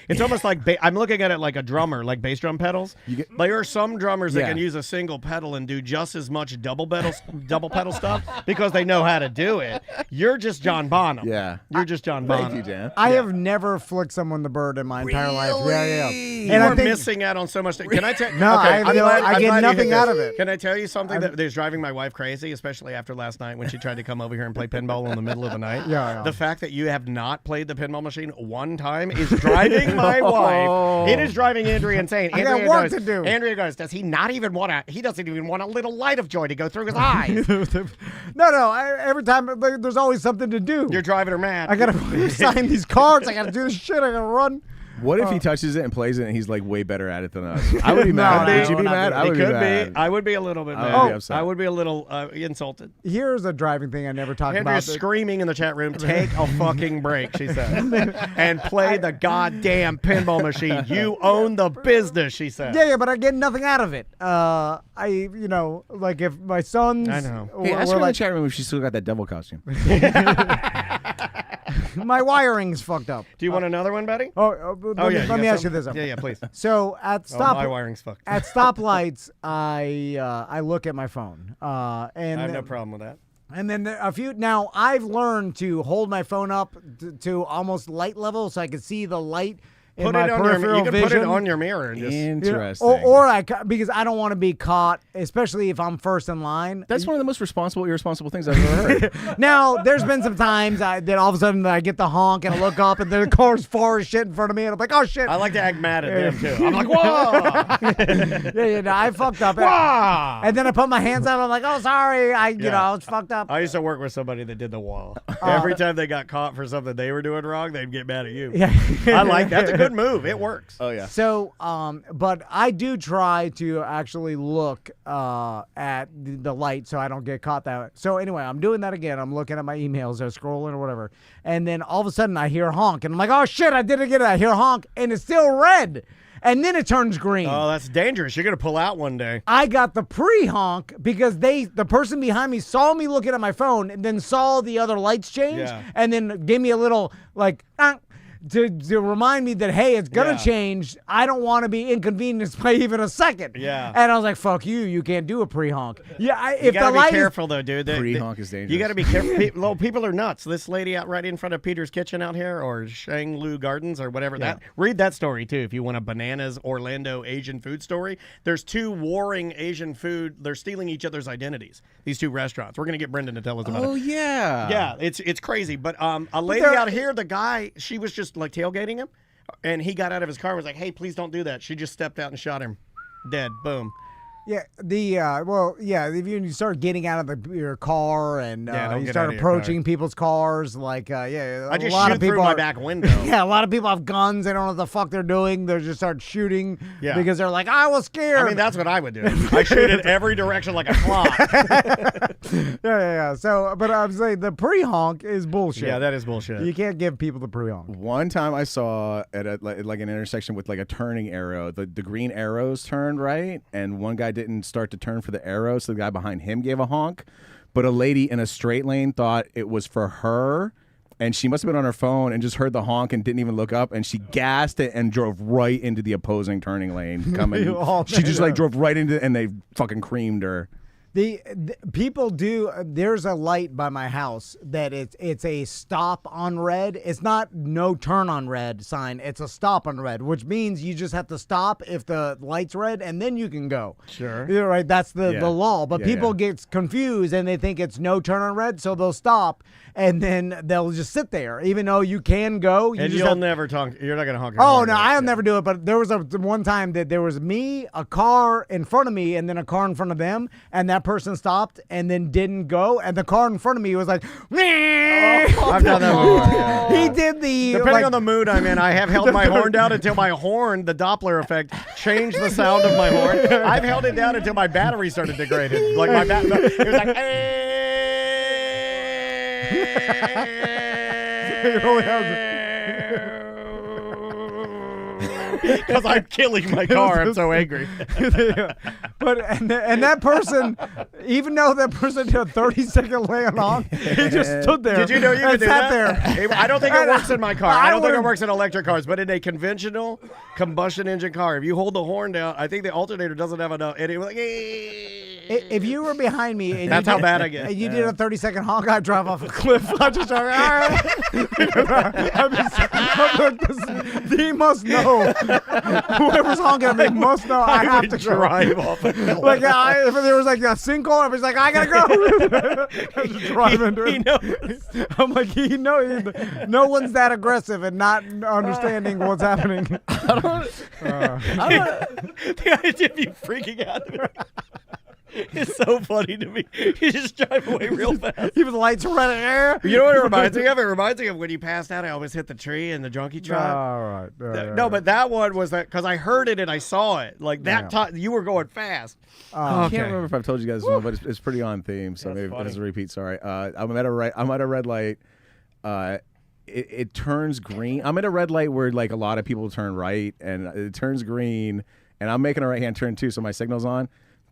It's almost like I'm looking at it like a drummer, like bass drum pedals. There are some drummers that can use a single pedal and do just as much double pedal stuff because they know how to do it. You're just John Bonham. Yeah. You're just John Bonham. Thank you, Dan. I have never flicked someone the bird in my entire life. Yeah. You And are I think missing out on so much. Can I tell? No, okay, I get nothing out of it. Can I tell you something that is driving my wife crazy, especially after last night when she tried to come over here and play pinball in the middle of the night? Yeah. The fact that you have not played the pinball machine one time is driving my wife. It is driving Andrea insane. I got work to do. Andrea goes, does he not even want to? He doesn't even want a little light of joy to go through his eyes. No. Every time there's always something to do. You're driving her mad. I gotta sign these cards. I gotta do this shit. I gotta run. What if he touches it and plays it and he's way better at it than us? I would be mad. No, Would you be mad? I would be mad. I would be a little bit I mad. would be upset. I would be a little insulted. Here's a driving thing I never talked Andrea's about. screaming in the chat room, take a fucking break, she said. And play the goddamn pinball machine. You own the business, she said. Yeah, but I get nothing out of it. If my sons. I know. Hey, ask were her in the like, chat room if she still got that devil costume. my wiring's fucked up. Do you want another one, buddy? Let me ask you this. Yeah, please. So at My wiring's fucked. at stoplights, I look at my phone. And I have no problem with that. And then now I've learned to hold my phone up to almost light level so I can see the light in my peripheral you can vision. put it on your mirror. And just, Interesting. Because I don't want to be caught, especially if I'm first in line. That's one of the most irresponsible things I've ever heard. Now, there's been some times that all of a sudden I get the honk and I look up and the car's far as shit in front of me and I'm like, oh shit. I like to act mad at them too. I'm like, whoa! No, I fucked up. Wow! And then I put my hands out. I'm like, oh, sorry. I was fucked up. I used to work with somebody that did the wall. Every time they got caught for something they were doing wrong, they'd get mad at you. Yeah. I like that. good move. It works. Oh yeah. So, but I do try to actually look at the light so I don't get caught that way. So anyway, I'm doing that again. I'm looking at my emails or scrolling or whatever. And then all of a sudden I hear a honk. And I'm like, oh, shit, I didn't get it. I hear a honk. And it's still red. And then it turns green. Oh, that's dangerous. You're going to pull out one day. I got the pre-honk because the person behind me saw me looking at my phone and then saw the other lights change and then gave me a little like to remind me that, hey, it's going to change. I don't want to be inconvenienced by even a second. Yeah. And I was like, fuck you. You can't do a pre-honk. Yeah. You got to be careful, though, dude. Pre-honk is dangerous. You got to be careful. People are nuts. This lady out right in front of Peter's Kitchen out here or Shanglu Gardens or whatever. Read that story, too, if you want a Bananas Orlando Asian food story. There's two warring Asian food. They're stealing each other's identities, these two restaurants. We're going to get Brendan to tell us about it. Oh, yeah. Yeah, it's crazy. But a lady out here, the guy, she was just like tailgating him, and he got out of his car and was like, hey, please don't do that. She just stepped out and shot him dead. Boom. Yeah, if you start getting out of your car and you start approaching people's cars, like, I just a lot shoot of people through my back window. Yeah, a lot of people have guns. They don't know what the fuck they're doing. They just start shooting because they're like, I was scared. I mean, that's what I would do. I shoot in every direction like a clock. Yeah. So, but I'm saying the pre-honk is bullshit. Yeah, that is bullshit. You can't give people the pre-honk. One time I saw at like an intersection with like a turning arrow, the green arrows turned right, and one guy didn't start to turn for the arrow, so the guy behind him gave a honk. But a lady in a straight lane thought it was for her, and she must have been on her phone and just heard the honk and didn't even look up, and she gassed it and drove right into the opposing turning lane coming. She just like drove right into it, and they fucking creamed her. The people do. There's a light by my house that it's a stop on red. It's not no turn on red sign. It's a stop on red, which means you just have to stop if the light's red, and then you can go. Sure. You're right. That's the law. But people get confused and they think it's no turn on red, so they'll stop and then they'll just sit there, even though you can go. And you'll never honk. You're not gonna honk. Oh no, I'll never do it. But there was one time that there was me, a car in front of me, and then a car in front of them, and that person stopped and then didn't go, and the car in front of me was like, I've done that before. He did the depending on the mood I'm in. I have held my horn down until my horn, the Doppler effect, changed the sound of my horn. I've held it down until my battery started degrading. Like my it was like, because I'm killing my car. I'm so angry. But and that person, even though that person did a 30-second land on, he just stood there. Did you know you could do that? There. I don't think it works in my car. I don't think it works in electric cars, but in a conventional combustion engine car, if you hold the horn down, I think the alternator doesn't have enough. And it was like, if you were behind me, and that's how bad I get. And you did a 30-second honk, I'd drive off a cliff. I just drive. He must know. Whoever's honking at me must know I have to drive off a cliff. Like if there was like a sinkhole, I was like, I gotta go. I just drive into it. He knows. I'm like, no one's that aggressive and not understanding what's happening. The idea of you freaking out. It's so funny to me. You just drive away real fast. Even the lights are running air. You know what it reminds me of? It reminds me of when you passed out, I always hit the tree in the junkie truck. All right. No, but that one was that because I heard it and I saw it. Like that time, you were going fast. I can't remember if I've told you guys this one, but it's pretty on theme. So maybe it's a repeat. Sorry. I'm at a red light. It turns green. I'm at a red light where like a lot of people turn right, and it turns green, and I'm making a right-hand turn too, so my signal's on.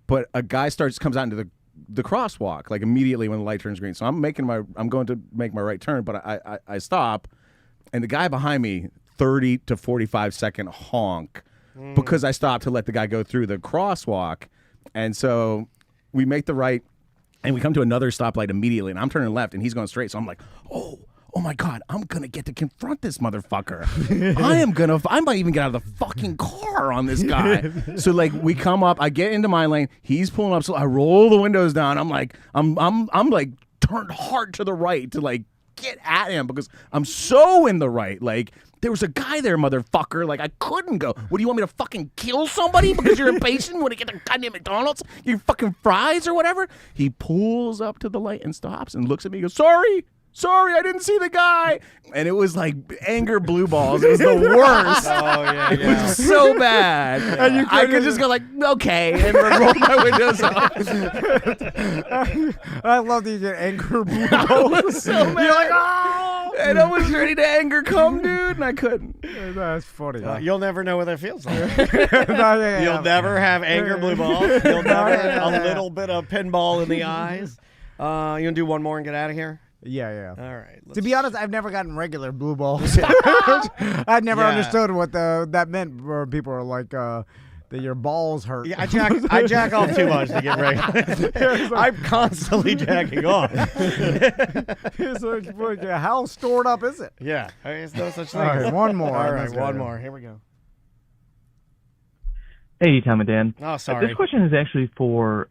But a guy comes out into the crosswalk like immediately when the light turns green. So I'm going to make my right turn, but I stop, and the guy behind me 30 to 45 second honk because I stopped to let the guy go through the crosswalk, and so we make the right, and we come to another stoplight immediately, and I'm turning left, and he's going straight. So I'm like, oh my God, I'm going to get to confront this motherfucker. I might even get out of the fucking car on this guy. So like we come up, I get into my lane, he's pulling up, so I roll the windows down. I'm like, I'm like turned hard to the right to like get at him because I'm so in the right. Like there was a guy there, motherfucker. Like I couldn't go. What do you want me to fucking kill somebody because you're impatient when you get to goddamn McDonald's? Your fucking fries or whatever? He pulls up to the light and stops and looks at me and goes, sorry. sorry, I didn't see the guy. And it was like anger blue balls. It was the worst. It was so bad. And I could just go like, okay, and roll my windows up. I love that you get anger blue balls. I was so mad. You're like, oh! And I was ready to anger come, dude, and I couldn't. That's funny. You'll never know what that feels like. Yeah. You'll never have anger blue balls. You'll never have a little bit of pinball in the eyes. You gonna do one more and get out of here? Yeah. All right. To be honest, I've never gotten regular blue balls. I've never understood what that meant. Where people are like, that your balls hurt. Yeah, I jack off too much to get regular. I'm constantly jacking off. It's like, how stored up is it? Yeah, there's no such thing. All right, one more. All right, one more. Here we go. Hey, Tom and Dan. Oh, sorry. This question is actually for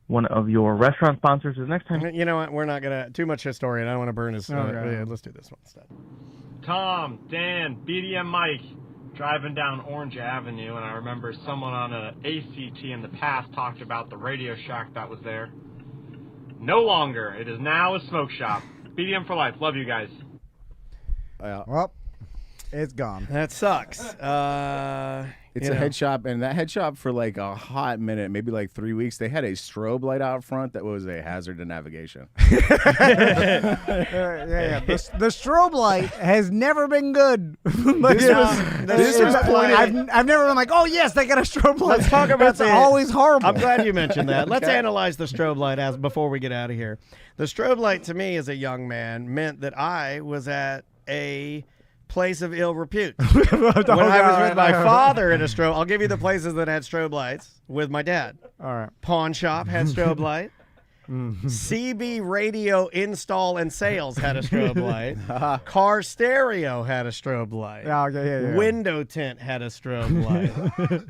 one of your restaurant sponsors. The next time, You know what? We're not gonna too much historian. I don't want to burn his. Okay. Yeah, let's do this one instead. Tom, Dan, BDM Mike, driving down Orange Avenue, and I remember someone on a ACT in the past talked about the Radio Shack that was there. No longer. It is now a smoke shop. BDM for life. Love you guys. Well, it's gone. That sucks. It's a head shop, and that head shop for like a hot minute, maybe like 3 weeks, they had a strobe light out front that was a hazard to navigation. Yeah. The strobe light has never been good. This was pointed. I've never been like, oh yes, they got a strobe light. Let's talk about It's always horrible. I'm glad you mentioned that. Let's analyze the strobe light before we get out of here. The strobe light to me as a young man meant that I was at a place of ill repute. When I was with my father in a strobe, I'll give you the places that had strobe lights with my dad. All right. Pawn shop had strobe light. CB radio install and sales had a strobe light. Car stereo had a strobe light. Yeah. Window tint had a strobe light.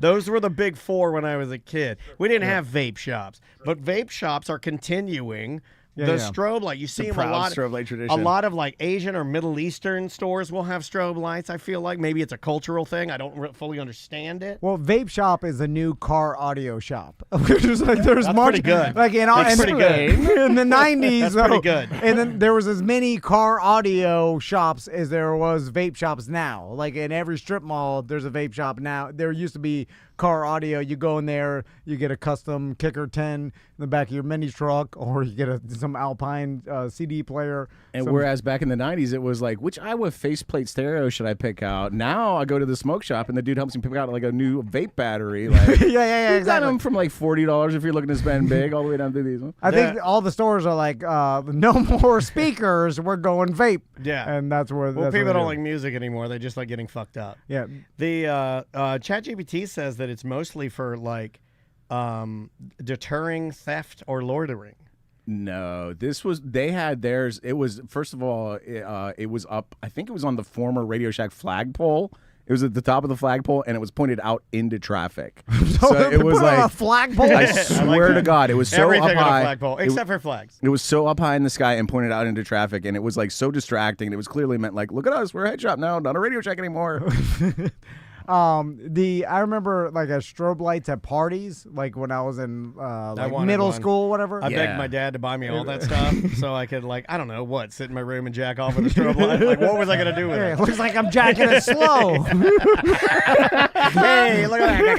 Those were the big four when I was a kid. We didn't have vape shops, but vape shops are continuing the strobe light. You see them a lot. Strobe light tradition. A lot of like Asian or Middle Eastern stores will have strobe lights. I feel like maybe it's a cultural thing. I don't fully understand it. Well, vape shop is a new car audio shop. There's much pretty good. Like in pretty good. in the 90s. That's pretty good. And then there was as many car audio shops as there was vape shops now. Like in every strip mall, there's a vape shop now. There used to be car audio. You go in there, you get a custom Kicker 10 in the back of your mini truck, or you get some Alpine CD player. And whereas back in the 90s, it was like, which Iowa faceplate stereo should I pick out? Now I go to the smoke shop, and the dude helps me pick out like a new vape battery. Like, yeah, you got them from like $40 if you're looking to spend big, all the way down to these ones. I think all the stores are like, no more speakers. We're going vape. Yeah. And that's where. Well, that's people where don't like music anymore. They just like getting fucked up. Yeah. The ChatGPT says that it's mostly for like deterring theft or loitering. No, they had theirs. It was, first of all, it was up, I think it was on the former Radio Shack flagpole. It was at the top of the flagpole, and it was pointed out into traffic. So it was like a flagpole. I swear to God, it was so Everything up on a high. flagpole, except for flags. It was so up high in the sky and pointed out into traffic, and it was like so distracting. It was clearly meant like, look at us, we're a head shop now, not a Radio Shack anymore. I remember like a strobe lights at parties, like when I was in like middle school, whatever. I begged my dad to buy me all that stuff so I could like, I don't know what, sit in my room and jack off with a strobe light. Like, what was I gonna do with it? It looks like I'm jacking it slow. Hey, look at that.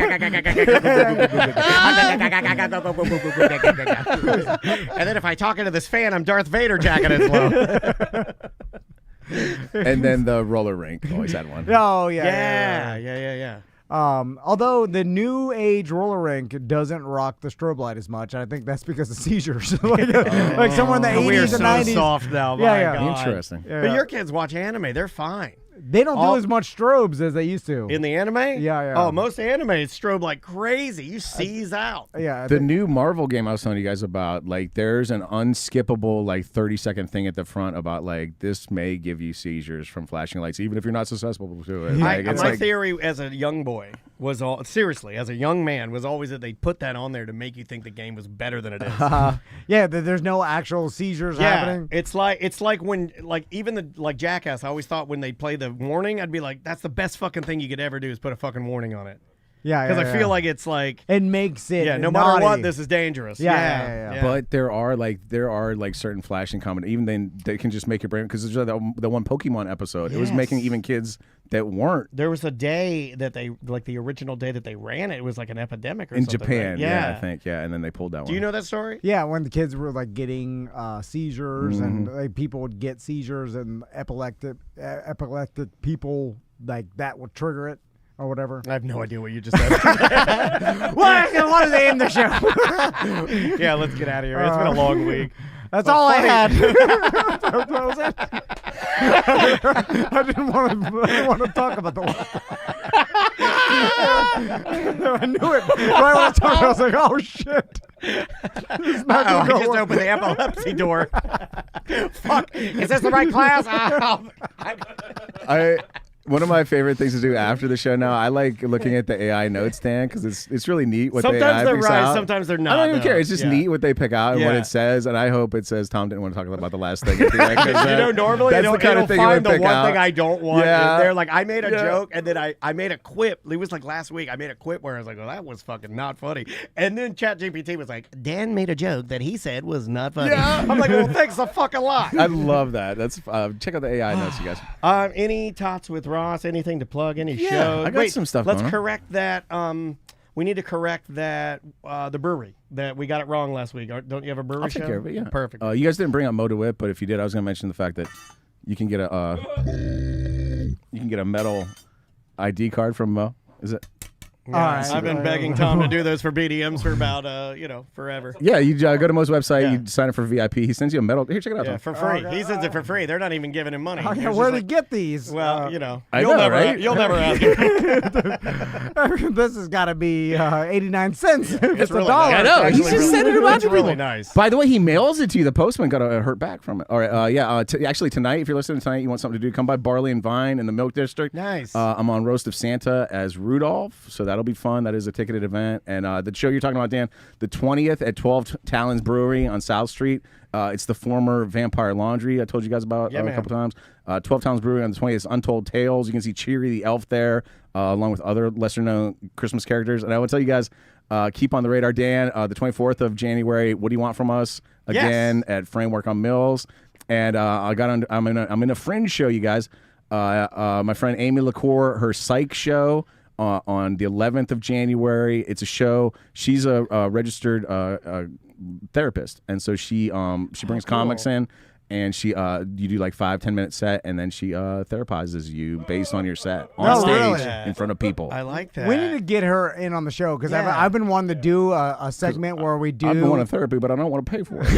And then if I talk into this fan, I'm Darth Vader jacking it slow. And then the roller rink always had one. Oh Yeah. Although the new age roller rink doesn't rock the strobe light as much, I think that's because of seizures. like somewhere in the 80s We're and so 90s. soft now. Yeah. My God. Interesting. Yeah. But your kids watch anime. They're fine. They don't do as much strobes as they used to. In the anime? Yeah. Oh, most anime is strobe like crazy. You seize out. Yeah. The new Marvel game I was telling you guys about, like, there's an unskippable, like, 30-second thing at the front about, like, this may give you seizures from flashing lights, even if you're not susceptible to it. Like, it's my like, theory as a young boy was seriously, as a young man, was always that they put that on there to make you think the game was better than it is. Yeah, there's no actual seizures happening. It's like when even Jackass, I always thought when they play the warning, I'd be like, that's the best fucking thing you could ever do is put a fucking warning on it. Yeah, Because yeah, I feel like it's like, it makes it. no matter what, naughty. this is dangerous. Yeah. But there are like certain flashing comment. Even then, they can just make your brain, because there's the one Pokemon episode. It was making even kids that weren't. There was a day that they, like the original day that they ran it, it was like an epidemic or In something. Japan, right? yeah, I think, and then they pulled that one. Do you know that story? Yeah, when the kids were like getting seizures and like people would get seizures and epileptic people, like that would trigger it or whatever. I have no idea what you just said. What? I wanted to end the show. Yeah, let's get out of here. It's been a long week. That's all I had. That was it. I didn't want to talk about the one. I knew it. Right when I talked, I was like, oh, shit. I just opened the epilepsy door. Fuck. Is this the right class? One of my favorite things to do after the show now, I like looking at the AI notes, Dan, because it's really neat what sometimes the AI they're picks right, out. sometimes they're not. I don't even care. It's just neat what they pick out and what Yeah. it says, and I hope it says Tom didn't want to talk about the last thing. At the end, 'cause, normally that's the kind it'll of thing find it the would one pick thing out. I don't want. Yeah. They're like, I made a joke, and then I made a quip. It was like last week. I made a quip where I was like, well, that was fucking not funny. And then ChatGPT was like, Dan made a joke that he said was not funny. Yeah. I'm like, well, thanks a fucking lot. I love that. That's check out the AI notes, you guys. Any tots with Ross? Anything to plug? Any shows? I got some stuff Let's going on. correct that. We need to correct that. The brewery that we got it wrong last week. Don't you have a brewery I'll show? take care of it. Yeah, Perfect. You guys didn't bring up Moto Whip, but if you did, I was going to mention the fact that you can get a metal ID card from Mo. Is it? Yeah, All right. I've been begging Tom to do those for BDMs for about forever. Yeah, you go to Mo's website, Yeah. you sign up for VIP. He sends you a medal. Here, check it out. Yeah, Tom. for free. He sends it for free. They're not even giving him money. Oh, He's yeah, just where'd he like, get these? well, I you'll know, never, right? you'll never ask him. This has got to be 89 cents. It's really a dollar. nice. I know. It's He's actually just sending it out it's to really people. nice. By the way, he mails it to you. The postman got hurt back from it. All right. Actually, tonight, if you're listening tonight, you want something to do, come by Barley and Vine in the Milk District. Nice. I'm on Roast of Santa as Rudolph, so that'll be fun. That is a ticketed event. And the show you're talking about, Dan, the 20th at 12 Talons Brewery on South Street. It's the former Vampire Laundry I told you guys about a couple times. 12 Talons Brewery on the 20th is Untold Tales. You can see Cheery the Elf there, along with other lesser-known Christmas characters. And I will tell you guys, keep on the radar, Dan. The 24th of January, What Do You Want From Us? Again at Framework on Mills. And I'm in a Fringe show, you guys. My friend Amy LaCour, her Psych show. On the 11th of January. It's a show. She's a registered therapist, and so she brings comics in, and you do like 5-10 minute set, and then she therapizes you based on your set on stage really? in front of people. I like that. We need to get her in on the show because Yeah. I've been wanting to do a segment where we do. I'm going to therapy, but I don't want to pay for it.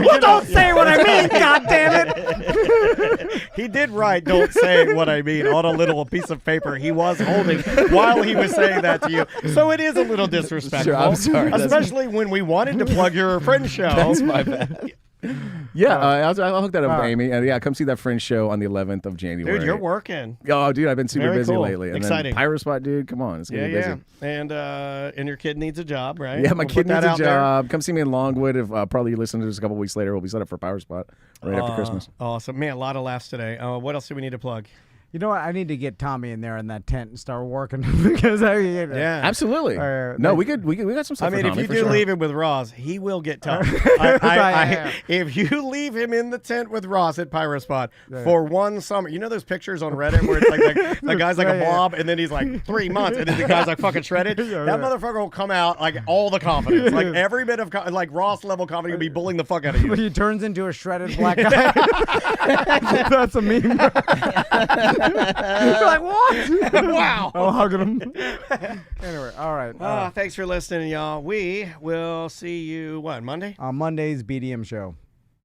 Well, don't say what I mean, God damn it! He did write, don't say what I mean, on a little piece of paper he was holding while he was saying that to you. So it is a little disrespectful. Sure, I'm sorry. Especially when we wanted to plug your Friend show. That's my bad. Yeah, I'll hook that up with Amy. And yeah, come see that Fringe show on the 11th of January. Dude, you're working. Oh, dude, I've been super Very busy cool. lately. And Exciting. then Pyro Spot, dude, come on. It's going to be busy. And your kid needs a job, right? Yeah, my We'll kid put that needs a out there. job. Come see me in Longwood. If probably you listen to this a couple weeks later, we'll be set up for Power Spot right after Christmas. Awesome. Man, a lot of laughs today. What else do we need to plug? You know what? I need to get Tommy in there in that tent and start working because Yeah. Absolutely. No, we got some stuff. I mean, for if Tommy, you for do sure. leave him with Ross, he will get tough. If you leave him in the tent with Ross at Pyro Spot for one summer, you know those pictures on Reddit where it's like the guy's like a blob, and then he's like 3 months, and then the guy's like fucking shredded. That motherfucker will come out like all the confidence, like every bit of like Ross level confidence, will be bullying the fuck out of you. He turns into a shredded black guy. That's a meme. You're like, what? Wow. I'm hugging him. Anyway, all right. Thanks for listening, y'all. We will see you, Monday? On Monday's BDM show.